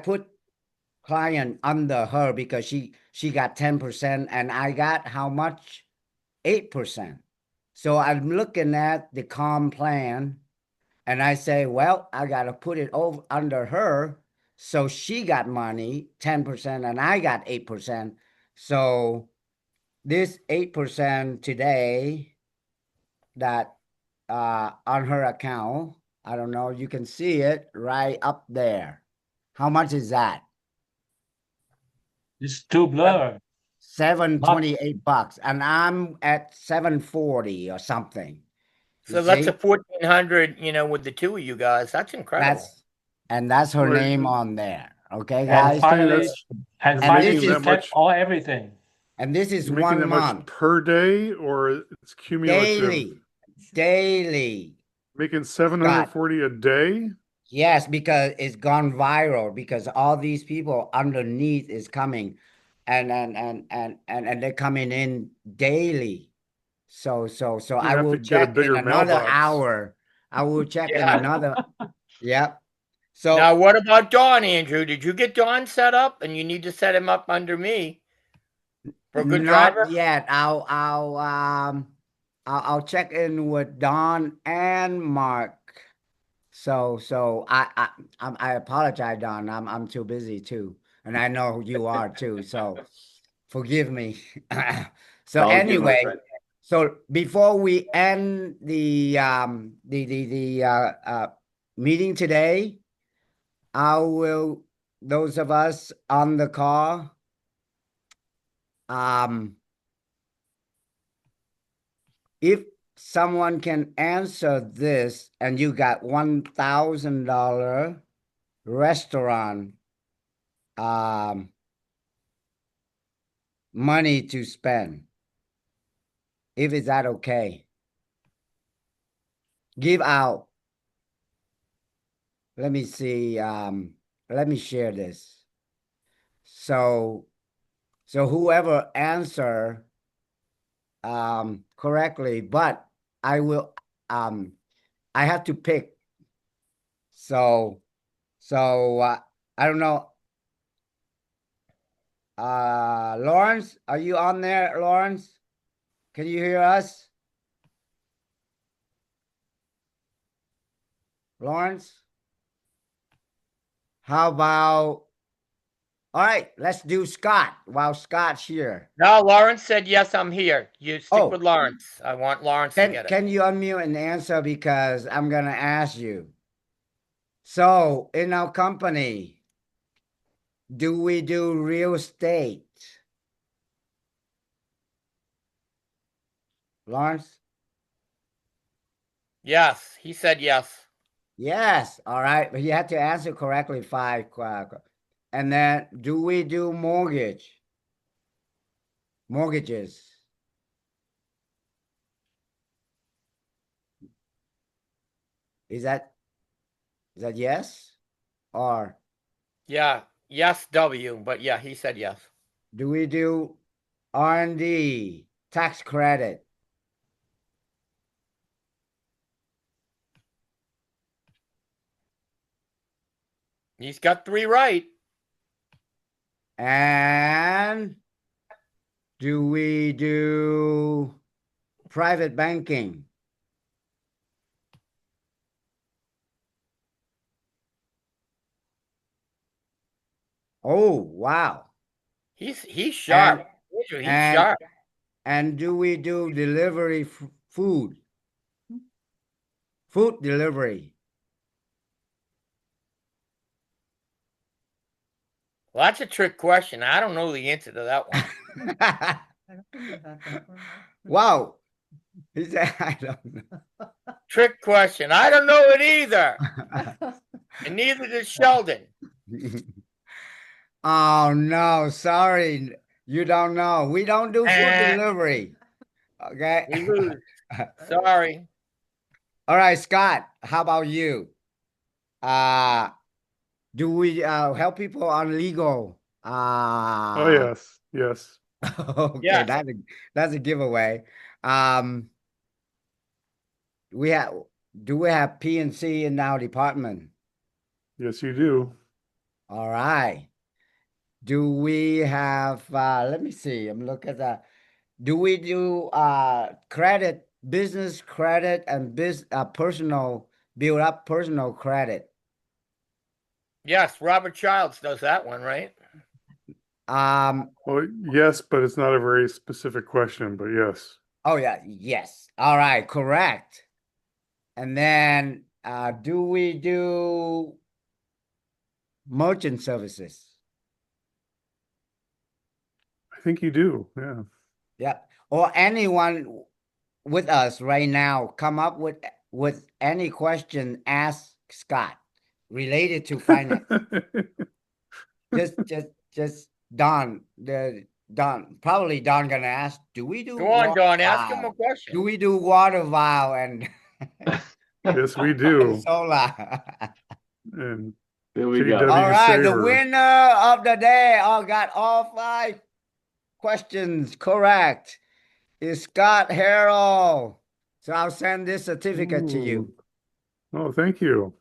put client under her because she got 10% and I got how much? 8%. So I'm looking at the comp plan and I say, well, I got to put it over under her. So she got money, 10%, and I got 8%. So this 8% today that on her account, I don't know, you can see it right up there. How much is that? It's too blurred. $728, and I'm at 740 or something. So that's a 1,400, with the two of you guys. That's incredible. That's her Right. name on there. Okay, And guys. finally, and finally this you is kept all everything. And this is You're making 1 that month. much per day, or it's cumulative? Daily. Making 740 a day. Yes, because it's gone viral because all these people underneath is coming and they're coming in daily. So You I have will to get a check in bigger another mailbox. hour. I will check in Yeah. another. Yep. Now, So what about Don, Andrew? Did you get Don set up? And you need to set him up under me for a good not driver? yet. I'll check in with Don and Mark. So I apologize, Don. I'm too busy too, and I know you are too. So forgive me. So All good, my anyway, friend. so before we end the meeting today, I will those of us on the call if someone can answer this and you got $1,000 restaurant money to spend, if is that okay, give out, let me see, let me share this. So whoever answer correctly, but I will I have to pick. So I don't know. Lawrence, are you on there, Lawrence? Can you hear us? Lawrence? How about all right, let's do Scott while Scott's here. No, Lawrence said, yes, I'm here. You stick with Oh, Lawrence. I want Lawrence to get it. can you unmute and answer because I'm gonna ask you. So in our company, do we do real estate? Lawrence? Yes, he said yes. Yes. All right. But you have to answer correctly 5. And then do we do mortgages? Is that yes? Or Yeah, yes, W. But yeah, he said yes. do we do R&D, tax credit? He's got 3 right. And do we do private banking? Oh, wow. He's sharp. Andrew, he's And sharp. and do we do delivery food? Food delivery. Well, that's a trick question. I don't know the answer to that one. Wow. He said, I don't know. Trick question. I don't know it either. And neither does Sheldon. Oh, no. Sorry. You don't know. We don't do food delivery. Okay. We lose. Sorry. All right, Scott. How about you? Do we help people on legal? Oh yes, yes. Okay, Yes. that's a giveaway. We have do we have P&C in our department? Yes, you do. All right. Do we have let me see. I'm looking at that. Do we do credit, business credit and personal build up personal credit? Yes, Robert Childs does that one, right? Well, yes, but it's not a very specific question, but yes. Oh yeah, yes. All right, correct. And then do we do merchant services? I think you do. Yeah. Yeah. Or anyone with us right now, come up with any question, ask Scott related to finance. just Don, probably Don gonna ask, do we do Go on, water Don. Ask him a valve? question. Do we do water valve and Yes, we do. solar? and There we KW go. All right, the saver. winner of the day, got all 5 questions correct, is Scott Harrell. So I'll send this certificate to you. Oh, thank you.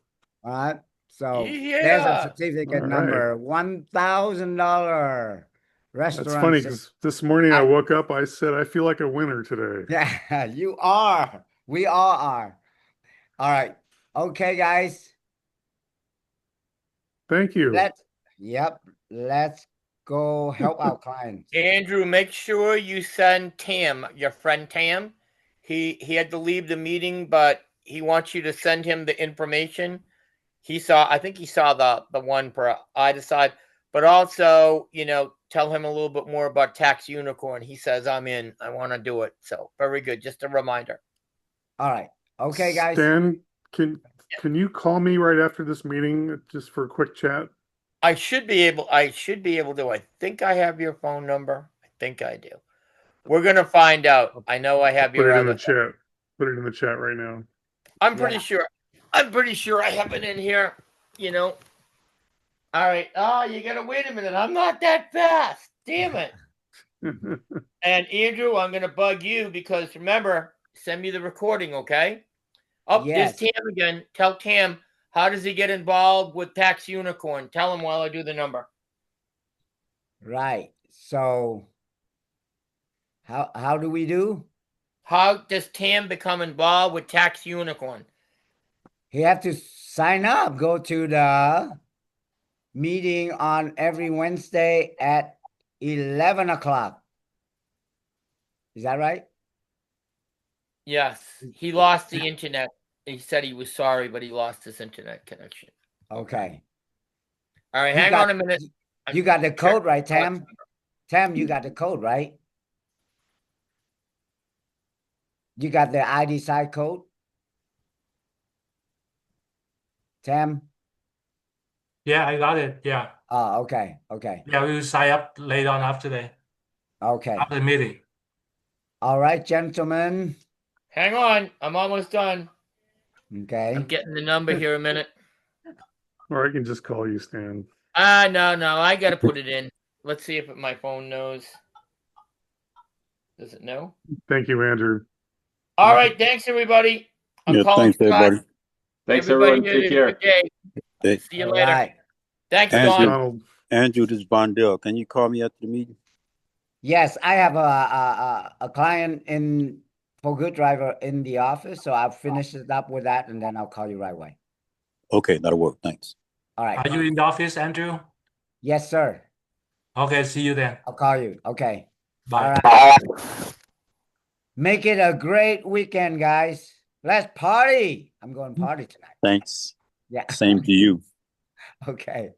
All right. So Yeah. there's a certificate All right. number, $1,000 restaurant. That's funny because this morning I woke up, I said, I feel like a winner today. Yeah, you are. We all are. All right. Okay, guys. Thank you. Let's go help our clients. Andrew, make sure you send Tam, your friend Tam. He had to leave the meeting, but he wants you to send him the information. I think he saw the one for I Decide, but also, tell him a little bit more about Tax Unicorn. He says, I'm in. I want to do it. So very good. Just a reminder. All right. Okay, guys. Stan, can you call me right after this meeting just for a quick chat? I should be able to. I think I have your phone number. I think I do. We're gonna find out. I know I have Put your it in other. the chat. Put it in the chat right now. I'm pretty sure I have it in here. All right. Oh, you gotta wait a minute. I'm not that fast. Damn it. And Andrew, I'm gonna bug you because remember, send me the recording, okay? Oh, Yes. There's Tam again. Tell Tam, how does he get involved with Tax Unicorn? Tell him while I do the number. Right. So how do we do? How does Tam become involved with Tax Unicorn? He have to sign up. Go to the meeting on every Wednesday at 11 o'clock. Is that right? Yes. He lost the internet. He said he was sorry, but he lost his internet connection. Okay. All right, hang on a minute. You got the code, right, Tam? Tam, you got the code, right? You got the ID side code? Tam? Yeah, I got it. Yeah. Oh, okay. Okay. Yeah, we will sign up later on after Okay. the meeting. All right, gentlemen. Hang on. I'm almost done. Okay. I'm getting the number here a minute. Or I can just call you, Stan. No. I got to put it in. Let's see if my phone knows. Does it know? Thank you, Andrew. All right. Thanks, everybody. I'm calling thanks, everybody. Scott. Thanks, Everybody everyone. Take have a care. good day. Hey, See you All later. right. Thanks, Andrew, Don. Andrew, this is Bondell. Can you call me after the meeting? Yes, I have a client for Good Driver in the office, so I'll finish it up with that, and then I'll call you right away. Okay, that'll work. Thanks. All right. Are you in the office, Andrew? Yes, sir. Okay, see you then. I'll call you. Okay. Bye. All right. Make it a great weekend, guys. Let's party. I'm going party tonight. Thanks. Yeah. Same to you. Okay.